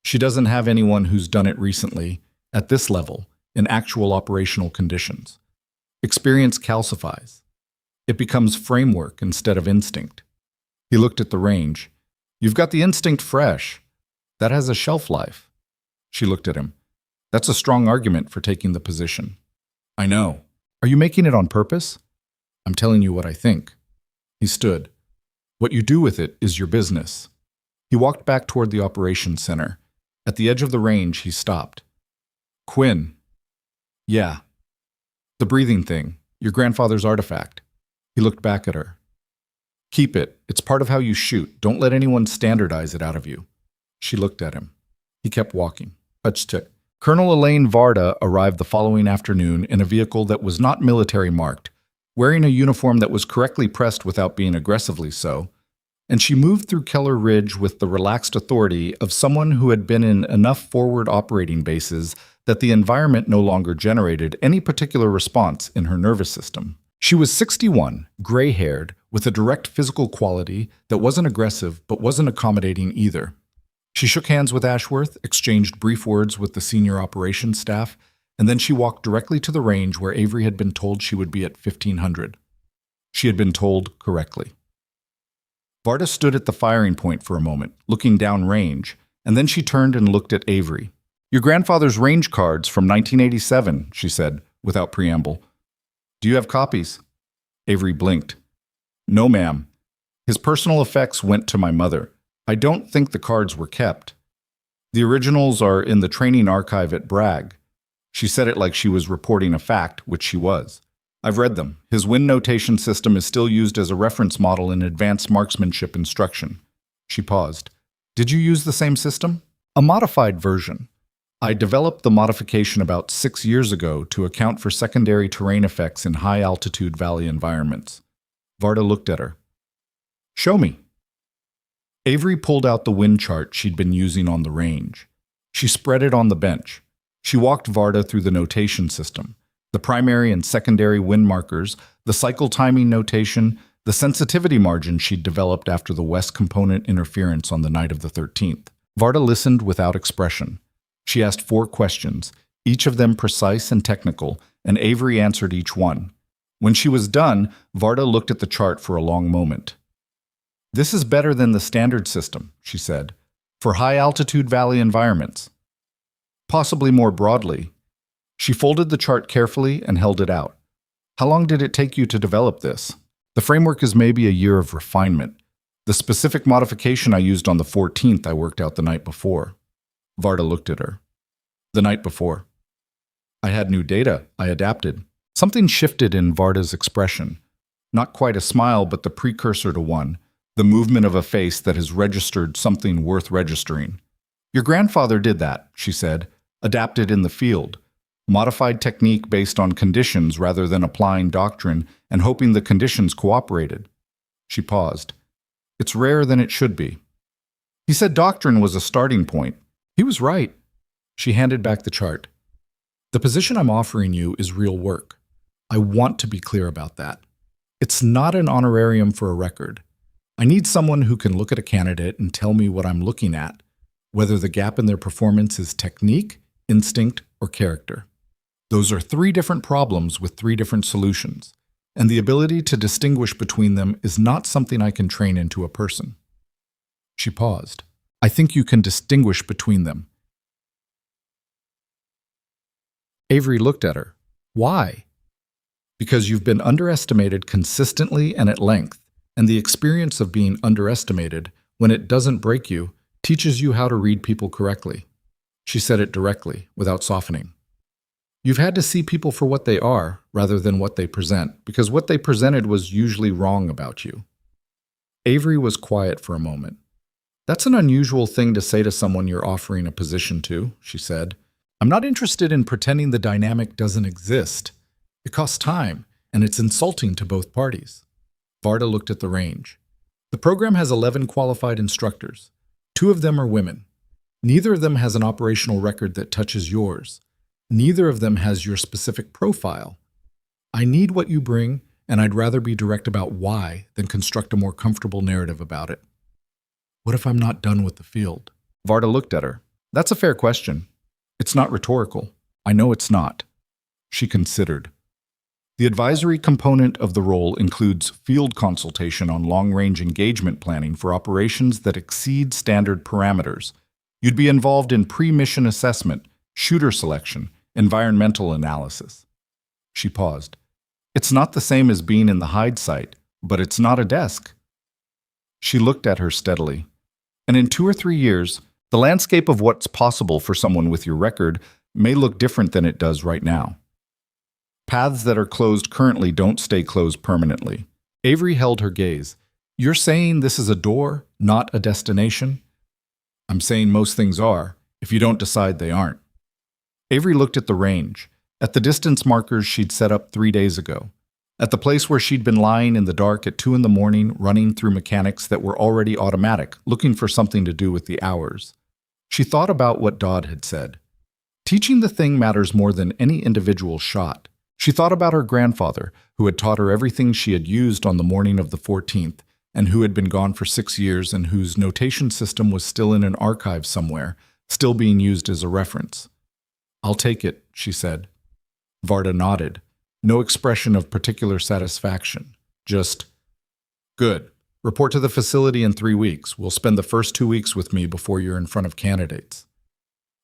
"She doesn't have anyone who's done it recently, at this level, in actual operational conditions. Experience calcifies. It becomes framework instead of instinct." He looked at the range. "You've got the instinct fresh. That has a shelf life." She looked at him. "That's a strong argument for taking the position." "I know. Are you making it on purpose?" "I'm telling you what I think." He stood. "What you do with it is your business." He walked back toward the operations center. At the edge of the range, he stopped. "Quinn." "Yeah." "The breathing thing. Your grandfather's artifact." He looked back at her. "Keep it. It's part of how you shoot. Don't let anyone standardize it out of you." She looked at him. He kept walking. Touch-tick. Colonel Elaine Varda arrived the following afternoon in a vehicle that was not military marked, wearing a uniform that was correctly pressed without being aggressively so, and she moved through Keller Ridge with the relaxed authority of someone who had been in enough forward operating bases that the environment no longer generated any particular response in her nervous system. She was 61, gray-haired, with a direct physical quality that wasn't aggressive but wasn't accommodating either. She shook hands with Ashworth, exchanged brief words with the senior operations staff, and then she walked directly to the range where Avery had been told she would be at 1500. She had been told correctly. Varda stood at the firing point for a moment, looking downrange, and then she turned and looked at Avery. "Your grandfather's range cards from 1987, she said, without preamble. "Do you have copies?" Avery blinked. "No, ma'am. His personal effects went to my mother. I don't think the cards were kept. The originals are in the training archive at Bragg." She said it like she was reporting a fact, which she was. I've read them. His win notation system is still used as a reference model in advanced marksmanship instruction. She paused. Did you use the same system? A modified version. I developed the modification about 6 years ago to account for secondary terrain effects in high-altitude valley environments. Varda looked at her. Show me. Avery pulled out the wind chart she'd been using on the range. She spread it on the bench. She walked Varda through the notation system, the primary and secondary wind markers, the cycle timing notation, the sensitivity margin she'd developed after the west component interference on the night of the 13th. Varda listened without expression. She asked 4 questions, each of them precise and technical, and Avery answered each one. When she was done, Varda looked at the chart for a long moment. This is better than the standard system, she said, for high-altitude valley environments. Possibly more broadly. She folded the chart carefully and held it out. How long did it take you to develop this? The framework is maybe a year of refinement. The specific modification I used on the 14th I worked out the night before. Varda looked at her. The night before. I had new data. I adapted. Something shifted in Varda's expression. Not quite a smile, but the precursor to one. The movement of a face that has registered something worth registering. Your grandfather did that, she said. Adapted in the field. Modified technique based on conditions rather than applying doctrine and hoping the conditions cooperated. She paused. It's rarer than it should be. He said doctrine was a starting point. He was right. She handed back the chart. The position I'm offering you is real work. I want to be clear about that. It's not an honorarium for a record. I need someone who can look at a candidate and tell me what I'm looking at, whether the gap in their performance is technique, instinct, or character. Those are 3 different problems with 3 different solutions, and the ability to distinguish between them is not something I can train into a person. She paused. I think you can distinguish between them. Avery looked at her. Why? Because you've been underestimated consistently and at length, and the experience of being underestimated, when it doesn't break you, teaches you how to read people correctly. She said it directly, without softening. You've had to see people for what they are, rather than what they present, because what they presented was usually wrong about you. Avery was quiet for a moment. That's an unusual thing to say to someone you're offering a position to, she said. I'm not interested in pretending the dynamic doesn't exist. It costs time, and it's insulting to both parties. Varda looked at the range. The program has 11 qualified instructors. 2 of them are women. Neither of them has an operational record that touches yours. Neither of them has your specific profile. I need what you bring, and I'd rather be direct about why than construct a more comfortable narrative about it. What if I'm not done with the field? Varda looked at her. That's a fair question. It's not rhetorical. I know it's not. She considered. The advisory component of the role includes field consultation on long-range engagement planning for operations that exceed standard parameters. You'd be involved in pre-mission assessment, shooter selection, environmental analysis. She paused. It's not the same as being in the hide site, but it's not a desk. She looked at her steadily. And in 2 or 3 years, the landscape of what's possible for someone with your record may look different than it does right now. Paths that are closed currently don't stay closed permanently. Avery held her gaze. You're saying this is a door, not a destination? I'm saying most things are, if you don't decide they aren't. Avery looked at the range, at the distance markers she'd set up 3 days ago, at the place where she'd been lying in the dark at 2 a.m, running through mechanics that were already automatic, looking for something to do with the hours. She thought about what Dodd had said. Teaching the thing matters more than any individual shot. She thought about her grandfather, who had taught her everything she had used on the morning of the 14th, and who had been gone for 6 years and whose notation system was still in an archive somewhere, still being used as a reference. I'll take it, she said. Varda nodded. No expression of particular satisfaction. Just, good. Report to the facility in 3 weeks. We'll spend the first 2 weeks with me before you're in front of candidates.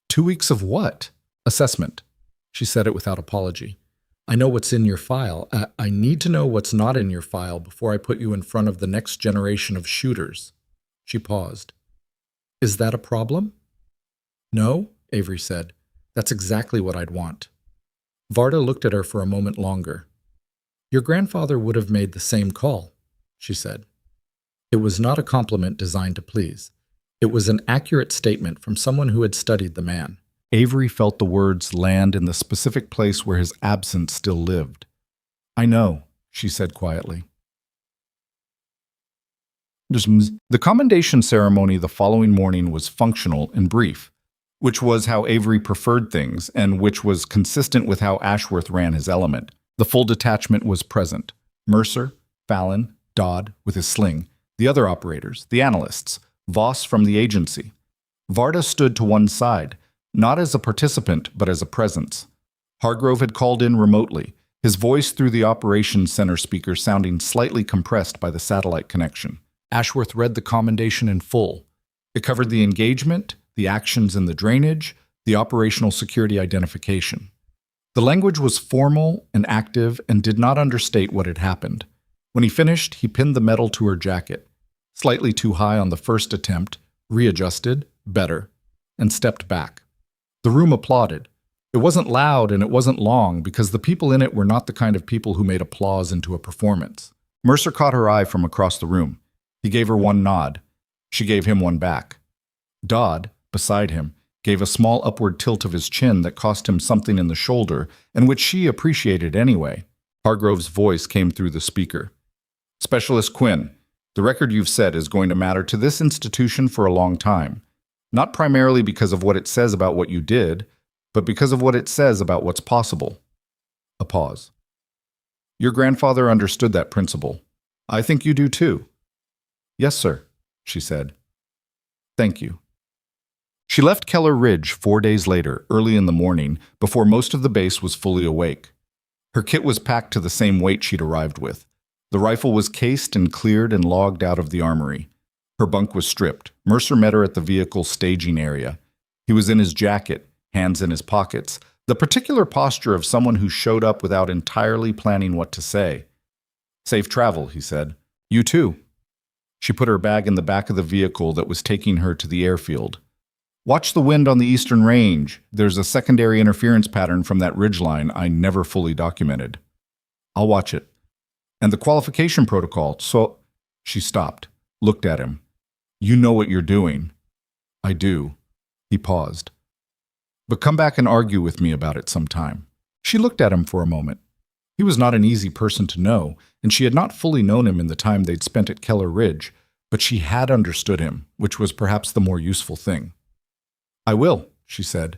2 weeks of what? Assessment. She said it without apology. I know what's in your file. I need to know what's not in your file before I put you in front of the next generation of shooters. She paused. Is that a problem? No, Avery said. That's exactly what I'd want. Varda looked at her for a moment longer. Your grandfather would have made the same call, she said. It was not a compliment designed to please. It was an accurate statement from someone who had studied the man. Avery felt the words land in the specific place where his absence still lived. I know, she said quietly. The commendation ceremony the following morning was functional and brief, which was how Avery preferred things and which was consistent with how Ashworth ran his element. The full detachment was present. Mercer, Fallon, Dodd with his sling, the other operators, the analysts, Voss from the agency. Varda stood to one side, not as a participant but as a presence. Hargrove had called in remotely, his voice through the operations center speaker sounding slightly compressed by the satellite connection. Ashworth read the commendation in full. It covered the engagement, the actions in the drainage, the operational security identification. The language was formal and active and did not understate what had happened. When he finished, he pinned the medal to her jacket. Slightly too high on the first attempt, readjusted, better, and stepped back. The room applauded. It wasn't loud and it wasn't long because the people in it were not the kind of people who made applause into a performance. Mercer caught her eye from across the room. He gave her one nod. She gave him one back. Dodd, beside him, gave a small upward tilt of his chin that cost him something in the shoulder and which she appreciated anyway. Hargrove's voice came through the speaker. Specialist Quinn, the record you've set is going to matter to this institution for a long time. Not primarily because of what it says about what you did, but because of what it says about what's possible. A pause. Your grandfather understood that principle. I think you do too. Yes, sir, she said. Thank you. She left Keller Ridge 4 days later, early in the morning, before most of the base was fully awake. Her kit was packed to the same weight she'd arrived with. The rifle was cased and cleared and logged out of the armory. Her bunk was stripped. Mercer met her at the vehicle's staging area. He was in his jacket, hands in his pockets, the particular posture of someone who showed up without entirely planning what to say. Safe travel, he said. You too. She put her bag in the back of the vehicle that was taking her to the airfield. Watch the wind on the eastern range. There's a secondary interference pattern from that ridgeline I never fully documented. I'll watch it. And the qualification protocol, so... She stopped, looked at him. You know what you're doing. I do. He paused. But come back and argue with me about it sometime. She looked at him for a moment. He was not an easy person to know, and she had not fully known him in the time they'd spent at Keller Ridge, but she had understood him, which was perhaps the more useful thing. I will, she said.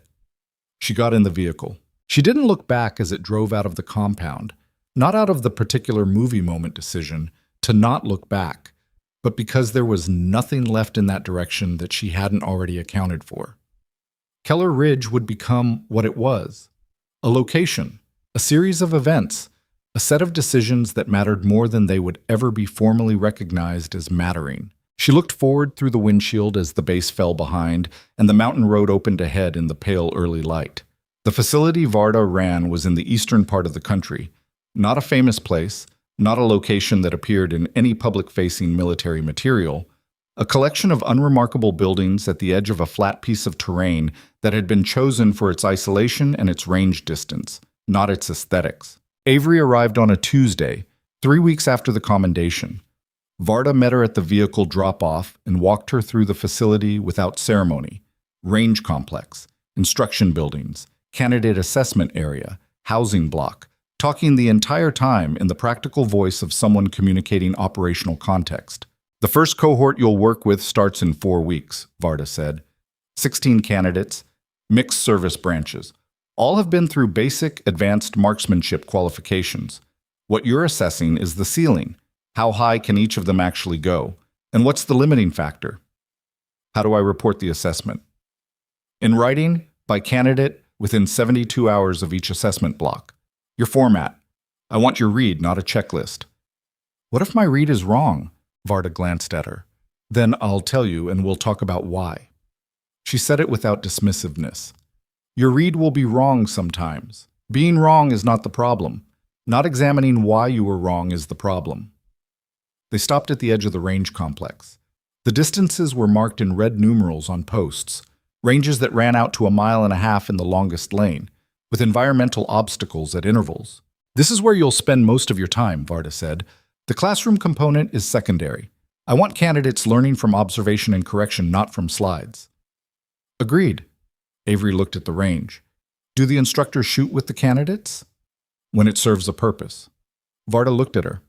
She got in the vehicle. She didn't look back as it drove out of the compound, not out of the particular movie moment decision to not look back, but because there was nothing left in that direction that she hadn't already accounted for. Keller Ridge would become what it was, a location, a series of events, a set of decisions that mattered more than they would ever be formally recognized as mattering. She looked forward through the windshield as the base fell behind and the mountain road opened ahead in the pale early light. The facility Varda ran was in the eastern part of the country, not a famous place, not a location that appeared in any public-facing military material, a collection of unremarkable buildings at the edge of a flat piece of terrain that had been chosen for its isolation and its range distance, not its aesthetics. Avery arrived on a Tuesday, 3 weeks after the commendation. Varda met her at the vehicle drop-off and walked her through the facility without ceremony. Range complex, instruction buildings, candidate assessment area, housing block, talking the entire time in the practical voice of someone communicating operational context. The first cohort you'll work with starts in 4 weeks, Varda said. 16 candidates, mixed service branches. All have been through basic, advanced marksmanship qualifications. What you're assessing is the ceiling. How high can each of them actually go? And what's the limiting factor? How do I report the assessment? In writing, by candidate, within 72 hours of each assessment block. Your format. I want your read, not a checklist. What if my read is wrong? Varda glanced at her. Then I'll tell you and we'll talk about why. She said it without dismissiveness. Your read will be wrong sometimes. Being wrong is not the problem. Not examining why you were wrong is the problem. They stopped at the edge of the range complex. The distances were marked in red numerals on posts, ranges that ran out to 1.5 miles in the longest lane, with environmental obstacles at intervals. This is where you'll spend most of your time, Varda said. The classroom component is secondary. I want candidates learning from observation and correction, not from slides. Agreed. Avery looked at the range. Do the instructors shoot with the candidates? When it serves a purpose. Varda looked at her.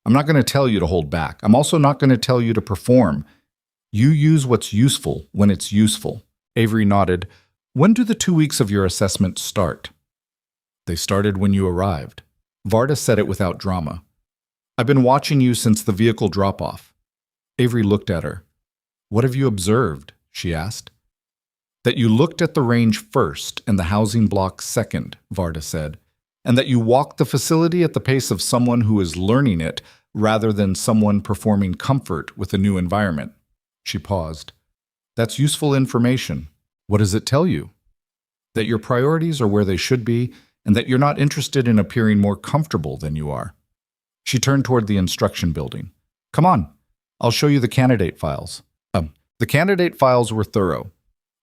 I'm not going to tell you to hold back. I'm also not going to tell you to perform. You use what's useful when it's useful. Avery nodded. When do the 2 weeks of your assessment start? They started when you arrived. Varda said it without drama. I've been watching you since the vehicle drop-off. Avery looked at her. What have you observed? She asked. That you looked at the range first and the housing block second, Varda said, and that you walked the facility at the pace of someone who is learning it rather than someone performing comfort with a new environment. She paused. That's useful information. What does it tell you? That your priorities are where they should be and that you're not interested in appearing more comfortable than you are. She turned toward the instruction building. Come on, I'll show you the candidate files. The candidate files were thorough.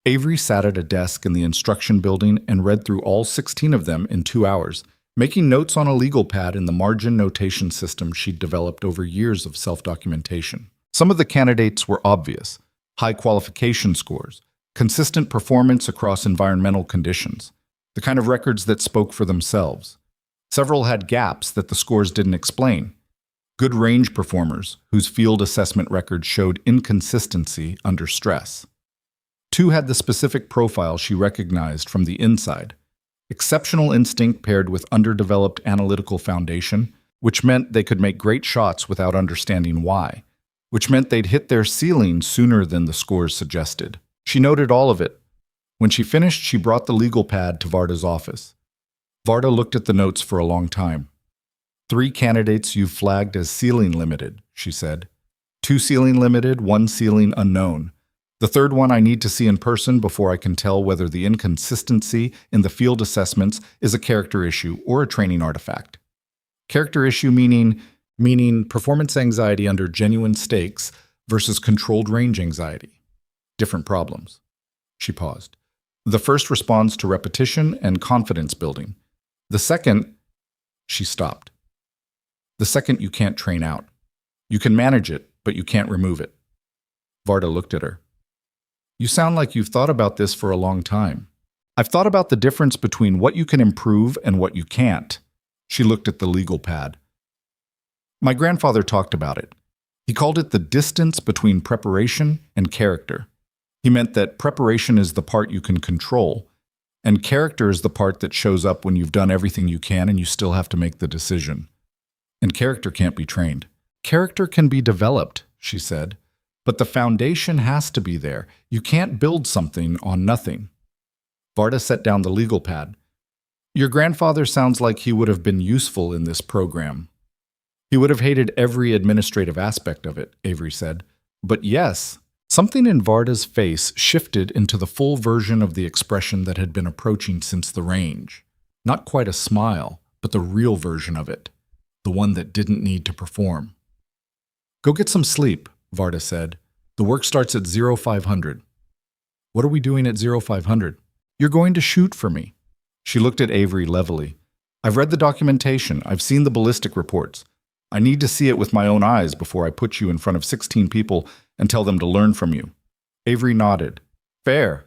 Avery sat at a desk in the instruction building and read through all 16 of them in 2 hours, making notes on a legal pad in the margin notation system she'd developed over years of self-documentation. Some of the candidates were obvious: high qualification scores, consistent performance across environmental conditions, the kind of records that spoke for themselves. Several had gaps that the scores didn't explain. Good range performers whose field assessment records showed inconsistency under stress. 2 had the specific profile she recognized from the inside: exceptional instinct paired with underdeveloped analytical foundation, which meant they could make great shots without understanding why, which meant they'd hit their ceiling sooner than the scores suggested. She noted all of it. When she finished, she brought the legal pad to Varda's office. Varda looked at the notes for a long time. 3 candidates you've flagged as ceiling limited, she said. 2 ceiling limited, 1 ceiling unknown. The third one I need to see in person before I can tell whether the inconsistency in the field assessments is a character issue or a training artifact. Character issue meaning performance anxiety under genuine stakes versus controlled range anxiety. Different problems. She paused. The first responds to repetition and confidence building. The second, she stopped. The second you can't train out. You can manage it, but you can't remove it. Varda looked at her. You sound like you've thought about this for a long time. I've thought about the difference between what you can improve and what you can't. She looked at the legal pad. My grandfather talked about it. He called it the distance between preparation and character. He meant that preparation is the part you can control, and character is the part that shows up when you've done everything you can and you still have to make the decision. And character can't be trained. Character can be developed, she said, but the foundation has to be there. You can't build something on nothing. Varda set down the legal pad. Your grandfather sounds like he would have been useful in this program. He would have hated every administrative aspect of it, Avery said. But yes, something in Varda's face shifted into the full version of the expression that had been approaching since the range. Not quite a smile, but the real version of it. The one that didn't need to perform. Go get some sleep, Varda said. The work starts at 0500. What are we doing at 0500? You're going to shoot for me. She looked at Avery levelly. I've read the documentation. I've seen the ballistic reports. I need to see it with my own eyes before I put you in front of 16 people and tell them to learn from you. Avery nodded. Fair.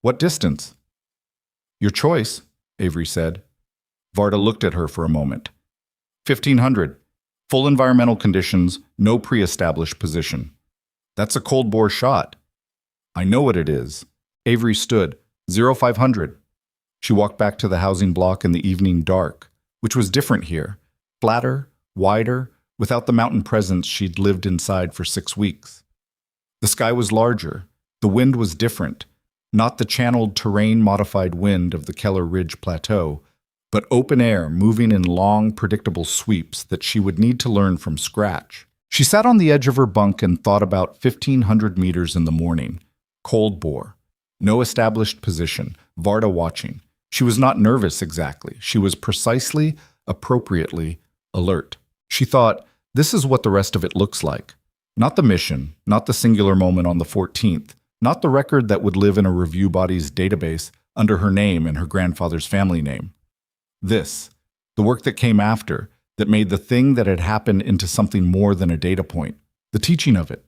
What distance? Your choice, Avery said. Varda looked at her for a moment. 1500. Full environmental conditions, no pre-established position. That's a cold bore shot. I know what it is. Avery stood. 0500. She walked back to the housing block in the evening dark, which was different here. Flatter, wider, without the mountain presence she'd lived inside for 6 weeks. The sky was larger. The wind was different. Not the channeled terrain-modified wind of the Keller Ridge Plateau, but open air moving in long, predictable sweeps that she would need to learn from scratch. She sat on the edge of her bunk and thought about 1,500 meters in the morning. Cold bore. No established position. Varda watching. She was not nervous exactly. She was precisely, appropriately alert. She thought, this is what the rest of it looks like. Not the mission, not the singular moment on the 14th, not the record that would live in a review body's database under her name and her grandfather's family name. This, The work that came after, that made the thing that had happened into something more than a data point. The teaching of it.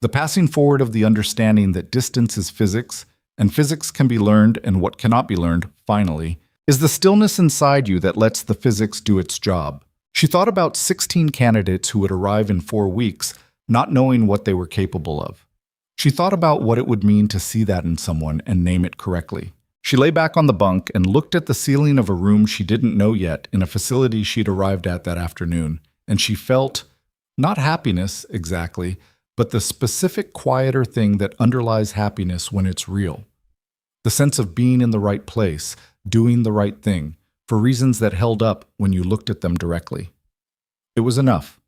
The passing forward of the understanding that distance is physics, and physics can be learned and what cannot be learned, finally, is the stillness inside you that lets the physics do its job. She thought about 16 candidates who would arrive in 4 weeks, not knowing what they were capable of. She thought about what it would mean to see that in someone and name it correctly. She lay back on the bunk and looked at the ceiling of a room she didn't know yet in a facility she'd arrived at that afternoon, and she felt, not happiness exactly, but the specific quieter thing that underlies happiness when it's real. The sense of being in the right place, doing the right thing, for reasons that held up when you looked at them directly. It was enough.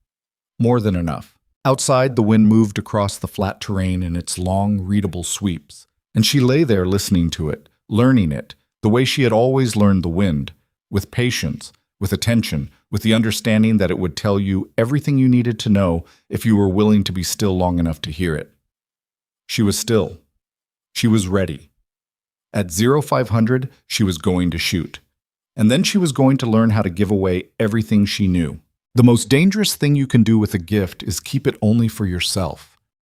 More than enough. Outside, the wind moved across the flat terrain in its long, readable sweeps, and she lay there listening to it, learning it, the way she had always learned the wind, with patience, with attention, with the understanding that it would tell you everything you needed to know if you were willing to be still long enough to hear it. She was still. She was ready. At 0500, she was going to shoot. And then she was going to learn how to give away everything she knew. The most dangerous thing you can do with a gift is keep it only for yourself.